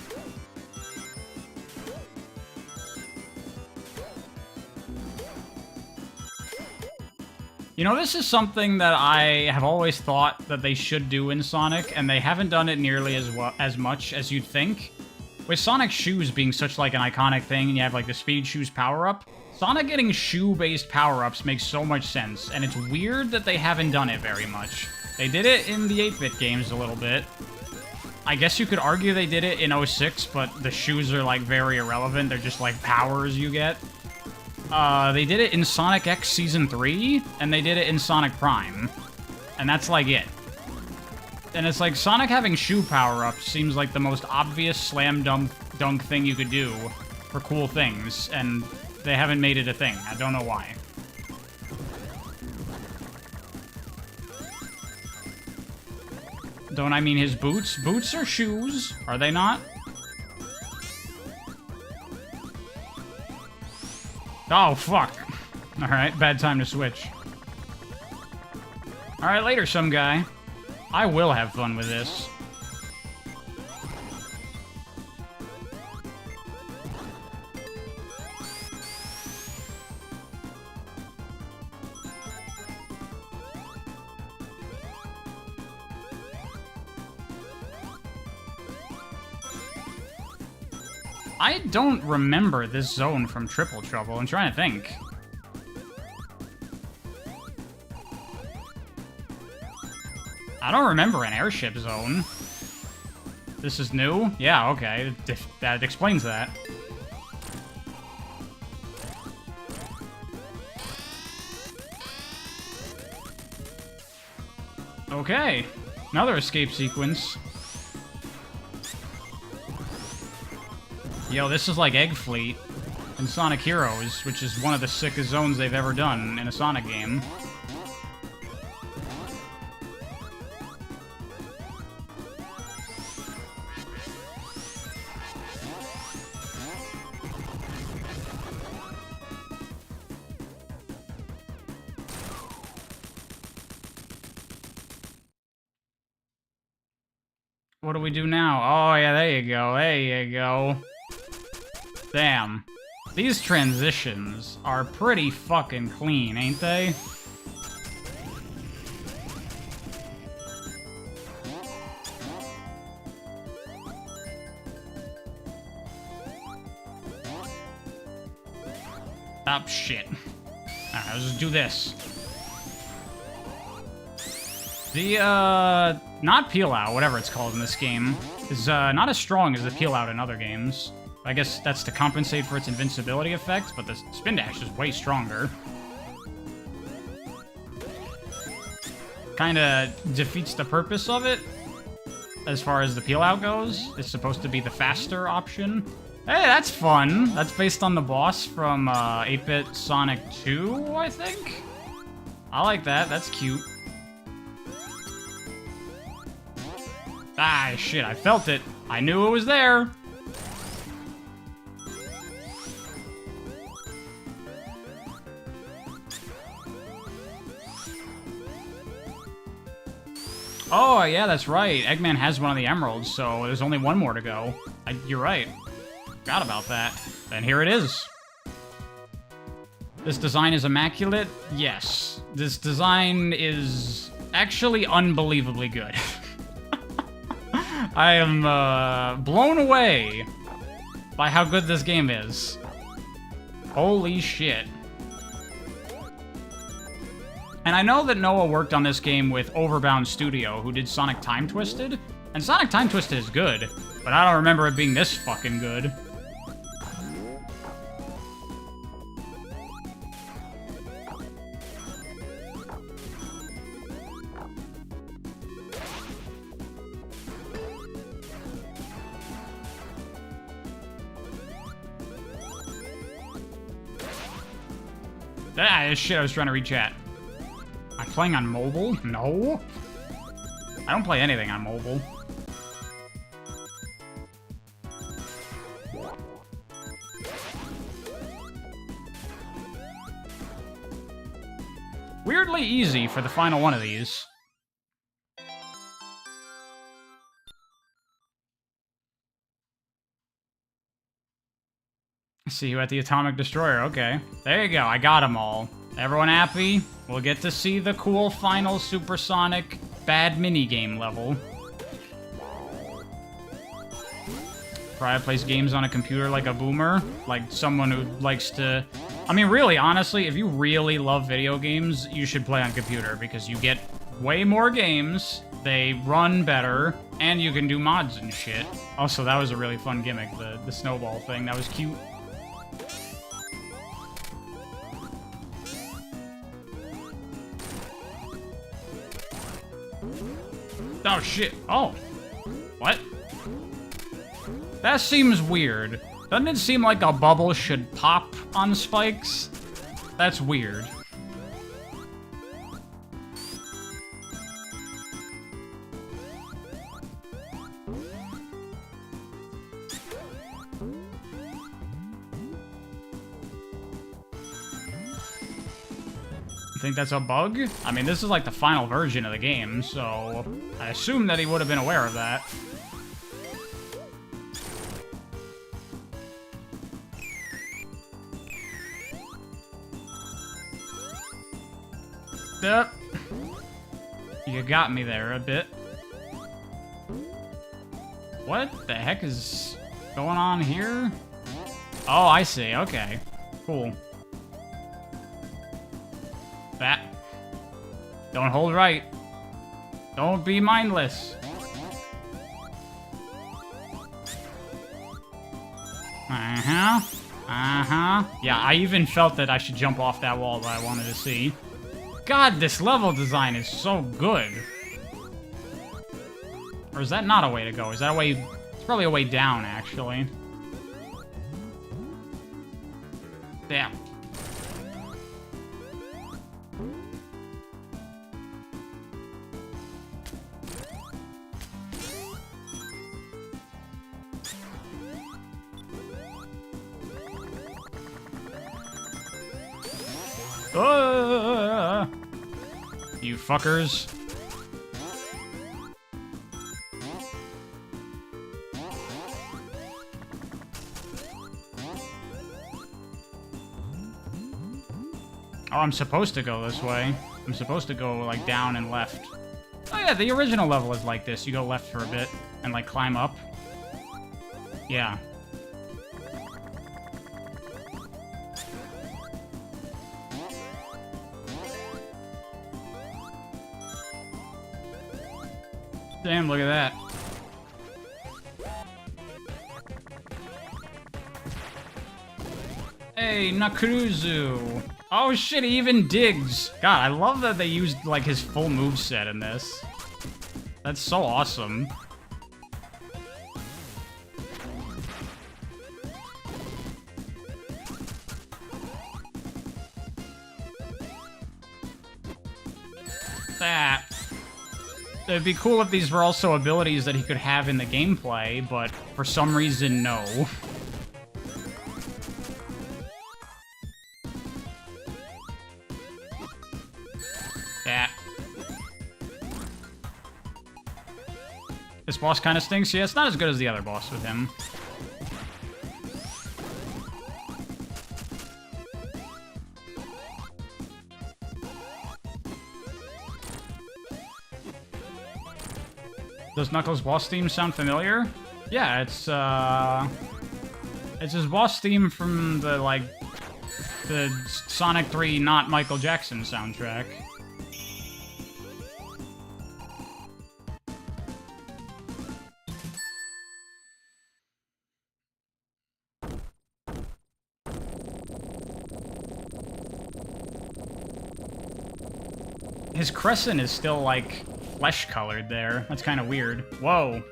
Speaker 1: You know, this is something that I have always thought that they should do in Sonic, and they haven't done it nearly as much as you'd think. With Sonic shoes being such, like, an iconic thing, and you have, like, the Speed Shoes power-up, Sonic getting shoe-based power-ups makes so much sense, and it's weird that they haven't done it very much. They did it in the 8-bit games a little bit. I guess you could argue they did it in 06, but the shoes are, like, very irrelevant. They're just, like, powers you get. They did it in Sonic X Season 3, and they did it in Sonic Prime. And that's, like, it. And it's like, Sonic having shoe power-ups seems like the most obvious slam dunk thing you could do for cool things, and they haven't made it a thing. I don't know why. Don't I mean his boots? Boots are shoes, are they not? Oh, fuck. Alright, bad time to switch. Alright, later, some guy. I will have fun with this. I don't remember this zone from Triple Trouble. I'm trying to think. I don't remember an airship zone. This is new? Yeah, okay. That explains that. Okay. Another escape sequence. Yo, this is like Egg Fleet in Sonic Heroes, which is one of the sickest zones they've ever done in a Sonic game. What do we do now? Oh, yeah, there you go. There you go. Damn. These transitions are pretty fucking clean, ain't they? Oh, shit. Alright, let's just do this. The, not peel out, whatever it's called in this game, is, not as strong as the peel out in other games. I guess that's to compensate for its invincibility effect, but the spin dash is way stronger. Kinda defeats the purpose of it, as far as the peel out goes. It's supposed to be the faster option. Hey, that's fun. That's based on the boss from 8-Bit Sonic 2, I think? I like that. That's cute. Ah, shit. I felt it. I knew it was there. Oh, yeah, that's right. Eggman has one of the emeralds, so there's only one more to go. You're right. Forgot about that. Then here it is. This design is immaculate? Yes. This design is actually unbelievably good. I am blown away by how good this game is. Holy shit. And I know that Noah worked on this game with Overbound Studio, who did Sonic Time Twisted. And Sonic Time Twisted is good, but I don't remember it being this fucking good. Ah, shit, I was trying to reach at. Am I playing on mobile? No. I don't play anything on mobile. Weirdly easy for the final one of these. See you at the Atomic Destroyer. Okay. There you go. I got them all. Everyone happy? We'll get to see the cool final Supersonic bad minigame level. Probably plays games on a computer like a boomer. Like someone who likes to... I mean, really, honestly, if you really love video games, you should play on computer because you get way more games, they run better, and you can do mods and shit. Also, that was a really fun gimmick, the snowball thing. That was cute. Oh, shit. Oh. What? That seems weird. Doesn't it seem like a bubble should pop on spikes? That's weird. Think that's a bug? I mean, this is like the final version of the game, so I assume that he would have been aware of that. Yep. You got me there a bit. What the heck is going on here? Oh, I see. Okay. Cool. That. Don't hold right. Don't be mindless. Uh-huh. Uh-huh. Yeah, I even felt that I should jump off that wall that I wanted to see. God, this level design is so good. Or is that not a way to go? Is that a way... It's probably a way down, actually. Damn. You fuckers. Oh, I'm supposed to go this way. I'm supposed to go, like, down and left. Oh yeah, the original level is like this. You go left for a bit and, like, climb up. Yeah. Damn, look at that. Hey, Nakuruzu. Oh shit, he even digs. God, I love that they used, like, his full moveset in this. That's so awesome. That. It'd be cool if these were also abilities that he could have in the gameplay, but for some reason, no. Yeah. This boss kind of stinks. Yeah, it's not as good as the other boss with him. Does Knuckles' boss theme sound familiar? Yeah, it's his boss theme from the, like, the Sonic 3 Not Michael Jackson soundtrack. His crescent is still, like, flesh-colored there. That's kind of weird. Whoa.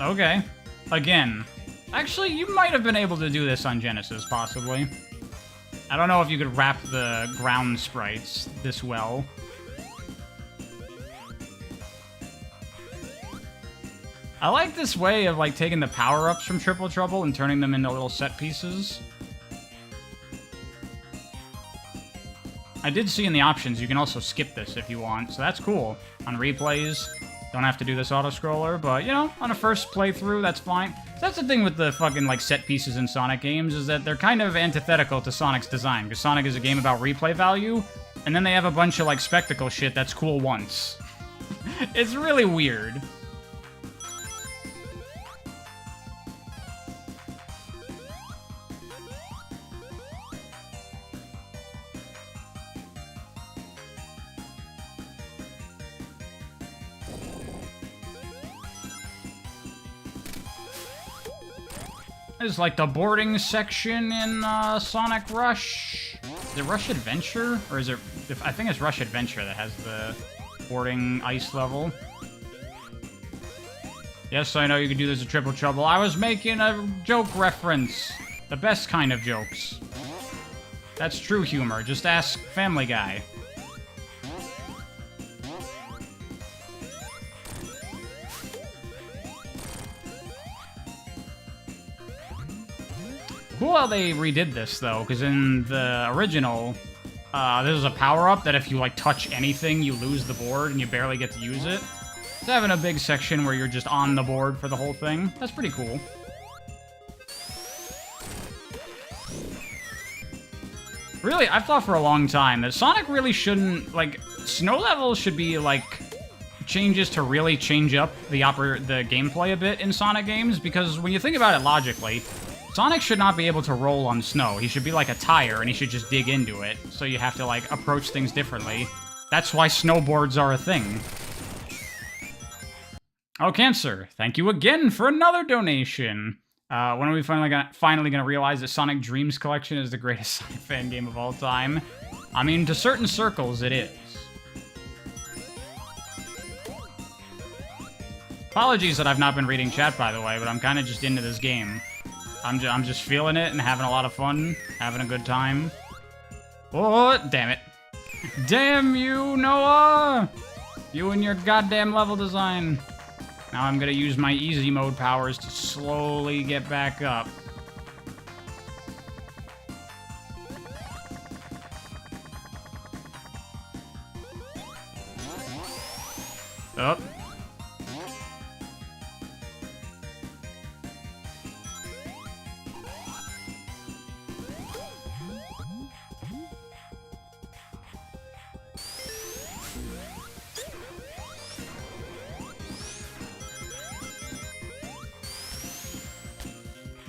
Speaker 1: Okay. Again. Actually, you might have been able to do this on Genesis, possibly. I don't know if you could wrap the ground sprites this well. I like this way of, like, taking the power-ups from Triple Trouble and turning them into little set pieces. I did see in the options you can also skip this if you want, so that's cool. On replays, don't have to do this auto-scroller, but, you know, on a first playthrough, that's fine. So that's the thing with the fucking, like, set pieces in Sonic games, is that they're kind of antithetical to Sonic's design, because Sonic is a game about replay value, and then they have a bunch of, like, spectacle shit that's cool once. It's really weird. Is like the boarding section in Sonic Rush. Is it Rush Adventure? Or is it... I think it's Rush Adventure that has the boarding ice level. Yes, I know you can do this at Triple Trouble. I was making a joke reference. The best kind of jokes. That's true humor. Just ask Family Guy. Cool how they redid this, though, because in the original, there's a power-up that if you, like, touch anything, you lose the board and you barely get to use it. So having a big section where you're just on the board for the whole thing, that's pretty cool. Really, I've thought for a long time that Sonic really shouldn't, like, snow levels should be, like, changes to really change up the gameplay a bit in Sonic games, because when you think about it logically, Sonic should not be able to roll on snow. He should be like a tire, and he should just dig into it. So you have to, like, approach things differently. That's why snowboards are a thing. Oh, Cancer, thank you again for another donation. When are we finally gonna realize that Sonic Dreams Collection is the greatest Sonic fan game of all time? I mean, to certain circles, it is. Apologies that I've not been reading chat, by the way, but I'm kind of just into this game. I'm just feeling it and having a lot of fun, having a good time. Oh, damn it. Damn you, Noah! You and your goddamn level design. Now I'm gonna use my easy mode powers to slowly get back up. Up.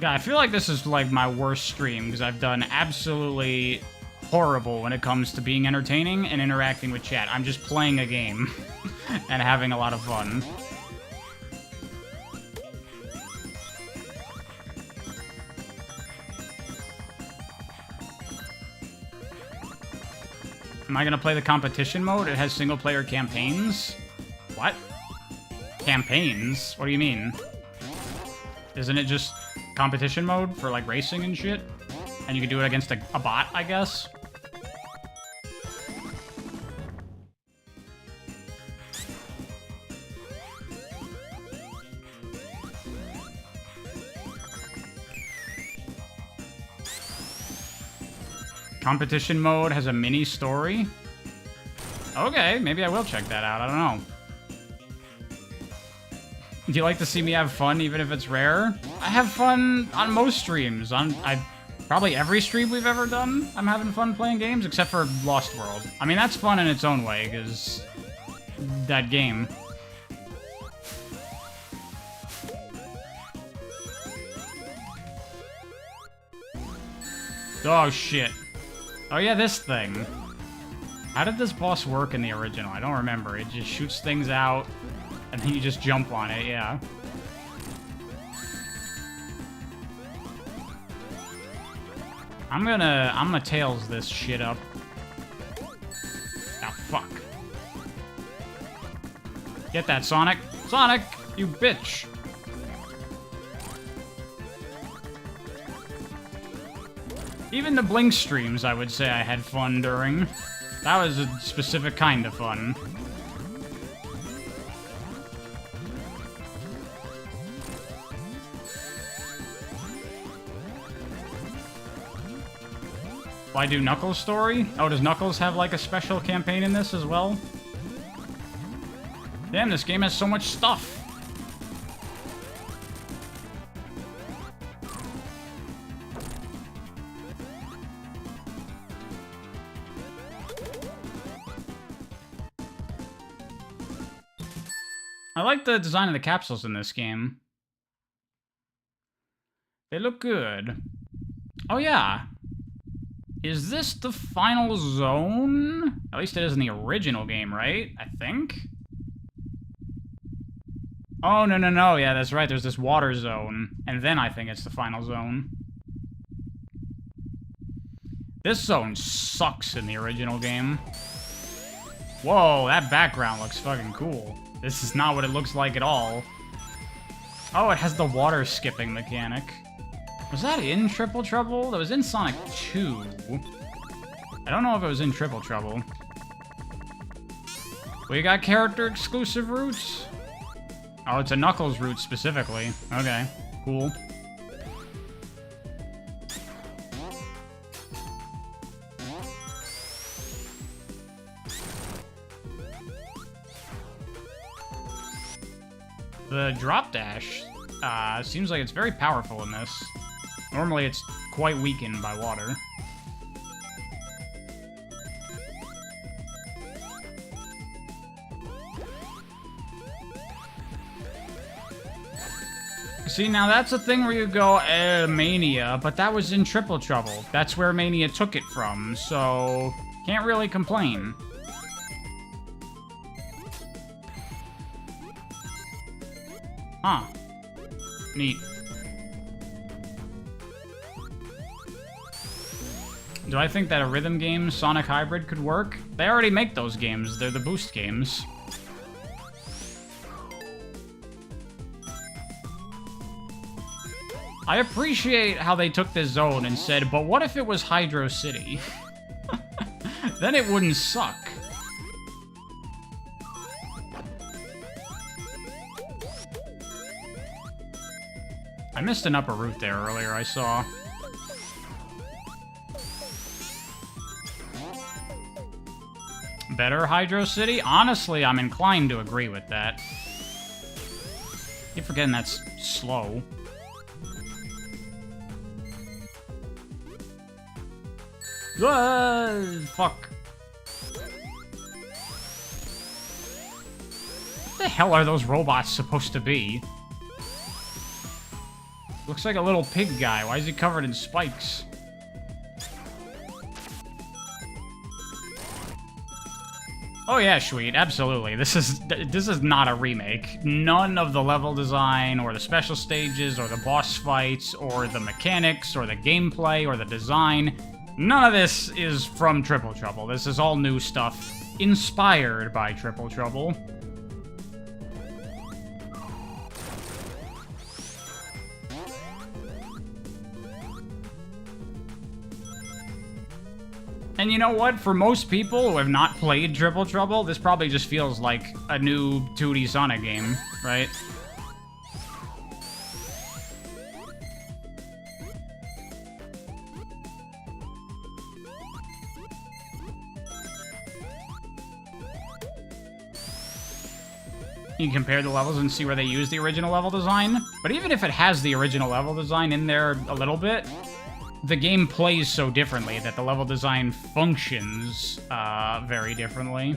Speaker 1: God, I feel like this is like my worst stream because I've done absolutely horrible when it comes to being entertaining and interacting with chat. I'm just playing a game and having a lot of fun. Am I gonna play the competition mode? It has single-player campaigns? What? Campaigns? What do you mean? Isn't it just competition mode for, like, racing and shit? And you can do it against a bot, I guess? Competition mode has a mini story? Okay, maybe I will check that out. I don't know. Do you like to see me have fun even if it's rare? I have fun on most streams. Probably every stream we've ever done, I'm having fun playing games, except for Lost World. I mean, that's fun in its own way, because that game. Oh, shit. Oh yeah, this thing. How did this boss work in the original? I don't remember. It just shoots things out, and then you just jump on it, yeah. I'm gonna Tails this shit up. Ah, fuck. Get that, Sonic. Sonic, you bitch. Even the Blink streams, I would say I had fun during. That was a specific kind of fun. Why do Knuckles' story? Oh, does Knuckles have, like, a special campaign in this as well? Damn, this game has so much stuff. I like the design of the capsules in this game. They look good. Oh, yeah. Is this the final zone? At least it is in the original game, right? I think? Oh, no, no, no. Yeah, that's right. There's this water zone. And then I think it's the final zone. This zone sucks in the original game. Whoa, that background looks fucking cool. This is not what it looks like at all. Oh, it has the water skipping mechanic. Was that in Triple Trouble? That was in Sonic 2. I don't know if it was in Triple Trouble. We got character exclusive routes? Oh, it's a Knuckles route specifically. Okay, cool. The drop dash seems like it's very powerful in this. Normally it's quite weakened by water. See, now that's a thing where you go, Mania, but that was in Triple Trouble. That's where Mania took it from, so can't really complain. Huh. Neat. Do I think that a rhythm game, Sonic Hybrid, could work? They already make those games. They're the boost games. I appreciate how they took this zone and said, but what if it was Hydro City? Then it wouldn't suck. I missed an upper route there earlier, I saw. Better Hydro City? Honestly, I'm inclined to agree with that. Keep forgetting that's slow. Fuck. What the hell are those robots supposed to be? Looks like a little pig guy. Why is he covered in spikes? Oh yeah, sweet, absolutely. This is not a remake. None of the level design, or the special stages, or the boss fights, or the mechanics, or the gameplay, or the design, none of this is from Triple Trouble. This is all new stuff, inspired by Triple Trouble. And you know what? For most people who have not played Triple Trouble, this probably just feels like a new 2D Sonic game, right? You can compare the levels and see where they use the original level design. But even if it has the original level design in there a little bit, the game plays so differently that the level design functions very differently.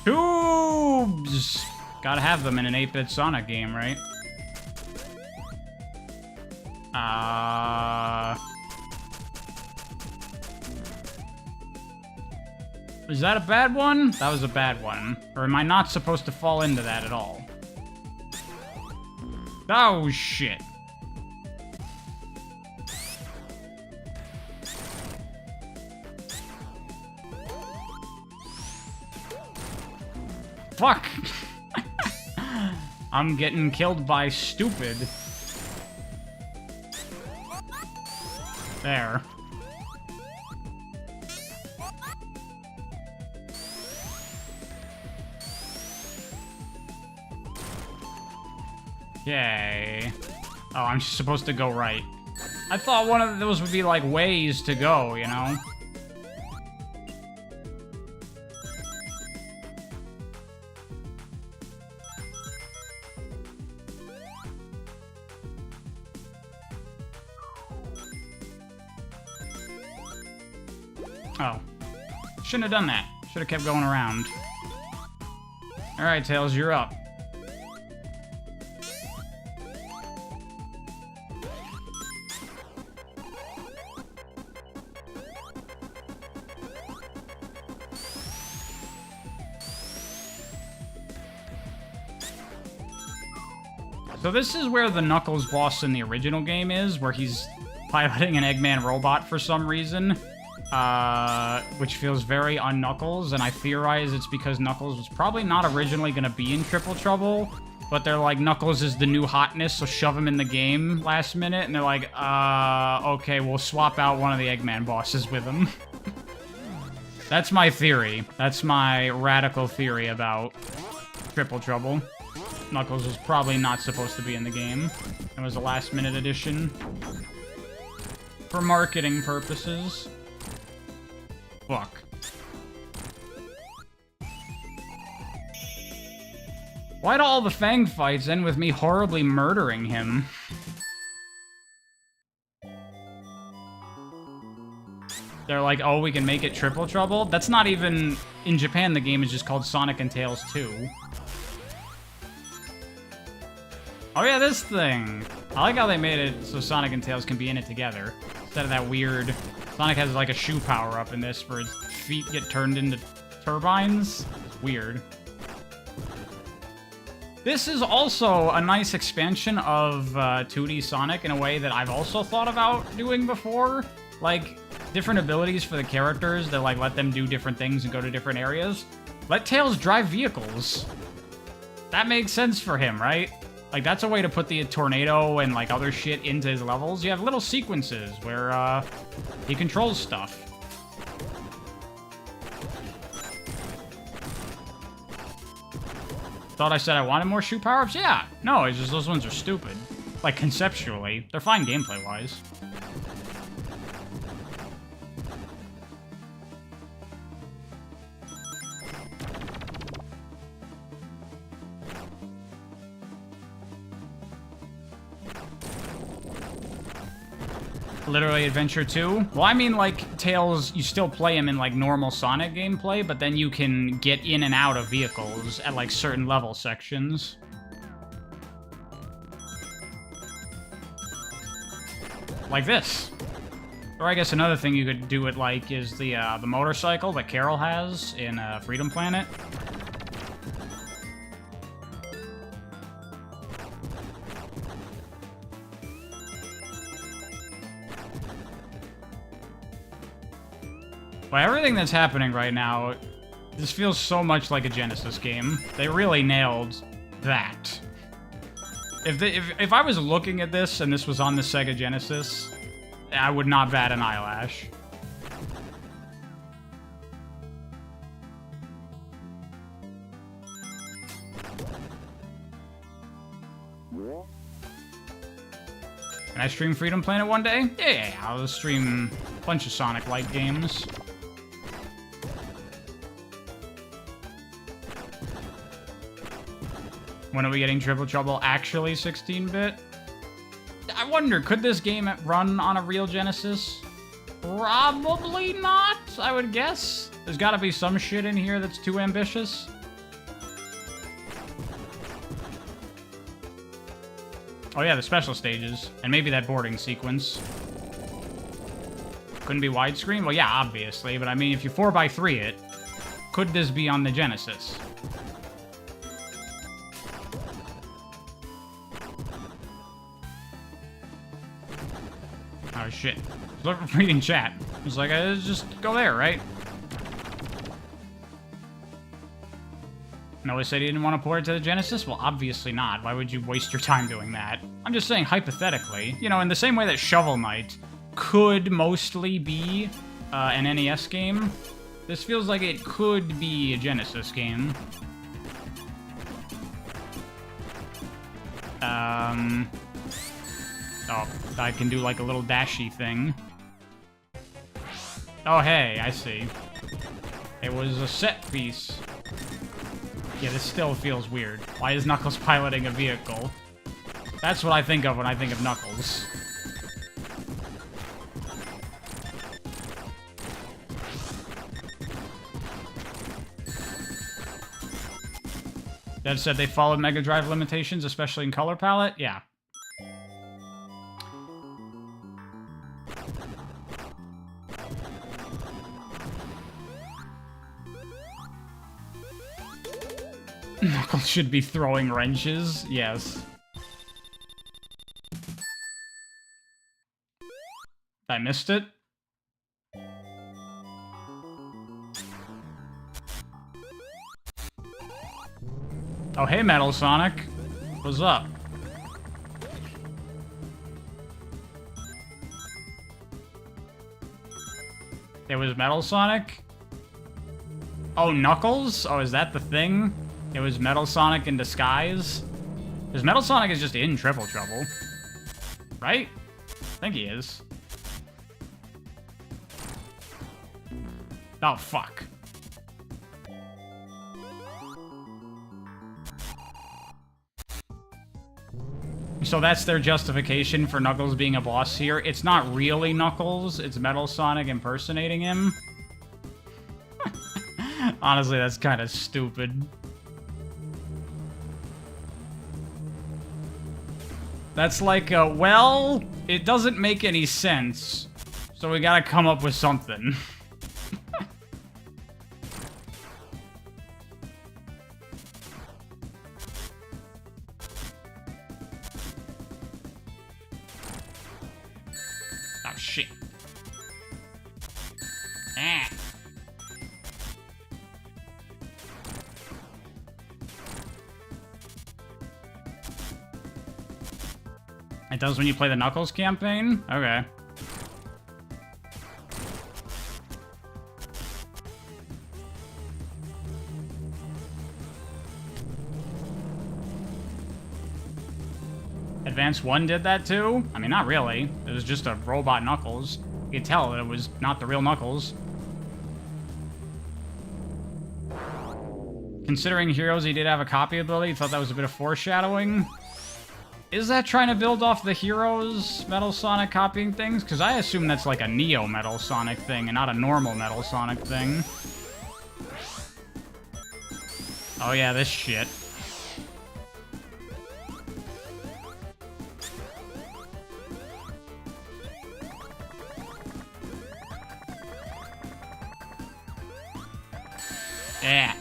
Speaker 1: Tubes! Gotta have them in an 8-bit Sonic game, right? Is that a bad one? That was a bad one. Or am I not supposed to fall into that at all? Oh, shit. Fuck! I'm getting killed by stupid. There. Okay. Oh, I'm supposed to go right. I thought one of those would be like ways to go, you know? Oh. Shouldn't have done that. Should have kept going around. Alright, Tails, you're up. So this is where the Knuckles boss in the original game is, where he's piloting an Eggman robot for some reason, which feels very un-Knuckles, and I theorize it's because Knuckles was probably not originally going to be in Triple Trouble, but they're like, Knuckles is the new hotness, so shove him in the game last minute, and they're like, okay, we'll swap out one of the Eggman bosses with him. That's my theory. That's my radical theory about Triple Trouble. Knuckles was probably not supposed to be in the game. It was a last-minute addition. For marketing purposes. Fuck. Why do all the Fang fights end with me horribly murdering him? They're like, oh, we can make it Triple Trouble? That's not even... In Japan, the game is just called Sonic and Tails 2. Oh yeah, this thing! I like how they made it so Sonic and Tails can be in it together. Instead of that weird... Sonic has like a shoe power-up in this where his feet get turned into turbines. It's weird. This is also a nice expansion of 2D Sonic in a way that I've also thought about doing before. Like, different abilities for the characters that like let them do different things and go to different areas. Let Tails drive vehicles. That makes sense for him, right? Like, that's a way to put the tornado and, like, other shit into his levels. You have little sequences where, he controls stuff. Thought I said I wanted more shoe power-ups? Yeah. No, it's just those ones are stupid. Like, conceptually. They're fine gameplay-wise. Literally Adventure 2? Well, I mean, like, Tails, you still play him in, like, normal Sonic gameplay, but then you can get in and out of vehicles at, like, certain level sections. Like this. Or I guess another thing you could do it like is the motorcycle that Carol has in Freedom Planet. By everything that's happening right now, this feels so much like a Genesis game. They really nailed that. If I was looking at this and this was on the Sega Genesis, I would not bat an eyelash. Can I stream Freedom Planet one day? Yeah, I'll stream a bunch of Sonic-like games. When are we getting Triple Trouble actually 16-bit? I wonder, could this game run on a real Genesis? Probably not, I would guess. There's gotta be some shit in here that's too ambitious. Oh yeah, the special stages. And maybe that boarding sequence. Couldn't be widescreen? Well, yeah, obviously. But I mean, if you 4x3 it, could this be on the Genesis? Oh, shit. Reading chat. It's like, just go there, right? Noah said he didn't want to port it to the Genesis? Well, obviously not. Why would you waste your time doing that? I'm just saying, hypothetically, you know, in the same way that Shovel Knight could mostly be an NES game, this feels like it could be a Genesis game. Oh, I can do like a little dashy thing. Oh, hey, I see. It was a set piece. Yeah, this still feels weird. Why is Knuckles piloting a vehicle? That's what I think of when I think of Knuckles. Dev said they followed Mega Drive limitations, especially in color palette? Yeah. Knuckles should be throwing wrenches. Yes. I missed it. Oh, hey, Metal Sonic. What's up? It was Metal Sonic? Oh, Knuckles? Oh, is that the thing? It was Metal Sonic in disguise? Because Metal Sonic is just in Triple Trouble. Right? I think he is. Oh, fuck. So that's their justification for Knuckles being a boss here. It's not really Knuckles, it's Metal Sonic impersonating him. Honestly, that's kind of stupid. That's like, well, it doesn't make any sense, so we gotta come up with something. Oh, shit. Ah. It does when you play the Knuckles campaign? Okay. Advance 1 did that too? I mean, not really. It was just a robot Knuckles. You could tell it was not the real Knuckles. Considering Heroes he did have a copy ability, you thought that was a bit of foreshadowing? Is that trying to build off the Heroes Metal Sonic copying things? Because I assume that's like a Neo Metal Sonic thing and not a normal Metal Sonic thing. Oh yeah, this shit. Yeah.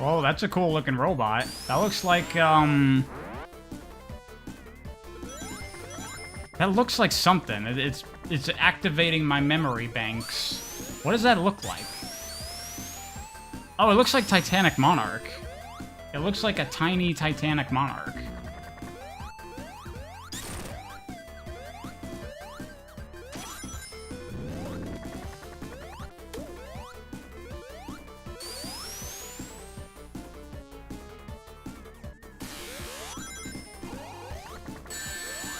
Speaker 1: Oh, that's a cool looking robot. That looks like, that looks like something. It's activating my memory banks. What does that look like? Oh, it looks like Titanic Monarch. It looks like a tiny Titanic Monarch.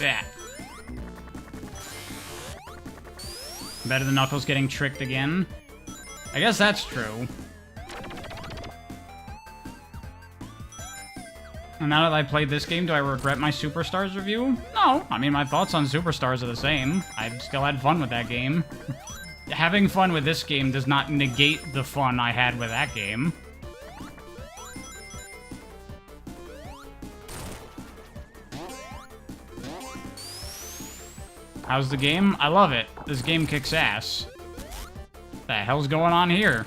Speaker 1: Yeah. Better than Knuckles getting tricked again. I guess that's true. And now that I played this game, do I regret my Superstars review? No. I mean, my thoughts on Superstars are the same. I still had fun with that game. Having fun with this game does not negate the fun I had with that game. How's the game? I love it. This game kicks ass. What the hell's going on here?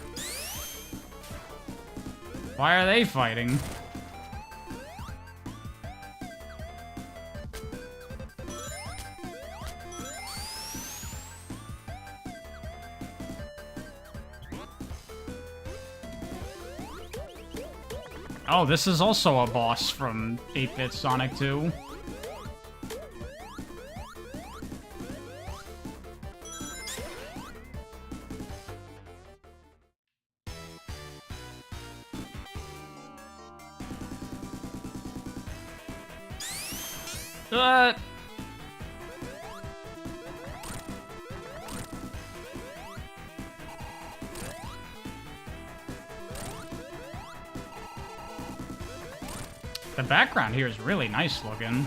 Speaker 1: Why are they fighting? Oh, this is also a boss from 8-Bit Sonic 2. The background here is really nice looking.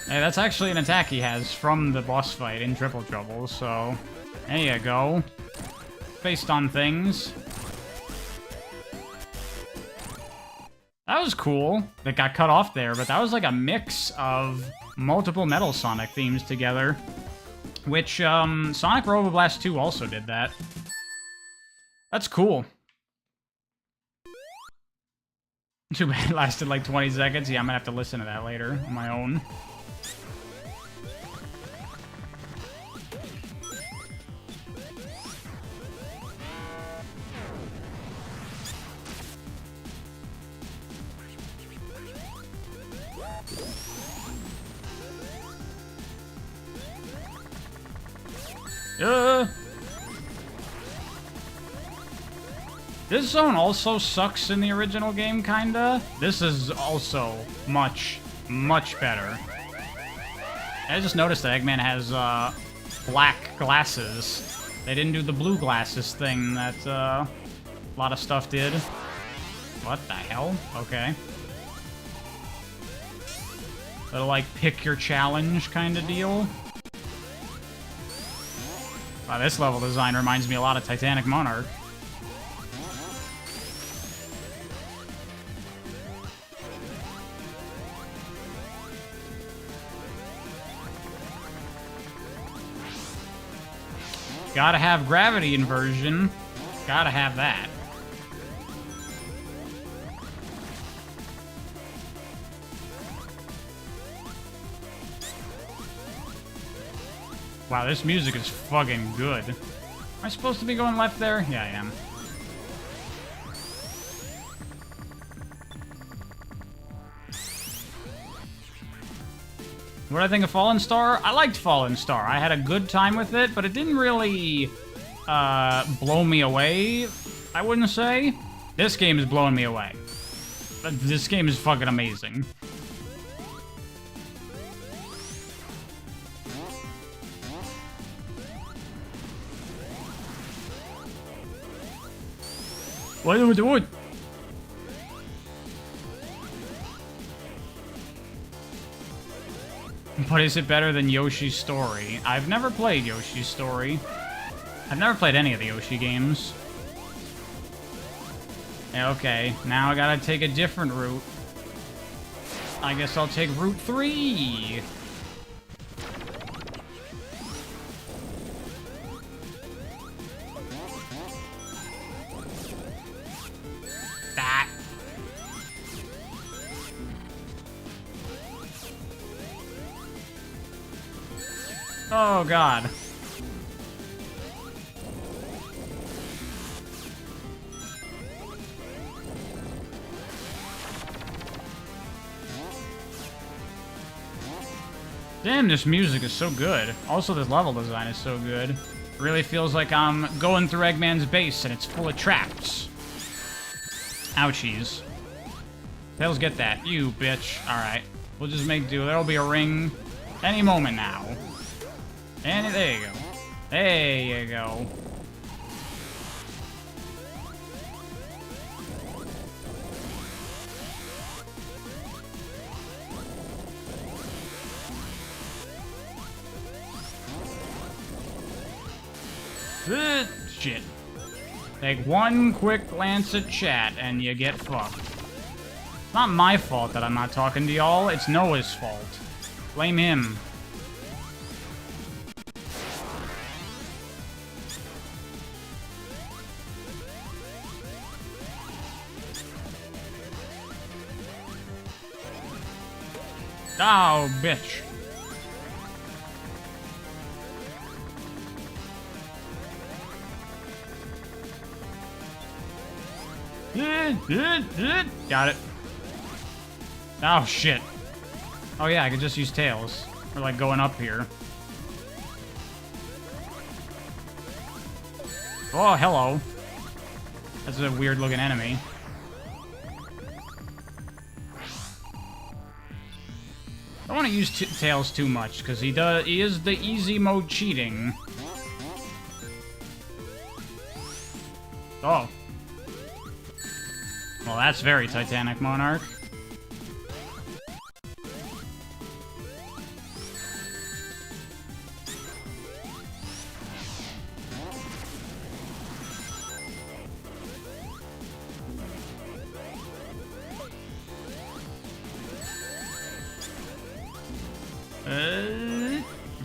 Speaker 1: Hey, that's actually an attack he has from the boss fight in Triple Trouble, so there you go. Based on things. That was cool. That got cut off there, but that was like a mix of multiple Metal Sonic themes together. Which, Sonic Roboblast 2 also did that. That's cool. Too bad it lasted like 20 seconds. Yeah, I'm gonna have to listen to that later on my own. This zone also sucks in the original game, kinda. This is also much, much better. I just noticed that Eggman has, black glasses. They didn't do the blue glasses thing that, a lot of stuff did. What the hell? Okay. Little, like, pick your challenge kind of deal. Wow, this level design reminds me a lot of Titanic Monarch. Gotta have gravity inversion. Gotta have that. Wow, this music is fucking good. Am I supposed to be going left there? Yeah, I am. What do I think of Fallen Star? I liked Fallen Star. I had a good time with it, but it didn't really blow me away, I wouldn't say. This game is blowing me away. This game is fucking amazing. What are we doing? But is it better than Yoshi's Story? I've never played Yoshi's Story. I've never played any of the Yoshi games. Yeah, okay, now I gotta take a different route. I guess I'll take Route 3. That. Oh, God. Damn, this music is so good. Also, this level design is so good. Really feels like I'm going through Eggman's base and it's full of traps. Ouchies. Tails, get that. You bitch. Alright. We'll just make do. There'll be a ring any moment now. And there you go. There you go. Shit. Take one quick glance at chat and you get fucked. It's not my fault that I'm not talking to y'all, it's Noah's fault. Blame him. Oh, bitch. Got it. Oh, shit. Oh, yeah, I could just use Tails. Or, like, going up here. Oh, hello. That's a weird-looking enemy. I don't want to use Tails too much, because he is the easy mode cheating. Oh. Well, that's very Titanic Monarch.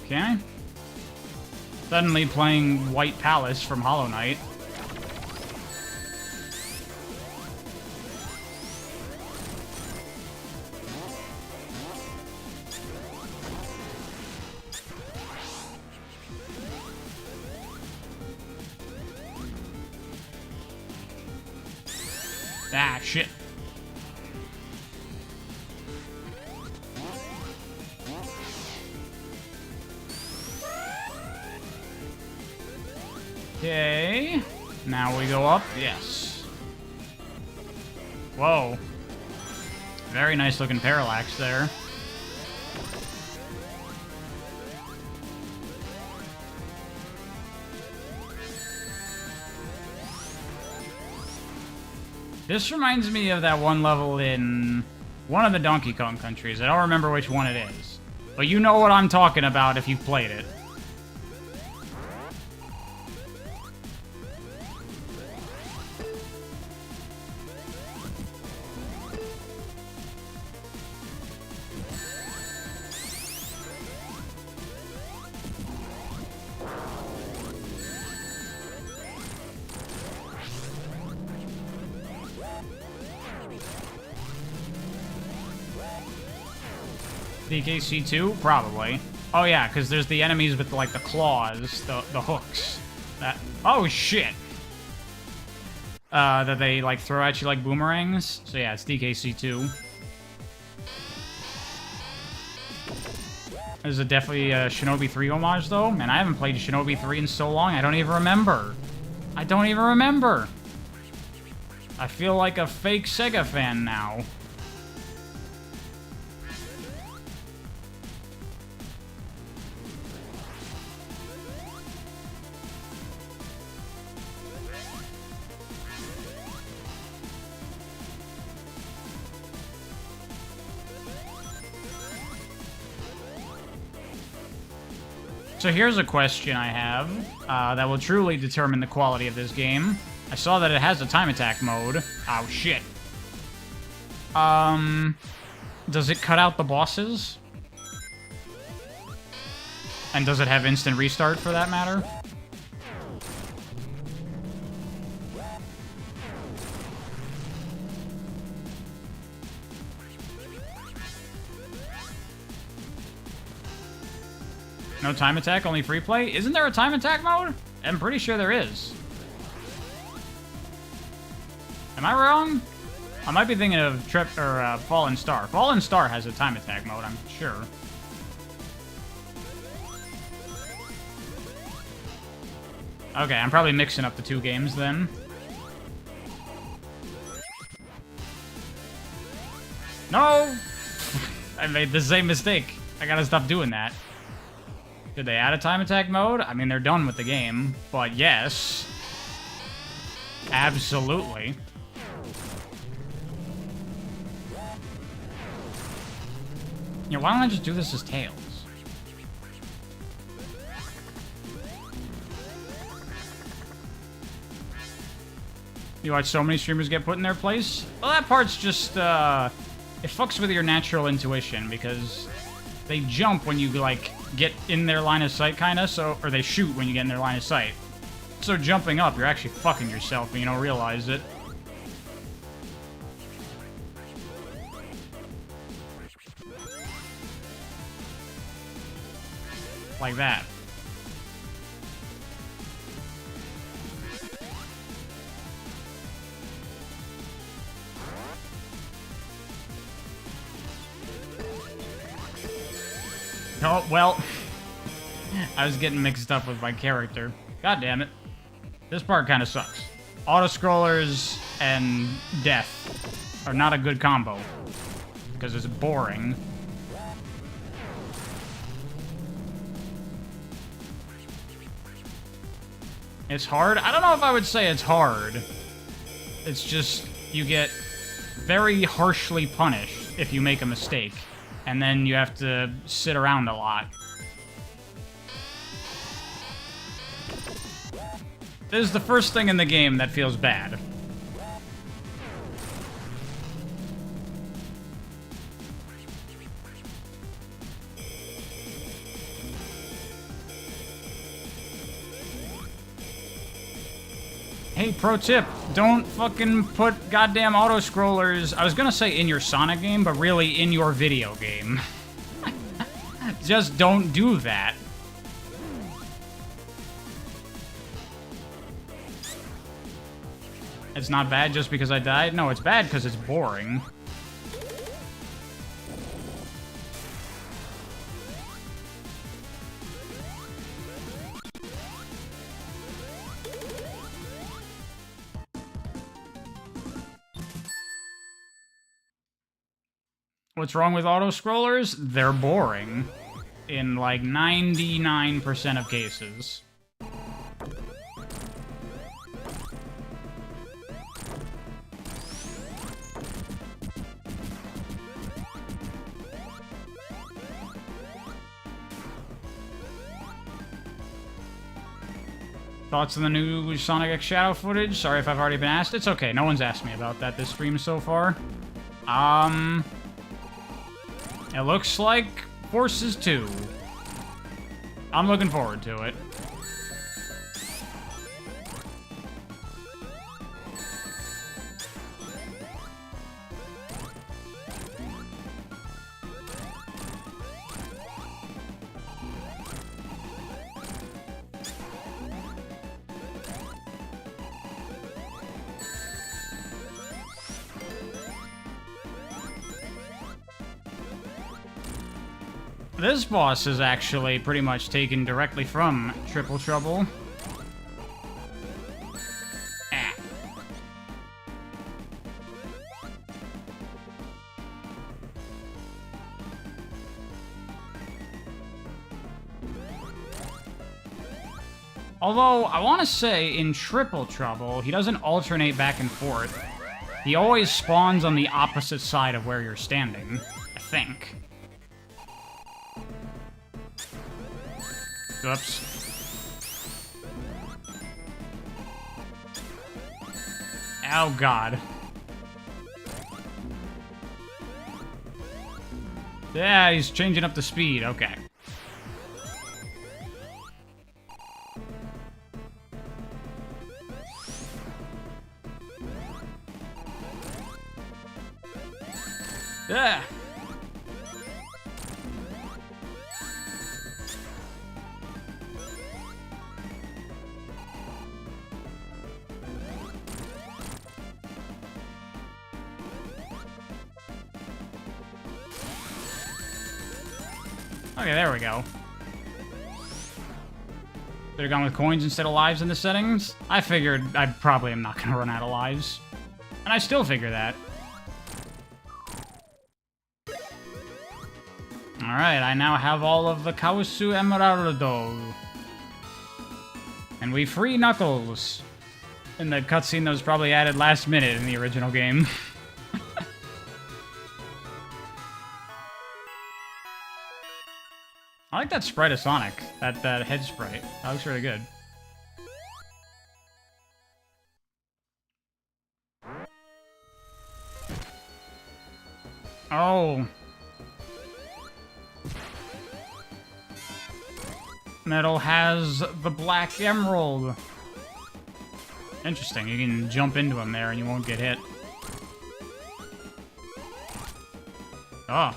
Speaker 1: Okay. Suddenly playing White Palace from Hollow Knight. Ah, shit. Okay. Now we go up. Yes. Whoa. Very nice looking parallax there. This reminds me of that one level in one of the Donkey Kong countries. I don't remember which one it is. But you know what I'm talking about if you've played it. DKC2? Probably. Oh yeah, because there's the enemies with, like, the claws, the hooks. That... Oh, shit! That they, like, throw at you like boomerangs. So yeah, it's DKC2. This is definitely a Shinobi 3 homage, though. Man, I haven't played Shinobi 3 in so long, I don't even remember. I don't even remember! I feel like a fake Sega fan now. So here's a question I have that will truly determine the quality of this game. I saw that it has a time attack mode. Oh, shit. Does it cut out the bosses? And does it have instant restart for that matter? No time attack, only free play? Isn't there a time attack mode? I'm pretty sure there is. Am I wrong? I might be thinking of Fallen Star. Fallen Star has a time attack mode, I'm sure. Okay, I'm probably mixing up the two games then. No! I made the same mistake. I gotta stop doing that. Did they add a time attack mode? I mean, they're done with the game, but yes. Absolutely. Yeah, why don't I just do this as Tails? You watch so many streamers get put in their place? Well, that part's just, it fucks with your natural intuition, because they jump when you, like, get in their line of sight, kinda, so, or they shoot when you get in their line of sight. So jumping up, you're actually fucking yourself and you don't realize it. Like that. Oh, well. I was getting mixed up with my character. God damn it. This part kind of sucks. Auto-scrollers and death are not a good combo. Because it's boring. It's hard? I don't know if I would say it's hard. It's just, you get very harshly punished if you make a mistake. And then you have to sit around a lot. This is the first thing in the game that feels bad. Hey, pro tip, don't fucking put goddamn auto-scrollers, I was gonna say in your Sonic game, but really in your video game. Just don't do that. It's not bad just because I died? No, it's bad because it's boring. What's wrong with auto-scrollers? They're boring. In like 99% of cases. Thoughts on the new Sonic X Shadow footage? Sorry if I've already been asked. It's okay, no one's asked me about that this stream so far. It looks like Forces 2. I'm looking forward to it. This boss is actually pretty much taken directly from Triple Trouble. Ah. Although, I want to say, in Triple Trouble, he doesn't alternate back and forth. He always spawns on the opposite side of where you're standing, I think. Oops. Oh, God. Yeah, he's changing up the speed. Okay. Yeah. Okay, there we go. Should have gone with coins instead of lives in the settings. I figured I probably am not going to run out of lives. And I still figure that. Alright, I now have all of the Kawasu Emeraldo. And we free Knuckles. In the cutscene that was probably added last minute in the original game. I like that sprite of Sonic, that head sprite. That looks really good. Oh. Metal has the Black Emerald. Interesting, you can jump into him there and you won't get hit. Oh.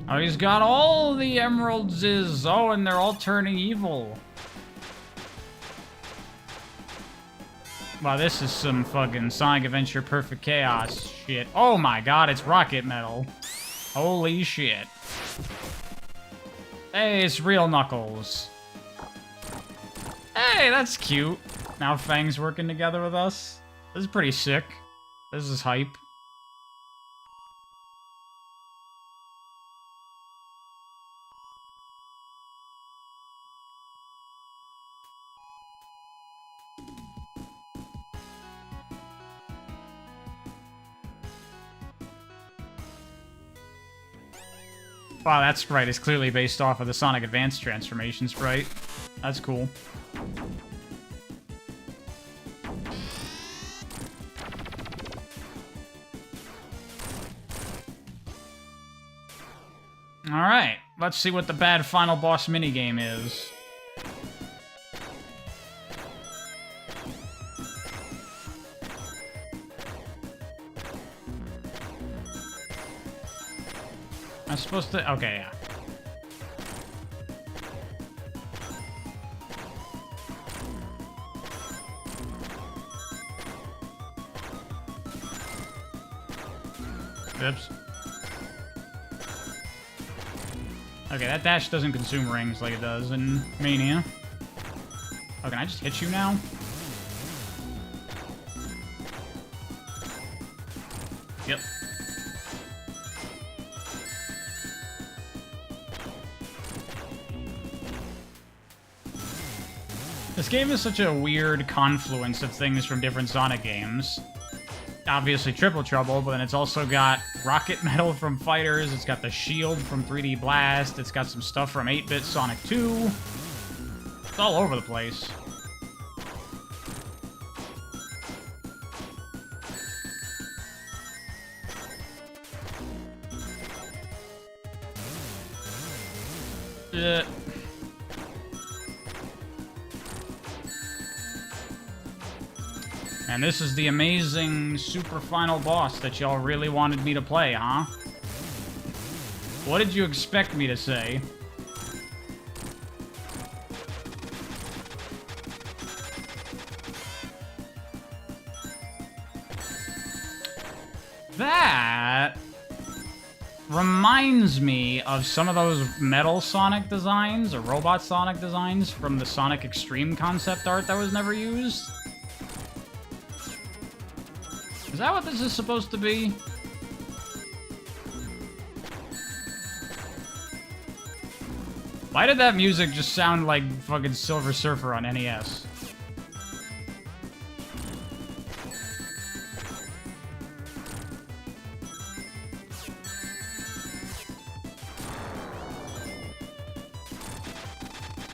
Speaker 1: Oh, he's got all the emeralds. Oh, and they're all turning evil. Wow, this is some fucking Sonic Adventure Perfect Chaos shit. Oh my god, it's Rocket Metal. Holy shit. Hey, it's real Knuckles. Hey, that's cute. Now Fang's working together with us. This is pretty sick. This is hype. Wow, that sprite is clearly based off of the Sonic Advance transformation sprite. That's cool. Alright, let's see what the bad final boss minigame is. I'm supposed to... Okay, yeah. Oops. Okay, that dash doesn't consume rings like it does in Mania. Oh, can I just hit you now? Yep. This game is such a weird confluence of things from different Sonic games. Obviously Triple Trouble, but then it's also got Rocket Metal from Fighters, it's got the Shield from 3D Blast, it's got some stuff from 8-bit Sonic 2. It's all over the place. And this is the amazing super final boss that y'all really wanted me to play, huh? What did you expect me to say? That reminds me of some of those Metal Sonic designs or Robot Sonic designs from the Sonic Extreme concept art that was never used. Is that what this is supposed to be? Why did that music just sound like fucking Silver Surfer on NES?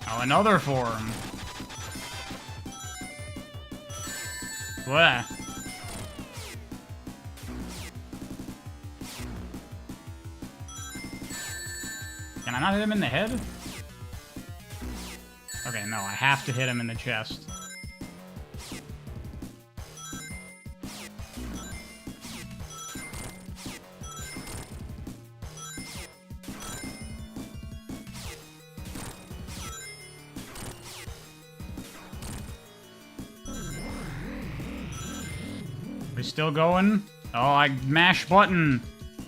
Speaker 1: Oh, another form. Blah. Can I not hit him in the head? Okay, no, I have to hit him in the chest. We still going? Oh, I mash button.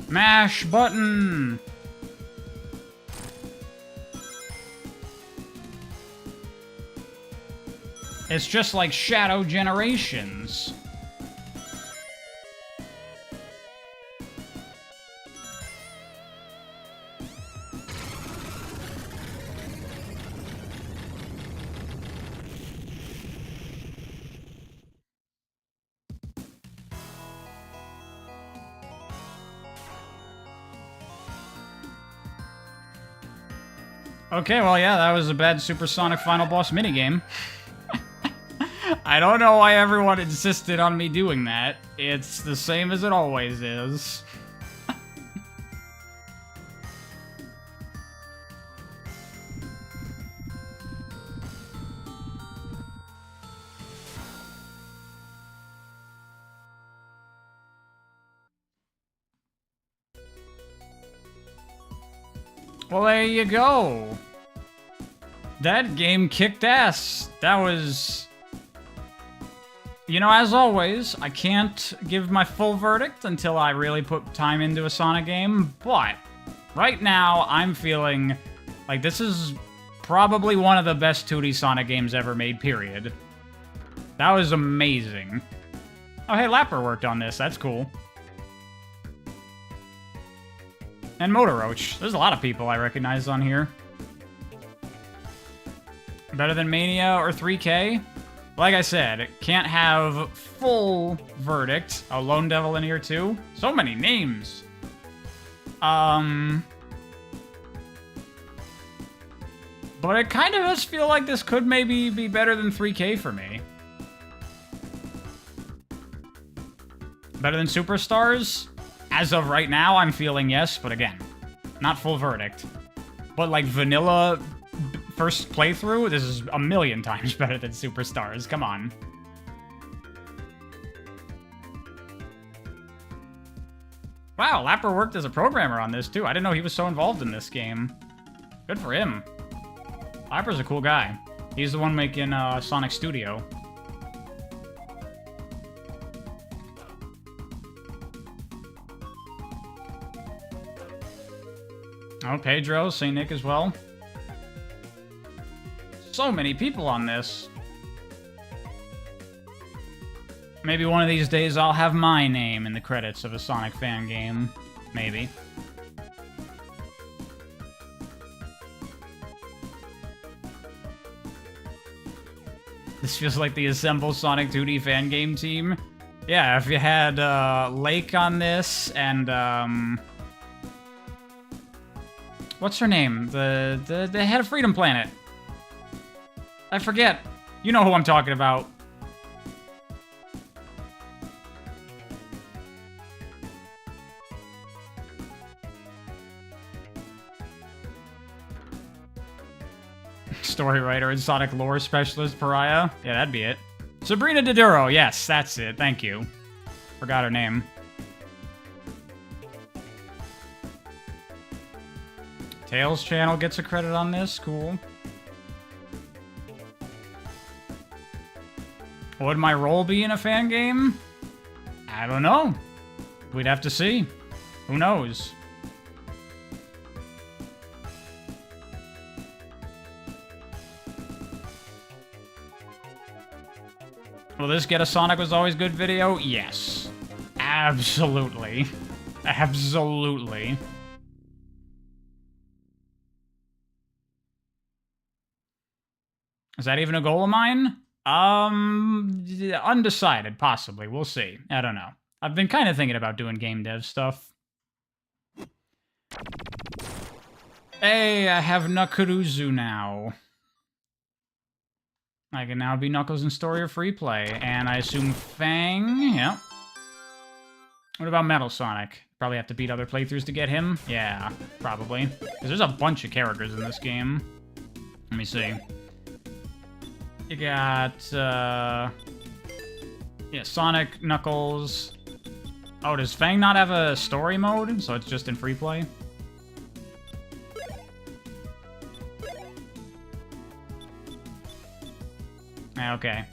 Speaker 1: Mash button. It's just like Shadow Generations. Okay, well, yeah, that was a bad Supersonic Final Boss minigame. I don't know why everyone insisted on me doing that. It's the same as it always is. Well, there you go. That game kicked ass. That was... You know, as always, I can't give my full verdict until I really put time into a Sonic game, but right now I'm feeling like this is probably one of the best 2D Sonic games ever made, period. That was amazing. Oh, hey, Lapper worked on this. That's cool. And Motor Roach. There's a lot of people I recognize on here. Better than Mania or 3K? Like I said, can't have full verdict. Oh, Lone Devil in here too? So many names. But it kind of does feel like this could maybe be better than 3K for me. Better than Superstars? As of right now, I'm feeling yes, but again, not full verdict. But like vanilla first playthrough, this is a million times better than Superstars. Come on. Wow, Lapper worked as a programmer on this too. I didn't know he was so involved in this game. Good for him. Lapper's a cool guy. He's the one making Sonic Studio. Oh, Pedro, St. Nick as well. So many people on this. Maybe one of these days I'll have my name in the credits of a Sonic fan game. Maybe. This feels like the Assemble Sonic 2D fan game team. Yeah, if you had Lake on this and what's her name? The head of Freedom Planet. I forget. You know who I'm talking about. Story writer and Sonic lore specialist Pariah. Yeah, that'd be it. Sabrina Doduro. Yes, that's it. Thank you. Forgot her name. Tails channel gets a credit on this. Cool. Would my role be in a fan game? I don't know. We'd have to see. Who knows? Will this get a Sonic Was Always Good video? Yes. Absolutely. Absolutely. Is that even a goal of mine? Undecided, possibly. We'll see. I don't know. I've been kind of thinking about doing game dev stuff. Hey, I have Nakaruzu now. I can now be Knuckles in story or free play. And I assume Fang, yeah. What about Metal Sonic? Probably have to beat other playthroughs to get him? Yeah, probably. Because there's a bunch of characters in this game. Let me see. You got, yeah, Sonic, Knuckles. Oh, does Fang not have a story mode? So it's just in free play? Okay.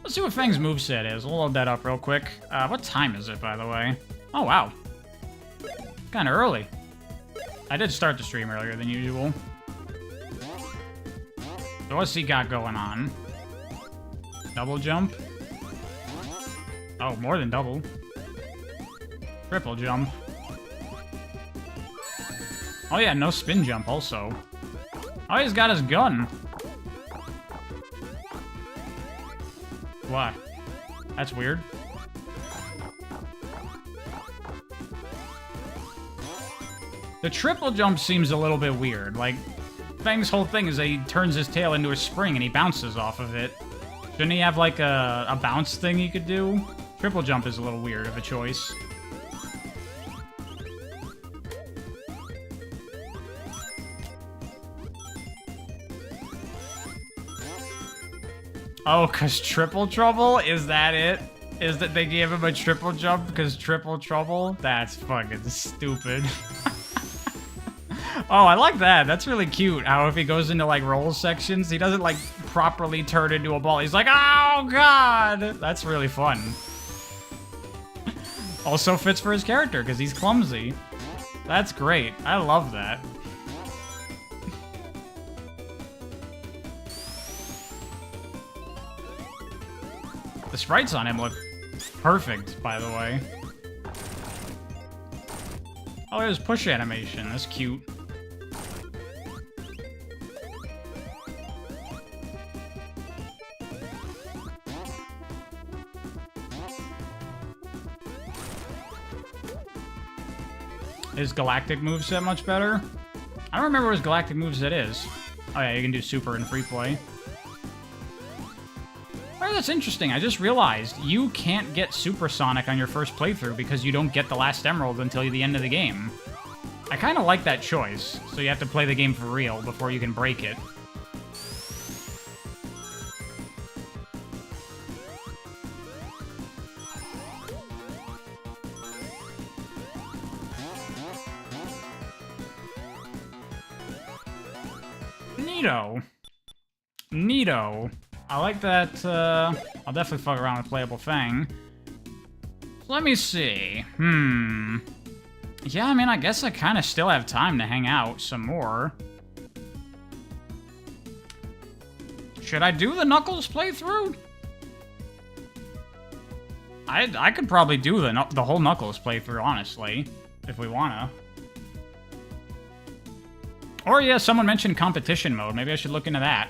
Speaker 1: Let's see what Fang's moveset is. We'll load that up real quick. What time is it, by the way? Oh, wow. Kinda early. I did start the stream earlier than usual. So what's he got going on? Double jump? Oh, more than double. Triple jump. Oh yeah, no spin jump also. Oh, he's got his gun. What? That's weird. The triple jump seems a little bit weird. Like, Fang's whole thing is that he turns his tail into a spring and he bounces off of it. Shouldn't he have, like, a bounce thing he could do? Triple jump is a little weird of a choice. Oh, because Triple Trouble? Is that it? Is that they gave him a triple jump because Triple Trouble? That's fucking stupid. Oh, I like that. That's really cute. How if he goes into, like, roll sections, he doesn't, like, properly turn into a ball. He's like, oh, God! That's really fun. Also fits for his character, because he's clumsy. That's great. I love that. The sprites on him look perfect, by the way. Oh, there's push animation. That's cute. Is Galactic moveset much better? I don't remember what his Galactic moveset is. Oh yeah, you can do Super in free play. Oh, that's interesting. I just realized you can't get Super Sonic on your first playthrough because you don't get the last Emerald until the end of the game. I kind of like that choice, so you have to play the game for real before you can break it. Neato. Neato. I like that, I'll definitely fuck around with Playable Fang. Let me see. Yeah, I mean, I guess I kind of still have time to hang out some more. Should I do the Knuckles playthrough? I could probably do the whole Knuckles playthrough, honestly, if we wanna. Or yeah, someone mentioned competition mode. Maybe I should look into that.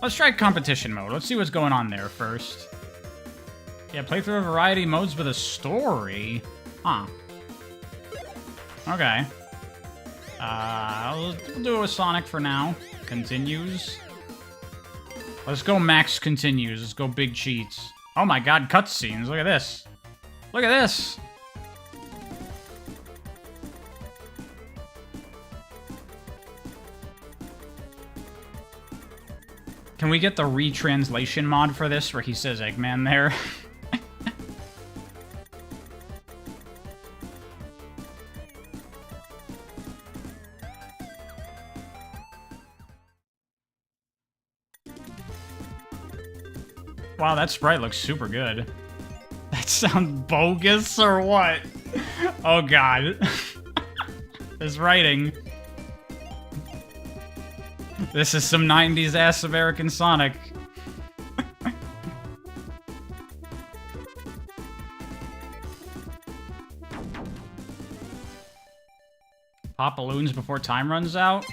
Speaker 1: Let's try competition mode. Let's see what's going on there first. Yeah, play through a variety of modes with a story. Huh. Okay. We'll do it with Sonic for now. Continues. Let's go max continues. Let's go big cheats. Oh my god, cutscenes. Look at this. Look at this. Can we get the retranslation mod for this where he says Eggman there? Wow, that sprite looks super good. That sounds bogus or what? Oh god. This writing. This is some 90s ass American Sonic. Pop balloons before time runs out?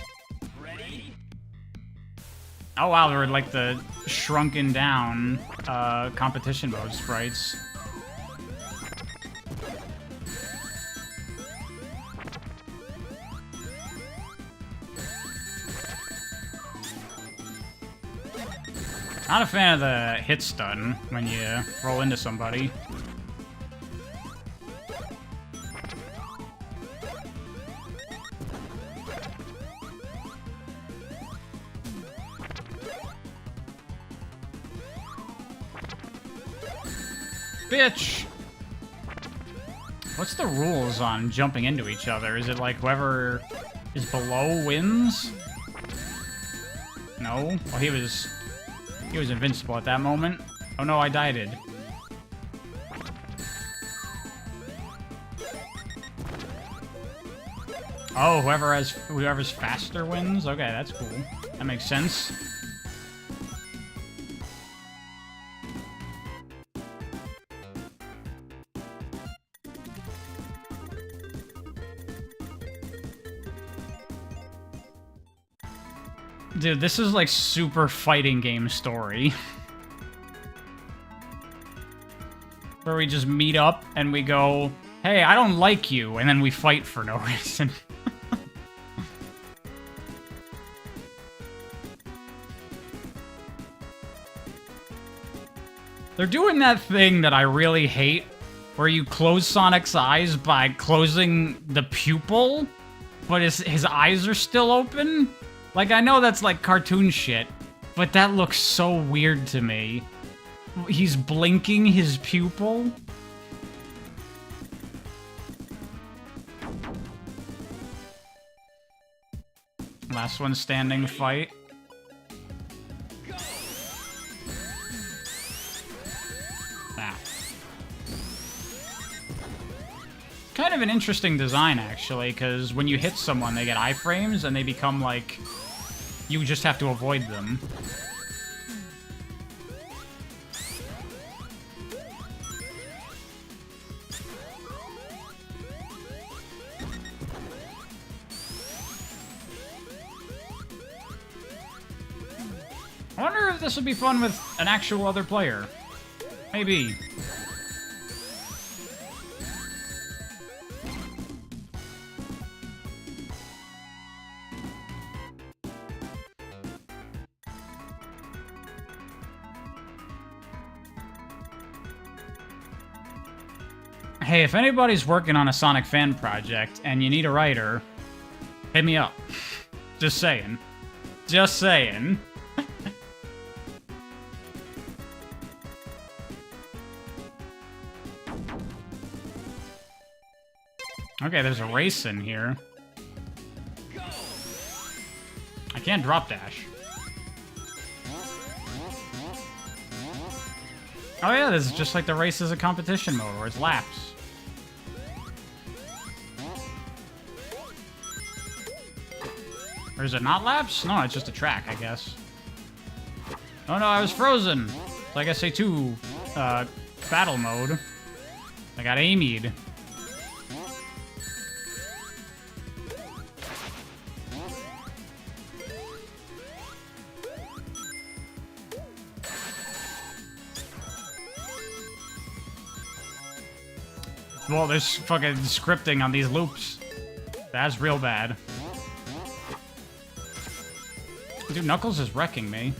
Speaker 1: Oh wow, they're like the shrunken down competition mode sprites. Not a fan of the hit stun when you roll into somebody. Bitch! What's the rules on jumping into each other? Is it like whoever is below wins? No? Well, he was invincible at that moment. Oh no, I died. Oh, whoever's faster wins? Okay, that's cool. That makes sense. Dude, this is like super fighting game story. Where we just meet up and we go, hey, I don't like you, and then we fight for no reason. They're doing that thing that I really hate, where you close Sonic's eyes by closing the pupil, but his eyes are still open? Like, I know that's like cartoon shit, but that looks so weird to me. He's blinking his pupil? Last one standing fight. Ah. Kind of an interesting design, actually, because when you hit someone, they get iframes, and they become like... You just have to avoid them. I wonder if this would be fun with an actual other player. Maybe. Hey, if anybody's working on a Sonic fan project and you need a writer, hit me up. Just saying. Just saying. Okay, there's a race in here. I can't drop dash. Oh yeah, this is just like the race as a competition mode, where it's laps. Or is it not laps? No, it's just a track, I guess. Oh no, I was frozen! So I guess A2, battle mode. I got Amy'd. Well, there's fucking scripting on these loops. That's real bad. Dude, Knuckles is wrecking me.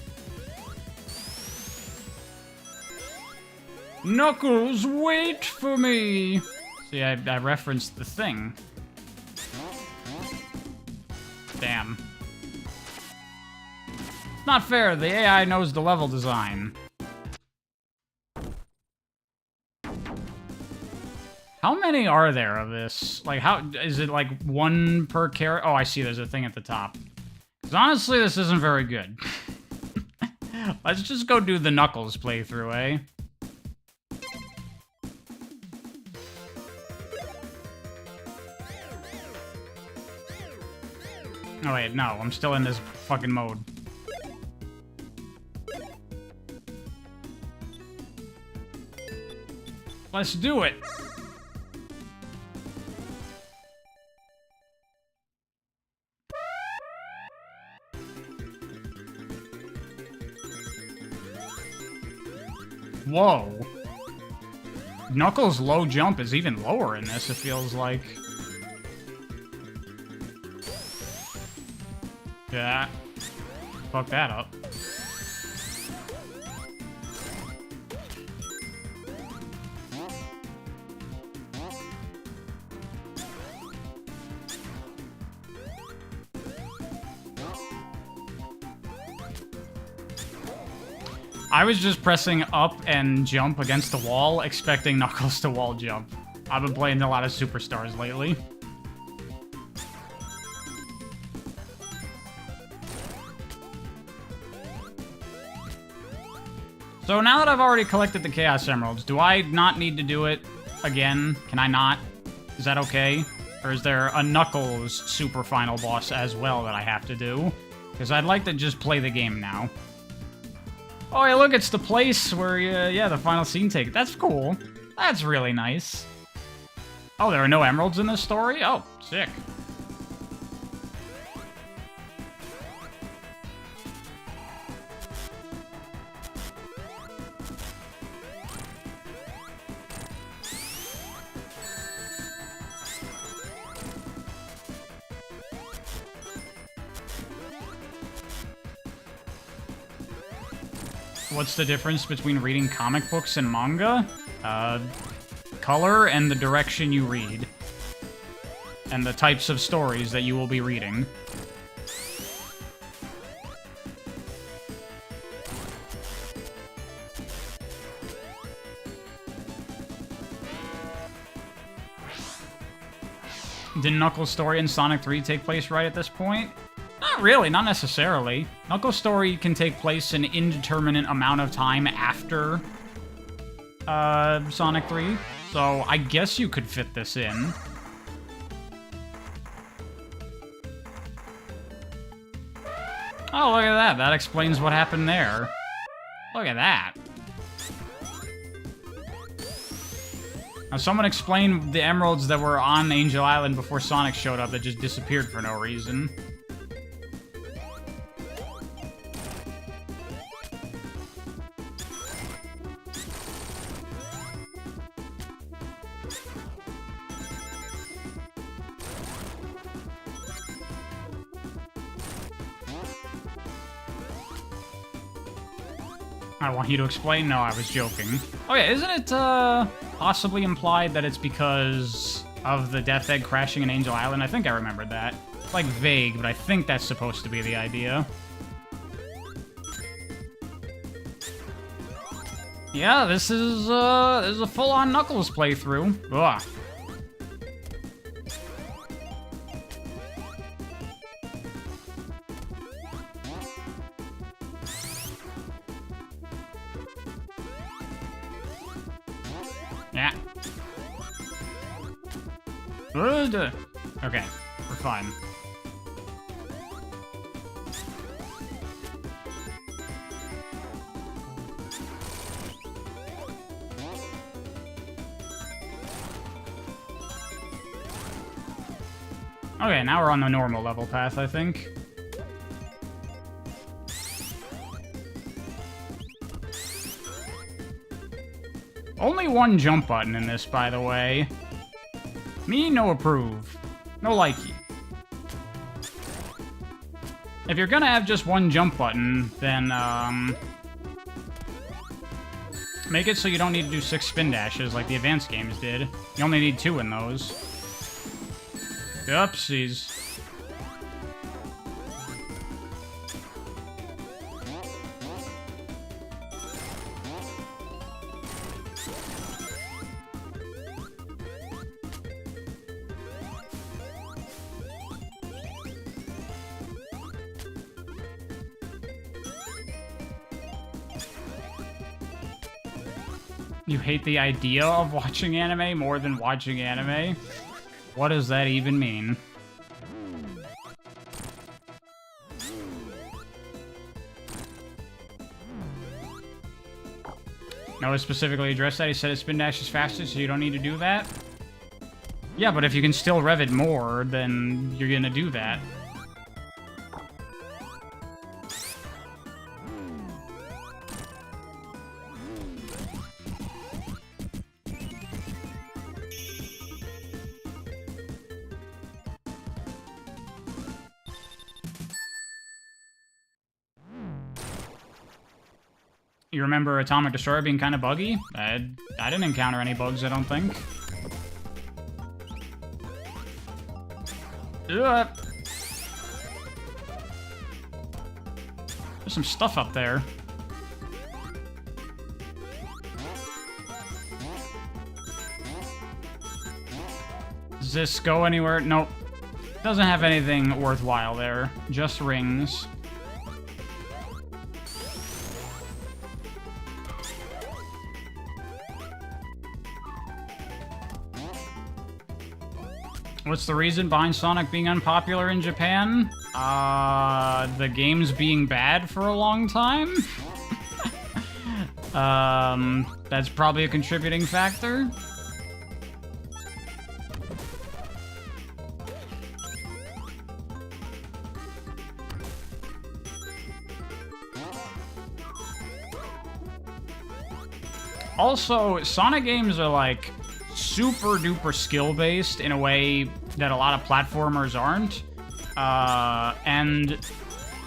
Speaker 1: Knuckles, wait for me! See, I referenced the thing. Damn. Not fair, the AI knows the level design. How many are there of this? Like, how is it like one per character? Oh, I see there's a thing at the top. Because honestly, this isn't very good. Let's just go do the Knuckles playthrough, eh? Oh wait, no, I'm still in this fucking mode. Let's do it! Whoa. Knuckles' low jump is even lower in this, it feels like. Yeah. Fuck that up. I was just pressing up and jump against the wall, expecting Knuckles to wall jump. I've been playing a lot of Superstars lately. So now that I've already collected the Chaos Emeralds, do I not need to do it again? Can I not? Is that okay? Or is there a Knuckles super final boss as well that I have to do? Because I'd like to just play the game now. Oh, yeah, look, it's the place where, yeah, the final scene take. That's cool. That's really nice. Oh, there are no emeralds in this story? Oh, sick. What's the difference between reading comic books and manga? Color and the direction you read. And the types of stories that you will be reading. Did Knuckles' story in Sonic 3 take place right at this point? Not really, not necessarily. Knuckles' story can take place an indeterminate amount of time after Sonic 3, so I guess you could fit this in. Oh, look at that. That explains what happened there. Look at that. Now, someone explained the emeralds that were on Angel Island before Sonic showed up that just disappeared for no reason. I want you to explain? No, I was joking. Oh yeah, isn't it possibly implied that it's because of the Death Egg crashing in Angel Island? I think I remembered that. It's like vague, but I think that's supposed to be the idea. Yeah, this is a full-on Knuckles playthrough. Ugh. Yeah. Okay, we're fine. Okay, now we're on the normal level path, I think. Only one jump button in this, by the way. Me, no approve. No likey. If you're gonna have just one jump button, then, make it so you don't need to do 6 spin dashes like the advanced games did. You only need 2 in those. Oopsies. You hate the idea of watching anime more than watching anime? What does that even mean? Noah specifically addressed that. He said his spin dash is faster, so you don't need to do that. Yeah, but if you can still rev it more, then you're gonna do that. You remember Atomic Destroyer being kind of buggy? I didn't encounter any bugs, I don't think. Ugh. There's some stuff up there. Does this go anywhere? Nope. Doesn't have anything worthwhile there. Just rings. What's the reason behind Sonic being unpopular in Japan? The game's being bad for a long time? That's probably a contributing factor. Also, Sonic games are like super duper skill based in a way that a lot of platformers aren't. And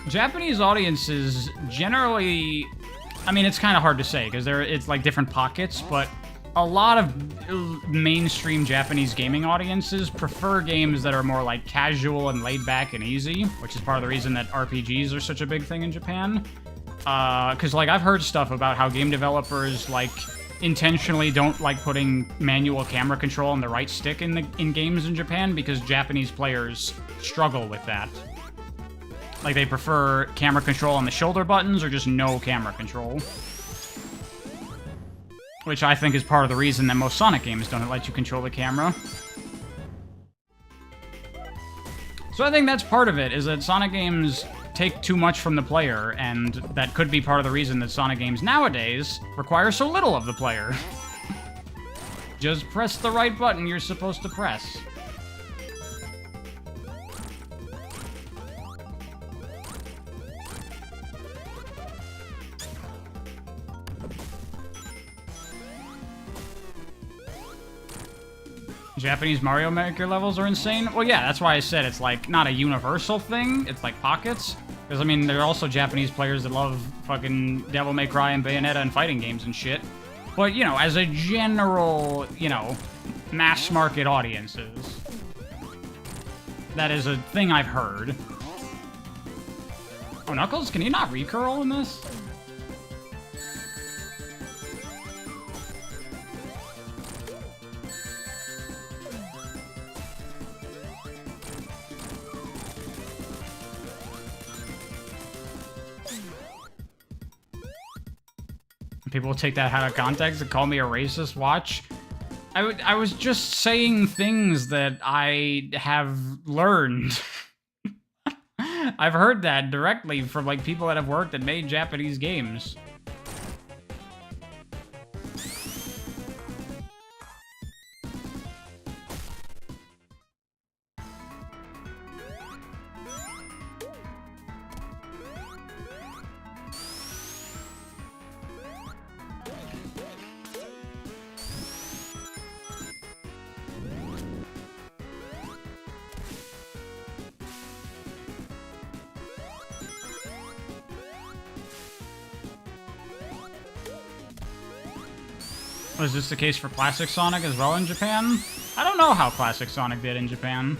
Speaker 1: Japanese audiences generally, I mean, it's kind of hard to say because it's like different pockets, but a lot of mainstream Japanese gaming audiences prefer games that are more like casual and laid back and easy, which is part of the reason that RPGs are such a big thing in Japan. Because like I've heard stuff about how game developers like intentionally don't like putting manual camera control on the right stick in games in Japan because Japanese players struggle with that. Like they prefer camera control on the shoulder buttons or just no camera control. Which I think is part of the reason that most Sonic games don't let you control the camera. So I think that's part of it, is that Sonic games take too much from the player, and that could be part of the reason that Sonic games nowadays require so little of the player. Just press the right button you're supposed to press. Japanese Mario Maker levels are insane? Well, yeah, that's why I said it's like not a universal thing, it's like pockets. Because, I mean, there are also Japanese players that love fucking Devil May Cry and Bayonetta and fighting games and shit. But, you know, as a general, you know, mass market audiences, that is a thing I've heard. Oh, Knuckles, can he not recurl in this? People will take that out of context and call me a racist. Watch. I was just saying things that I have learned. I've heard that directly from like people that have worked and made Japanese games. Was this the case for Classic Sonic as well in Japan? I don't know how Classic Sonic did in Japan.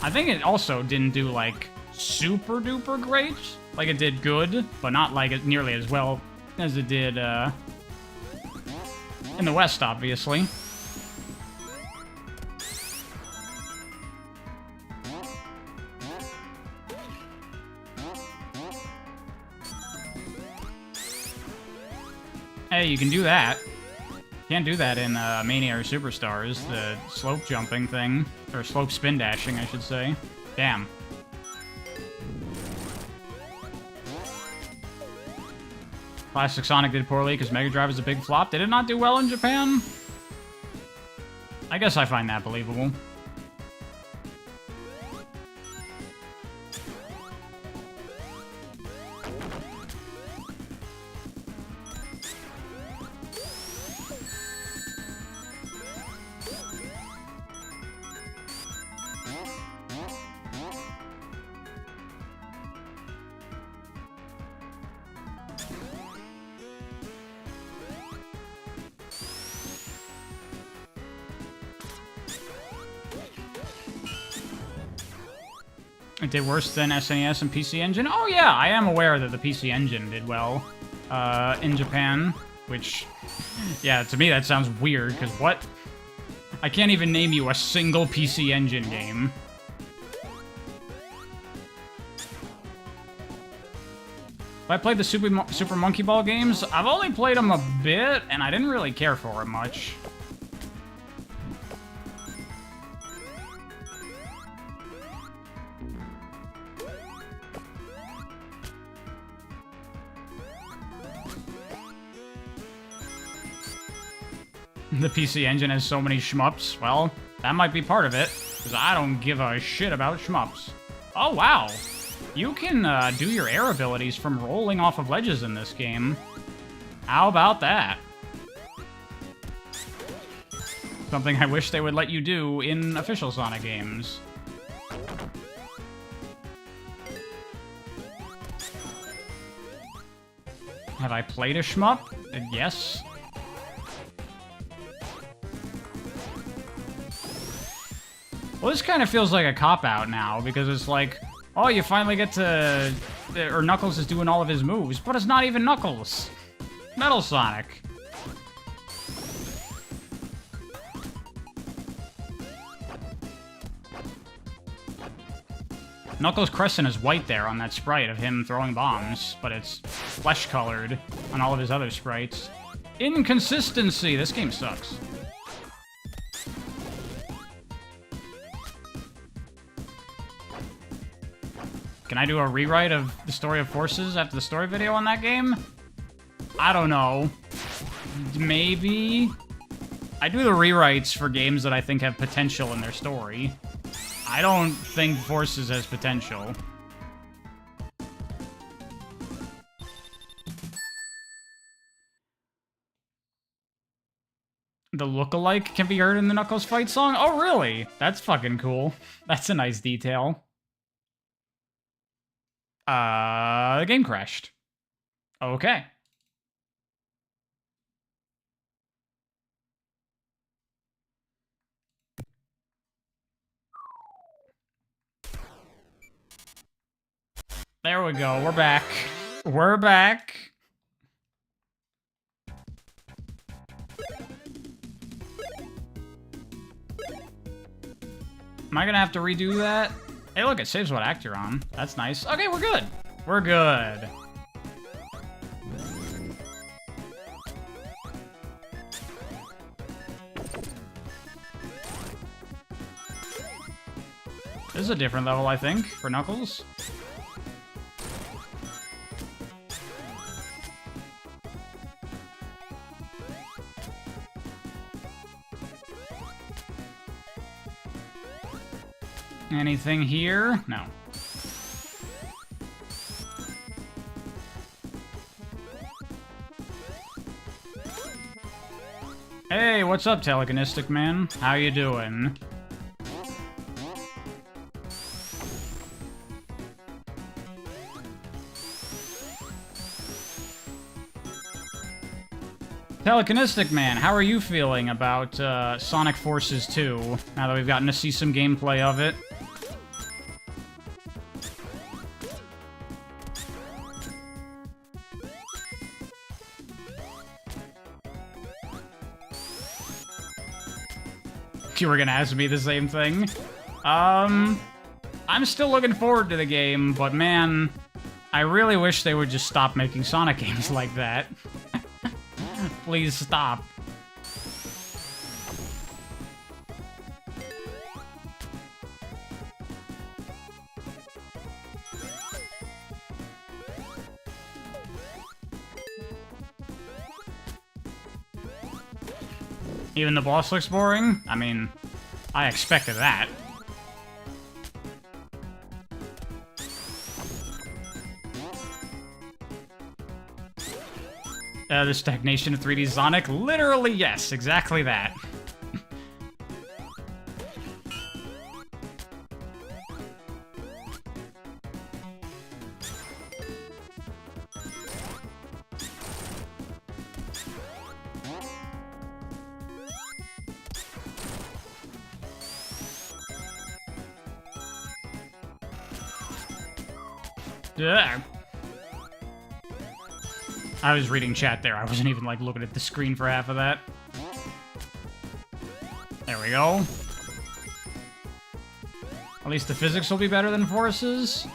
Speaker 1: I think it also didn't do, like, super duper great. Like, it did good, but not, like, nearly as well as it did, in the West, obviously. Hey, you can do that. Can't do that in Mania or Superstars, the slope jumping thing. Or slope spin dashing, I should say. Damn. Classic Sonic did poorly because Mega Drive is a big flop. Did it not do well in Japan? I guess I find that believable. It did worse than SNES and PC Engine? Oh yeah, I am aware that the PC Engine did well in Japan, which, yeah, to me that sounds weird, because what? I can't even name you a single PC Engine game. Have I played the Super Monkey Ball games? I've only played them a bit, and I didn't really care for it much. The PC Engine has so many shmups. Well, that might be part of it, because I don't give a shit about shmups. Oh, wow. You can do your air abilities from rolling off of ledges in this game. How about that? Something I wish they would let you do in official Sonic games. Have I played a shmup? Yes. Well, this kind of feels like a cop-out now, because it's like, oh, you finally get to... Or Knuckles is doing all of his moves, but it's not even Knuckles. Metal Sonic. Knuckles' Crescent is white there on that sprite of him throwing bombs, but it's flesh-colored on all of his other sprites. Inconsistency! This game sucks. Can I do a rewrite of the Story of Forces after the story video on that game? I don't know. Maybe? I do the rewrites for games that I think have potential in their story. I don't think Forces has potential. The lookalike can be heard in the Knuckles fight song? Oh, really? That's fucking cool. That's a nice detail. The game crashed. Okay. There we go. We're back. We're back. Am I gonna have to redo that? Hey, look, it saves what act you're on. That's nice. Okay, we're good. We're good. This is a different level, I think, for Knuckles. Anything here? No. Hey, what's up, Telekinestic Man? How you doing? Telekinestic Man, how are you feeling about Sonic Forces 2, now that we've gotten to see some gameplay of it? You were gonna ask me the same thing. I'm still looking forward to the game, but man, I really wish they would just stop making Sonic games like that. Please stop. Even the boss looks boring? I mean, I expected that. The stagnation of 3D Sonic? Literally, yes, exactly that. Yeah. I was reading chat there. I wasn't even, like, looking at the screen for half of that. There we go. At least the physics will be better than Force's.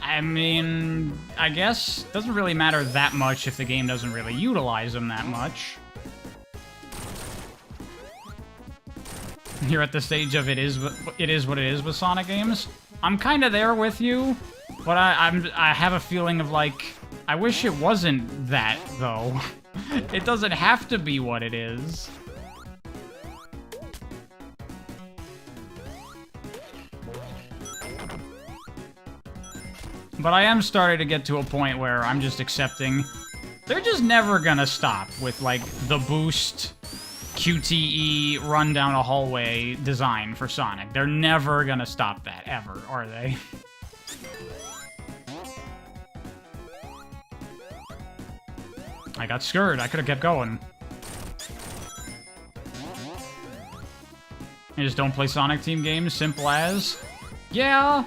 Speaker 1: I mean, I guess. Doesn't really matter that much if the game doesn't really utilize them that much. You're at the stage of it is what it is with Sonic games. I'm kind of there with you, but I have a feeling of, like, I wish it wasn't that, though. It doesn't have to be what it is. But I am starting to get to a point where I'm just accepting they're just never gonna stop with, like, the boost QTE run down a hallway design for Sonic. They're never gonna stop that, ever, are they? I got scared. I could have kept going. You just don't play Sonic Team games, simple as? Yeah.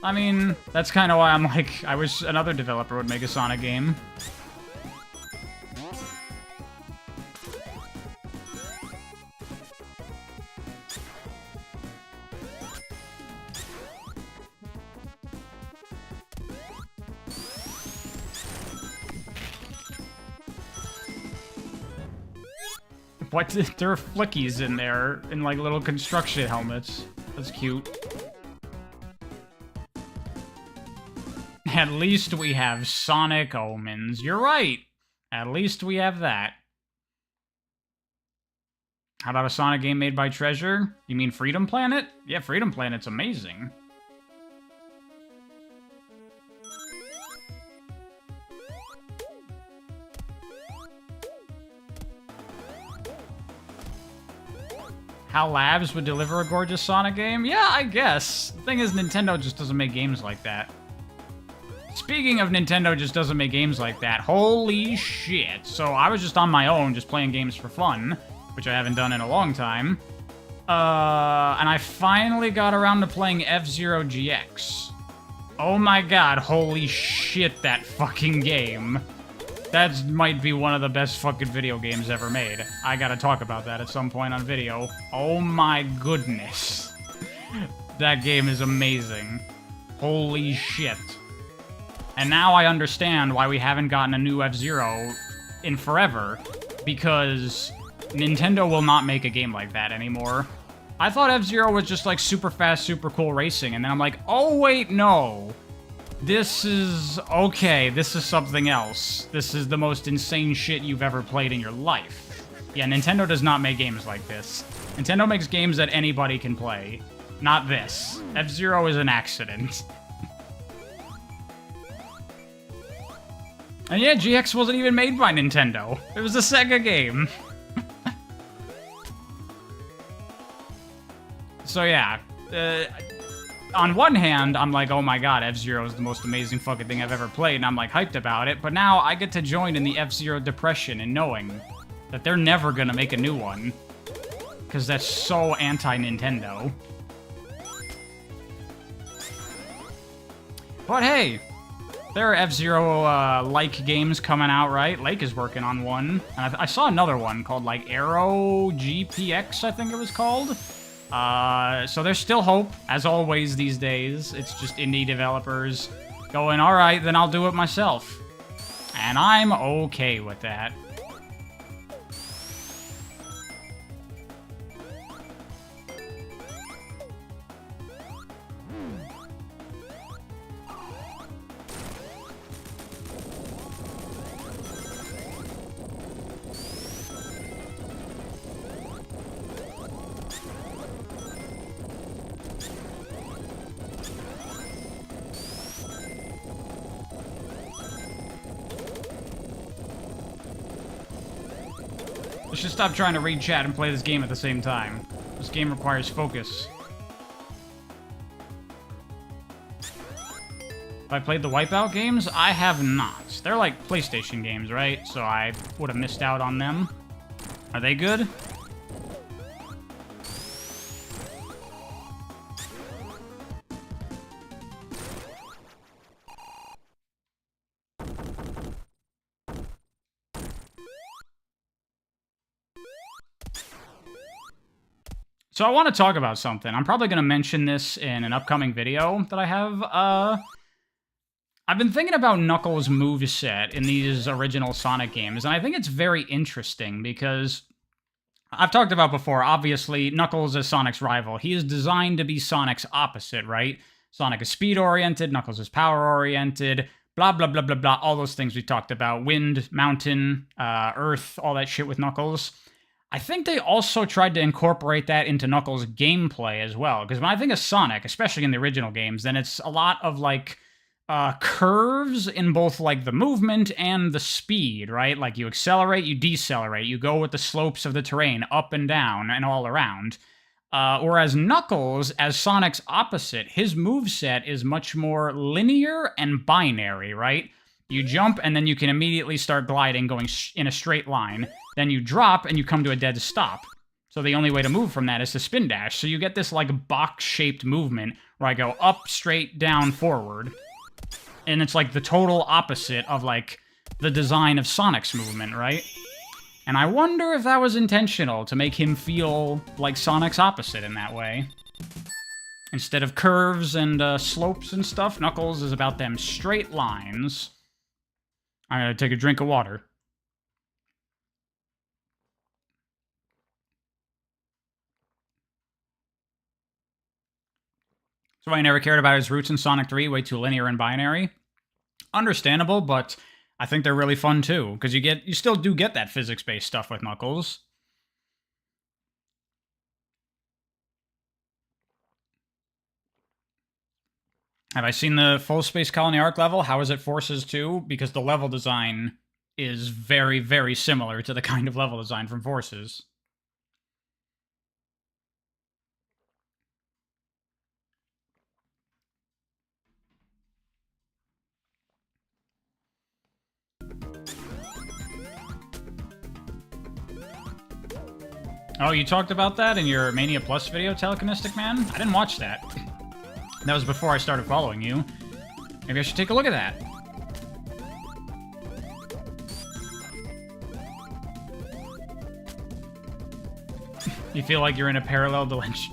Speaker 1: I mean, that's kind of why I'm like, I wish another developer would make a Sonic game. What? There are flickies in there, in like little construction helmets. That's cute. At least we have Sonic Omens. You're right. At least we have that. How about a Sonic game made by Treasure? You mean Freedom Planet? Yeah, Freedom Planet's amazing. How Labs would deliver a gorgeous Sonic game? Yeah, I guess. The thing is, Nintendo just doesn't make games like that. Speaking of Nintendo just doesn't make games like that, holy shit. So I was just on my own, just playing games for fun, which I haven't done in a long time. And I finally got around to playing F-Zero GX. Oh my god, holy shit, that fucking game. That might be one of the best fucking video games ever made. I gotta talk about that at some point on video. Oh my goodness. That game is amazing. Holy shit. And now I understand why we haven't gotten a new F-Zero in forever, because Nintendo will not make a game like that anymore. I thought F-Zero was just like super fast, super cool racing, and then I'm like, oh wait, no. This is... okay, this is something else. This is the most insane shit you've ever played in your life. Yeah, Nintendo does not make games like this. Nintendo makes games that anybody can play. Not this. F-Zero is an accident. And yeah, GX wasn't even made by Nintendo. It was a Sega game. So yeah, on one hand, I'm like, oh my god, F-Zero is the most amazing fucking thing I've ever played, and I'm like hyped about it, but now I get to join in the F-Zero depression and knowing that they're never gonna make a new one. Because that's so anti-Nintendo. But hey, there are F-Zero-like games coming out, right? Lake is working on one. And I saw another one called, like, Aero GPX, I think it was called. So there's still hope, as always these days. It's just indie developers going, alright, then I'll do it myself. And I'm okay with that. I should stop trying to read chat and play this game at the same time. This game requires focus. Have I played the Wipeout games? I have not. They're like PlayStation games, right? So I would have missed out on them. Are they good? So I want to talk about something. I'm probably going to mention this in an upcoming video that I have. I've been thinking about Knuckles' moveset in these original Sonic games, and I think it's very interesting because I've talked about before, obviously, Knuckles is Sonic's rival. He is designed to be Sonic's opposite, right? Sonic is speed-oriented, Knuckles is power-oriented, blah, blah, blah, blah, blah, all those things we talked about. Wind, mountain, earth, all that shit with Knuckles. I think they also tried to incorporate that into Knuckles' gameplay as well, because when I think of Sonic, especially in the original games, then it's a lot of, like, curves in both, like, the movement and the speed, right? Like, you accelerate, you decelerate, you go with the slopes of the terrain, up and down, and all around. Whereas Knuckles, as Sonic's opposite, his moveset is much more linear and binary, right? You jump, and then you can immediately start gliding, going in a straight line. Then you drop, and you come to a dead stop. So the only way to move from that is to spin dash. So you get this, like, box-shaped movement, where I go up, straight, down, forward. And it's, like, the total opposite of, like, the design of Sonic's movement, right? And I wonder if that was intentional, to make him feel like Sonic's opposite in that way. Instead of curves and slopes and stuff, Knuckles is about them straight lines. I'm gonna take a drink of water. So I never cared about his roots in Sonic 3, way too linear and binary. Understandable, but I think they're really fun too, because you still do get that physics-based stuff with Knuckles. Have I seen the full Space Colony Arc level? How is it Forces 2? Because the level design is very, very similar to the kind of level design from Forces. Oh, you talked about that in your Mania Plus video, Telekinestic Man? I didn't watch that. That was before I started following you. Maybe I should take a look at that. You feel like you're in a parallel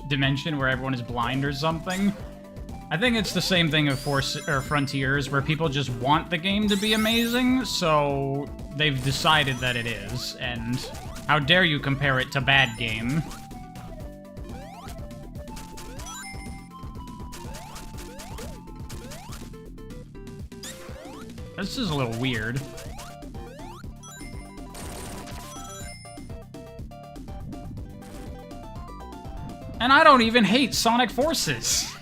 Speaker 1: dimension where everyone is blind or something? I think it's the same thing of Frontiers, where people just want the game to be amazing, so they've decided that it is, and how dare you compare it to Bad Game? This is a little weird. And I don't even hate Sonic Forces.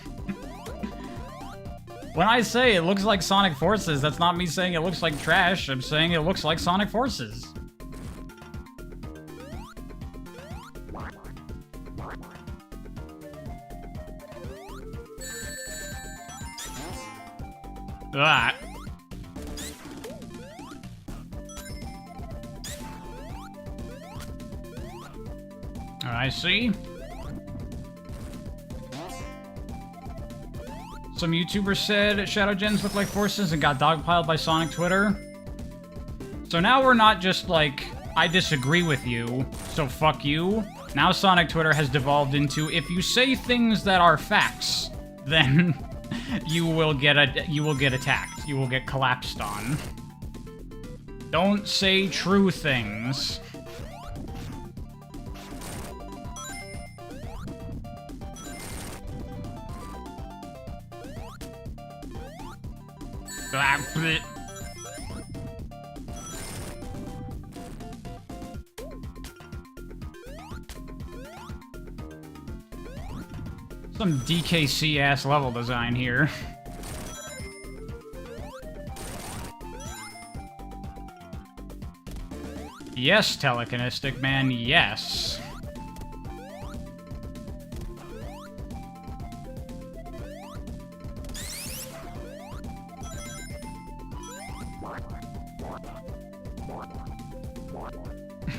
Speaker 1: When I say it looks like Sonic Forces, that's not me saying it looks like trash. I'm saying it looks like Sonic Forces. Ah. I see. Some YouTubers said Shadow Gens look like Forces and got dogpiled by Sonic Twitter. So now we're not just like, I disagree with you, so fuck you. Now Sonic Twitter has devolved into, if you say things that are facts, then you will get attacked. You will get collapsed on. Don't say true things. Some DKC-ass level design here. Yes, Telekinestic Man, yes.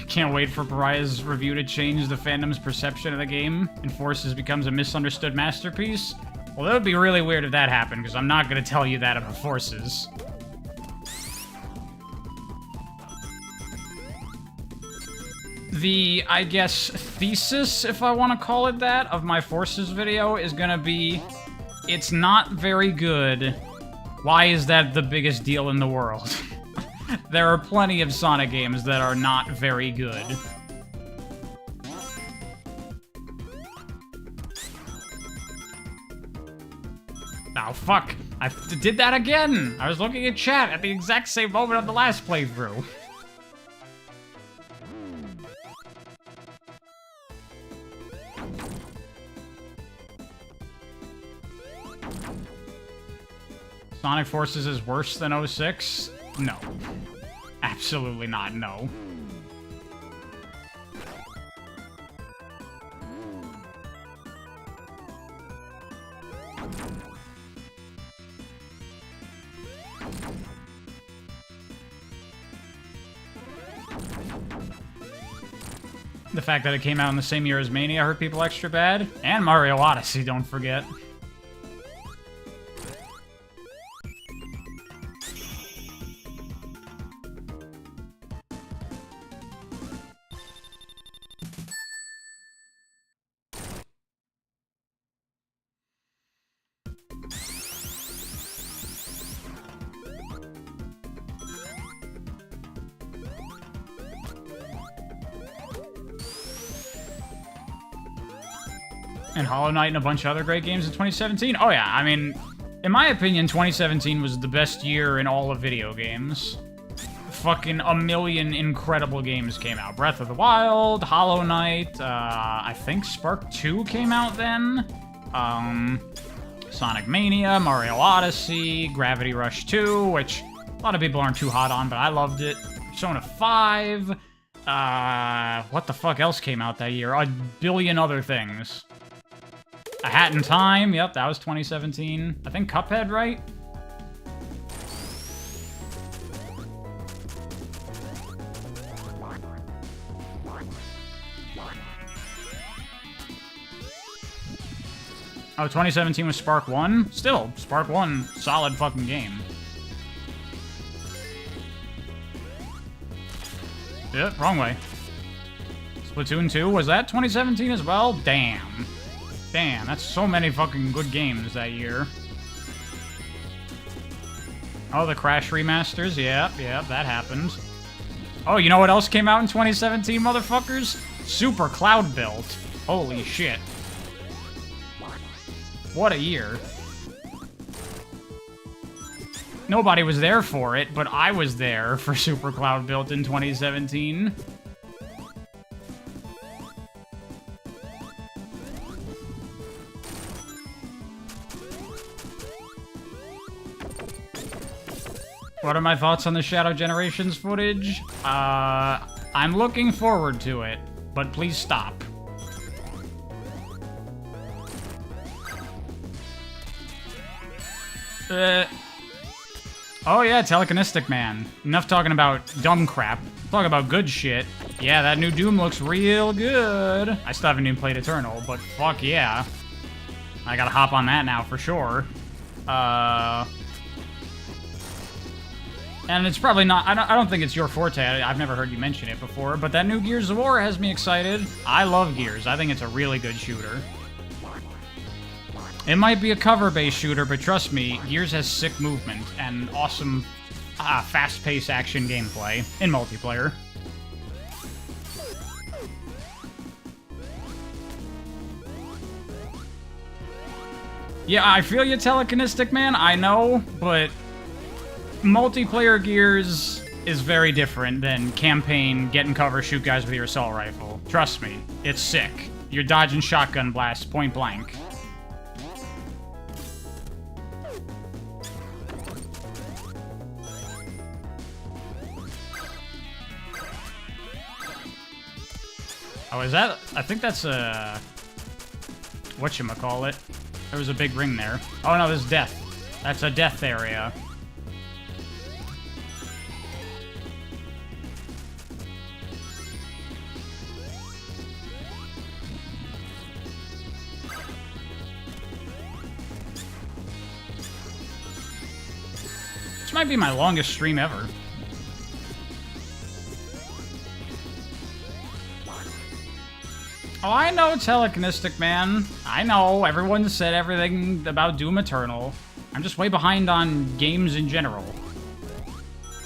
Speaker 1: Can't wait for Pariah's review to change the fandom's perception of the game and Forces becomes a misunderstood masterpiece. Well, that would be really weird if that happened, because I'm not going to tell you that about Forces. The, I guess, thesis, if I want to call it that, of my Forces video is going to be, it's not very good. Why is that the biggest deal in the world? There are plenty of Sonic games that are not very good. Oh, fuck. I did that again! I was looking at chat at the exact same moment of the last playthrough. Sonic Forces is worse than 06? No. Absolutely not, no. The fact that it came out in the same year as Mania hurt people extra bad. And Mario Odyssey, don't forget. And Hollow Knight and a bunch of other great games in 2017? Oh yeah, I mean, in my opinion, 2017 was the best year in all of video games. Fucking a million incredible games came out. Breath of the Wild, Hollow Knight, I think Spark 2 came out then. Sonic Mania, Mario Odyssey, Gravity Rush 2, which a lot of people aren't too hot on, but I loved it. Persona 5, what the fuck else came out that year? A billion other things. A Hat in Time, yep, that was 2017. I think Cuphead, right? Oh, 2017 was Spark 1? Still, Spark 1, solid fucking game. Yep, wrong way. Splatoon 2, was that 2017 as well? Damn. Damn, that's so many fucking good games that year. Oh, the Crash remasters? Yep, that happened. Oh, you know what else came out in 2017, motherfuckers? Super Cloud Build. Holy shit. What a year. Nobody was there for it, but I was there for Super Cloud Build in 2017. What are my thoughts on the Shadow Generations footage? I'm looking forward to it, but please stop. Oh yeah, Telekinestic Man. Enough talking about dumb crap. Talk about good shit. Yeah, that new Doom looks real good. I still haven't even played Eternal, but fuck yeah. I gotta hop on that now for sure. And it's probably not, I don't think it's your forte, I've never heard you mention it before, but that new Gears of War has me excited. I love Gears, I think it's a really good shooter. It might be a cover-based shooter, but trust me, Gears has sick movement and awesome, fast-paced action gameplay in multiplayer. Yeah, I feel you, Telekinestic Man, I know, but multiplayer Gears is very different than campaign, get in cover, shoot guys with your assault rifle. Trust me, it's sick. You're dodging shotgun blasts point blank. Oh, is that... I think that's a... whatchamacallit. There was a big ring there. Oh, no, this is death. That's a death area. This might be my longest stream ever. Oh, I know, Telekinetic Man. I know, everyone said everything about Doom Eternal. I'm just way behind on games in general.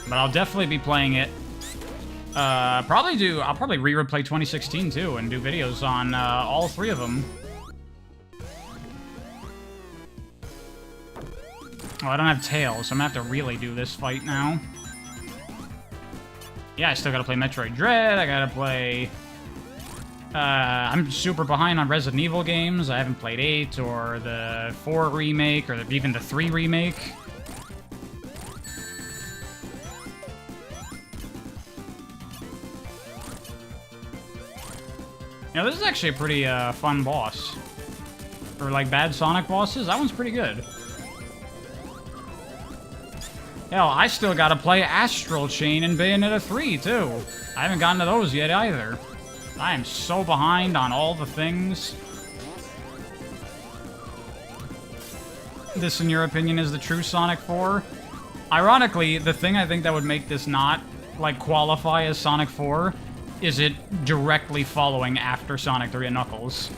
Speaker 1: But I'll definitely be playing it. I'll probably re-replay 2016 too, and do videos on all three of them. Oh, I don't have Tails, so I'm gonna have to really do this fight now. Yeah, I still gotta play Metroid Dread, I gotta play... I'm super behind on Resident Evil games. I haven't played 8, or the 4 remake, or even the 3 remake. You know, this is actually a pretty fun boss. For, like, bad Sonic bosses, that one's pretty good. Hell, I still gotta play Astral Chain and Bayonetta 3, too. I haven't gotten to those yet, either. I am so behind on all the things. This, in your opinion, is the true Sonic 4? Ironically, the thing I think that would make this not, like, qualify as Sonic 4 is it directly following after Sonic 3 and Knuckles.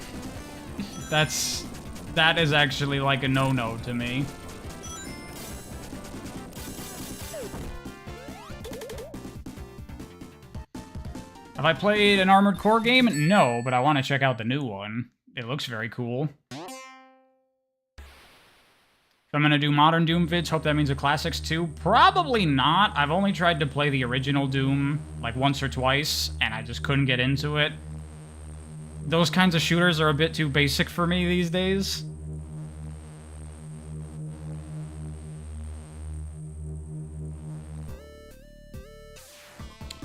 Speaker 1: That is actually, like, a no-no to me. Have I played an Armored Core game? No, but I want to check out the new one. It looks very cool. If I'm gonna do modern Doom vids, hope that means the classics too. Probably not. I've only tried to play the original Doom, like, once or twice, and I just couldn't get into it. Those kinds of shooters are a bit too basic for me these days.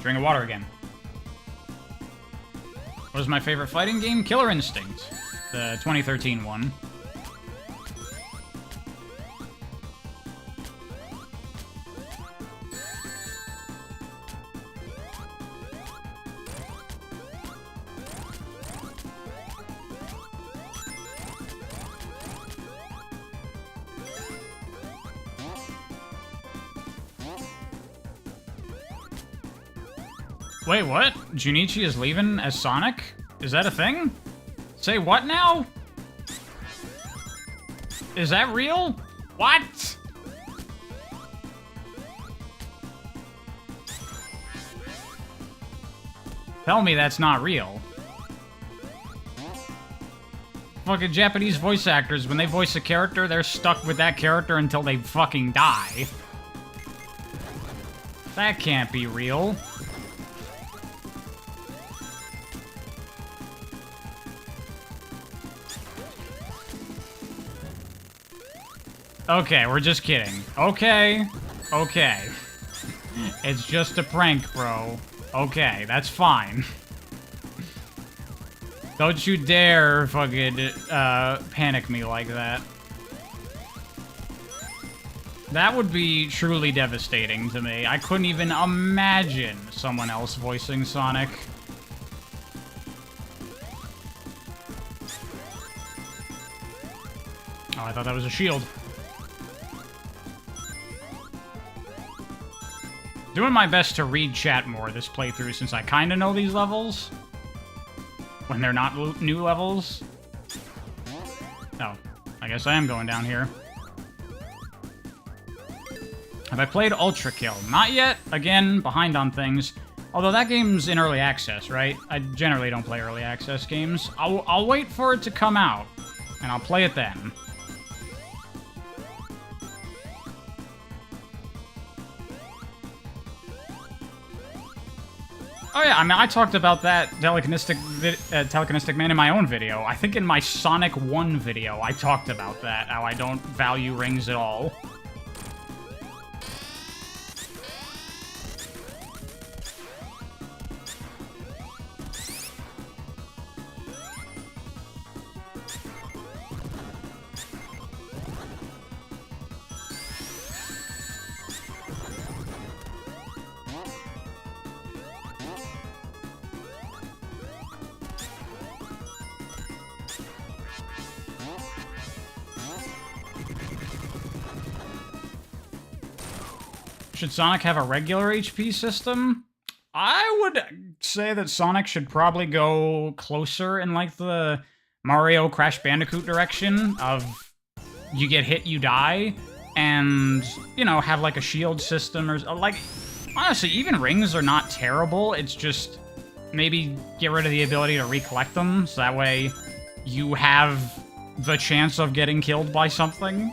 Speaker 1: Drink of water again. What was my favorite fighting game? Killer Instinct, the 2013 one. Wait, what? Junichi is leaving as Sonic? Is that a thing? Say what now? Is that real? What? Tell me that's not real. Fucking Japanese voice actors, when they voice a character, they're stuck with that character until they fucking die. That can't be real. Okay, we're just kidding. Okay. Okay. It's just a prank, bro. Okay, that's fine. Don't you dare fucking panic me like that. That would be truly devastating to me. I couldn't even imagine someone else voicing Sonic. Oh, I thought that was a shield. Doing my best to read chat more this playthrough since I kind of know these levels. When they're not new levels. Oh, I guess I am going down here. Have I played Ultra Kill? Not yet. Again, behind on things. Although that game's in early access, right? I generally don't play early access games. I'll wait for it to come out, and I'll play it then. Oh yeah, I mean, I talked about that Telekinetic Man in my own video. I think in my Sonic 1 video, I talked about that, how I don't value rings at all. Should Sonic have a regular HP system? I would say that Sonic should probably go closer in, like, the Mario Crash Bandicoot direction of you get hit, you die, and, you know, have, like, a shield system or, like, honestly, even rings are not terrible. It's just maybe get rid of the ability to recollect them, so that way you have the chance of getting killed by something.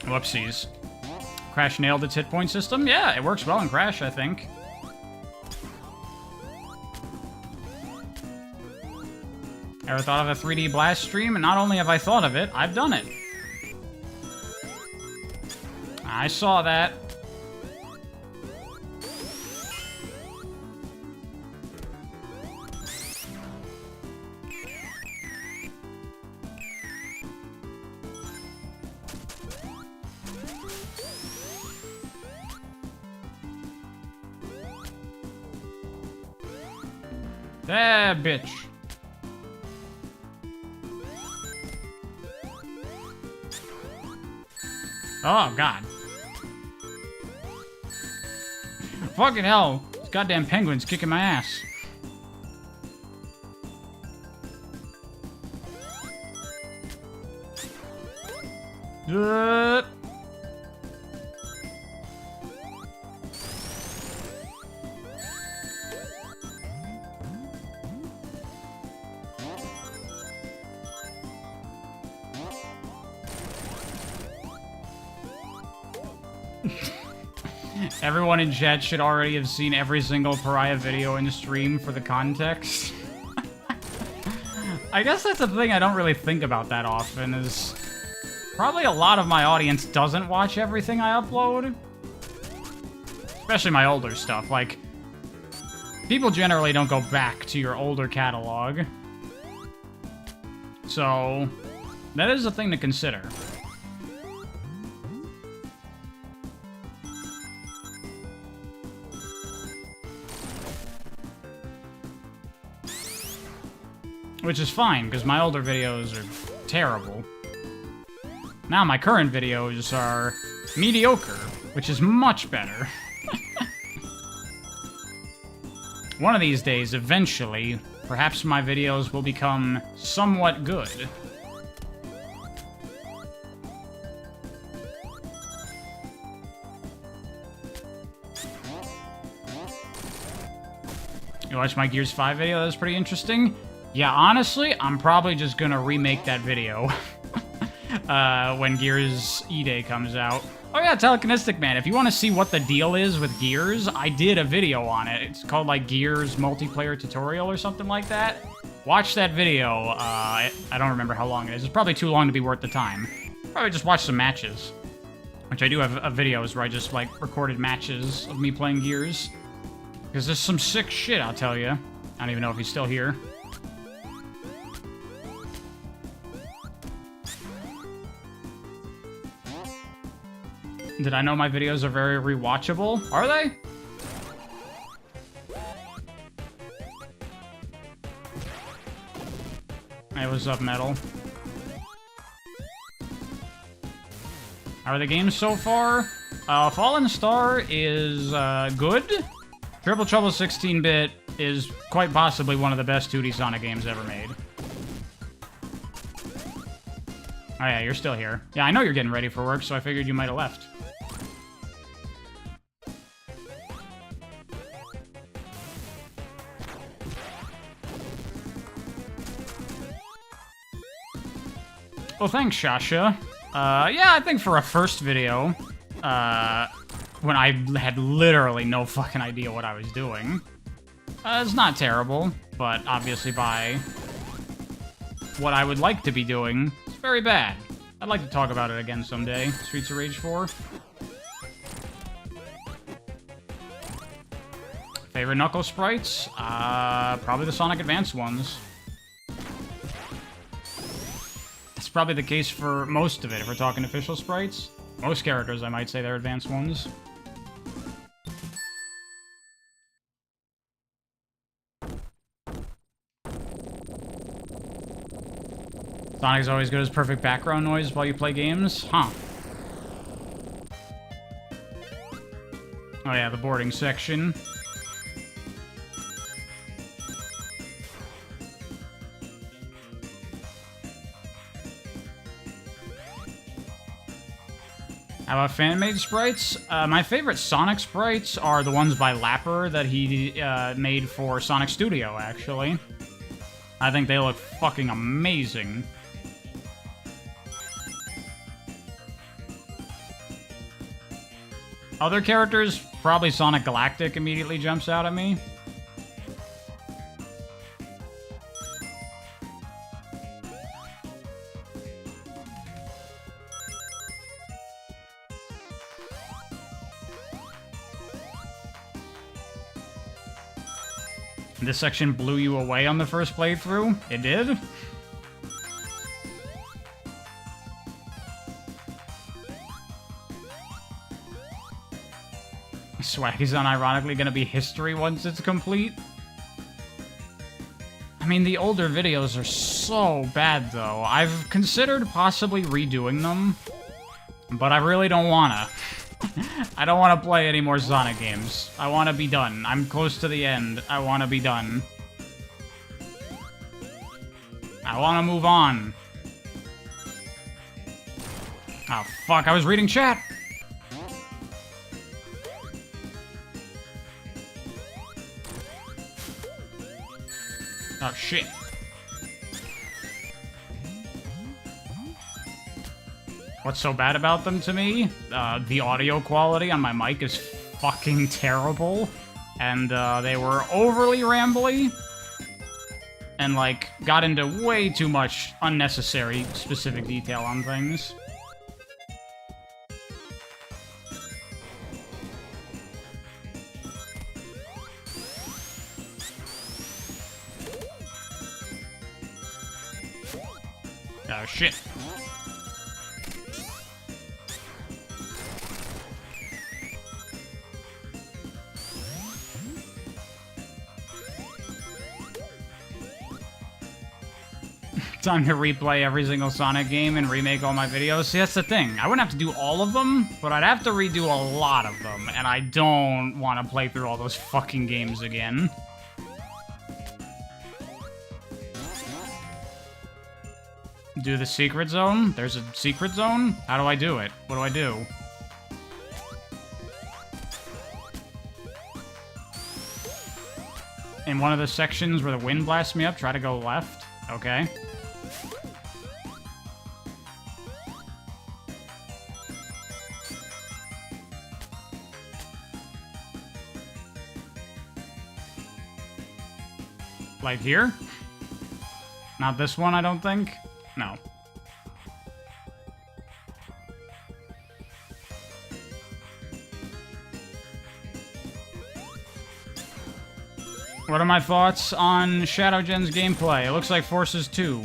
Speaker 1: Whoopsies. Crash nailed its hit point system? Yeah, it works well in Crash, I think. Ever thought of a 3D Blast stream? And not only have I thought of it, I've done it. I saw that. That bitch. Oh, God. Fucking hell. These goddamn penguins kicking my ass. Everyone in chat should already have seen every single Pariah video in the stream for the context. I guess that's a thing I don't really think about that often, is probably a lot of my audience doesn't watch everything I upload. Especially my older stuff. Like, people generally don't go back to your older catalog. So, that is a thing to consider. Which is fine, because my older videos are terrible. Now my current videos are mediocre, which is much better. One of these days, eventually, perhaps my videos will become somewhat good. You watched my Gears 5 video? That was pretty interesting. Yeah, honestly, I'm probably just gonna remake that video when Gears E-Day comes out. Oh yeah, Telekinestic Man, if you want to see what the deal is with Gears, I did a video on it. It's called, like, Gears Multiplayer Tutorial or something like that. Watch that video. I don't remember how long it is. It's probably too long to be worth the time. Probably just watch some matches. Which I do have videos where I just, like, recorded matches of me playing Gears. Because there's some sick shit, I'll tell you. I don't even know if he's still here. Did I know my videos are very rewatchable? Are they? Hey, what's up, Metal? How are the games so far? Fallen Star is good. Triple Trouble 16-bit is quite possibly one of the best 2D Sonic games ever made. Oh yeah, you're still here. Yeah, I know you're getting ready for work, so I figured you might have left. Well, thanks, Shasha. Yeah, I think for a first video, when I had literally no fucking idea what I was doing, it's not terrible, but obviously by what I would like to be doing, it's very bad. I'd like to talk about it again someday. Streets of Rage 4. Favorite Knuckles sprites? Probably the Sonic Advance ones. That's probably the case for most of it, if we're talking official sprites. Most characters, I might say, they're advanced ones. Sonic's always good as perfect background noise while you play games? Huh. Oh yeah, the boarding section. How about fan-made sprites? My favorite Sonic sprites are the ones by Lapper that he made for Sonic Studio, actually. I think they look fucking amazing. Other characters, probably Sonic Galactic immediately jumps out at me. This section blew you away on the first playthrough? It did? Swag is unironically gonna be history once it's complete. I mean, the older videos are so bad, though. I've considered possibly redoing them, but I really don't wanna. I don't want to play any more Sonic games. I want to be done. I'm close to the end. I want to be done. I want to move on. Oh, fuck. I was reading chat. Oh, shit. What's so bad about them to me? The audio quality on my mic is fucking terrible. And they were overly rambly. And, like, got into way too much unnecessary specific detail on things. Oh, shit. Time to replay every single Sonic game and remake all my videos. See, that's the thing. I wouldn't have to do all of them, but I'd have to redo a lot of them, and I don't want to play through all those fucking games again. Do the secret zone? There's a secret zone? How do I do it? What do I do? In one of the sections where the wind blasts me up, try to go left. Okay. Like here? Not this one, I don't think. No. What are my thoughts on Shadow Gen's gameplay? It looks like Forces 2.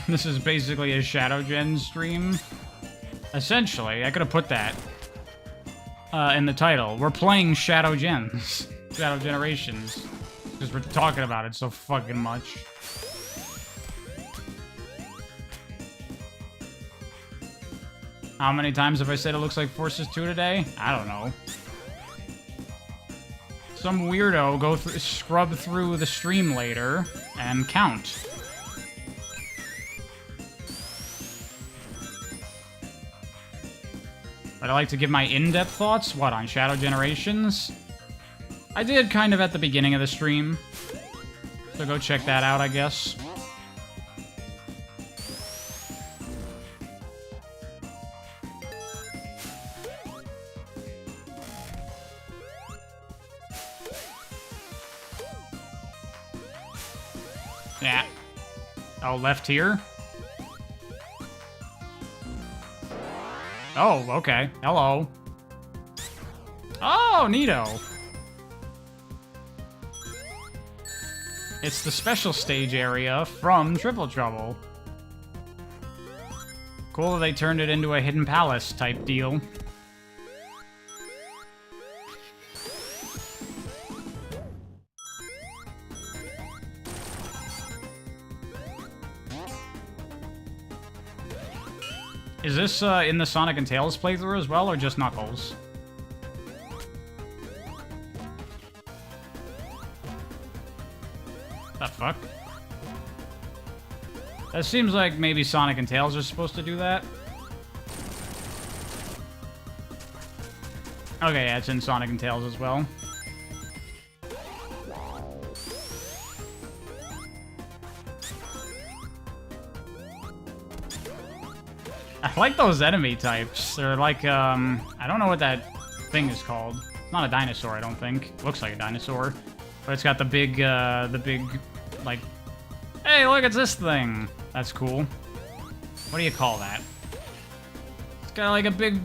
Speaker 1: This is basically a Shadow Gen stream. Essentially, I could have put that in the title. We're playing Shadow Gens. Shadow Generations. Because we're talking about it so fucking much. How many times have I said it looks like Forces 2 today? I don't know. Some weirdo go scrub through the stream later and count. But I like to give my in-depth thoughts, what, on Shadow Generations? I did kind of at the beginning of the stream. So go check that out, I guess. Yeah. Oh, left here? Oh, okay. Hello. Oh, neato. It's the special stage area from Triple Trouble. Cool that they turned it into a hidden palace type deal. Is this in the Sonic and Tails playthrough as well, or just Knuckles? The fuck? That seems like maybe Sonic and Tails are supposed to do that. Okay, yeah, it's in Sonic and Tails as well. I like those enemy types. They're like, I don't know what that thing is called. It's not a dinosaur, I don't think. It looks like a dinosaur. But it's got the big, like... Hey, look, it's this thing! That's cool. What do you call that? It's got like a big,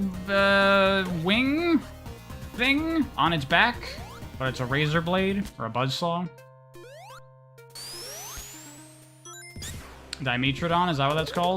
Speaker 1: wing thing on its back. But it's a razor blade, or a buzzsaw. Dimetrodon, is that what that's called?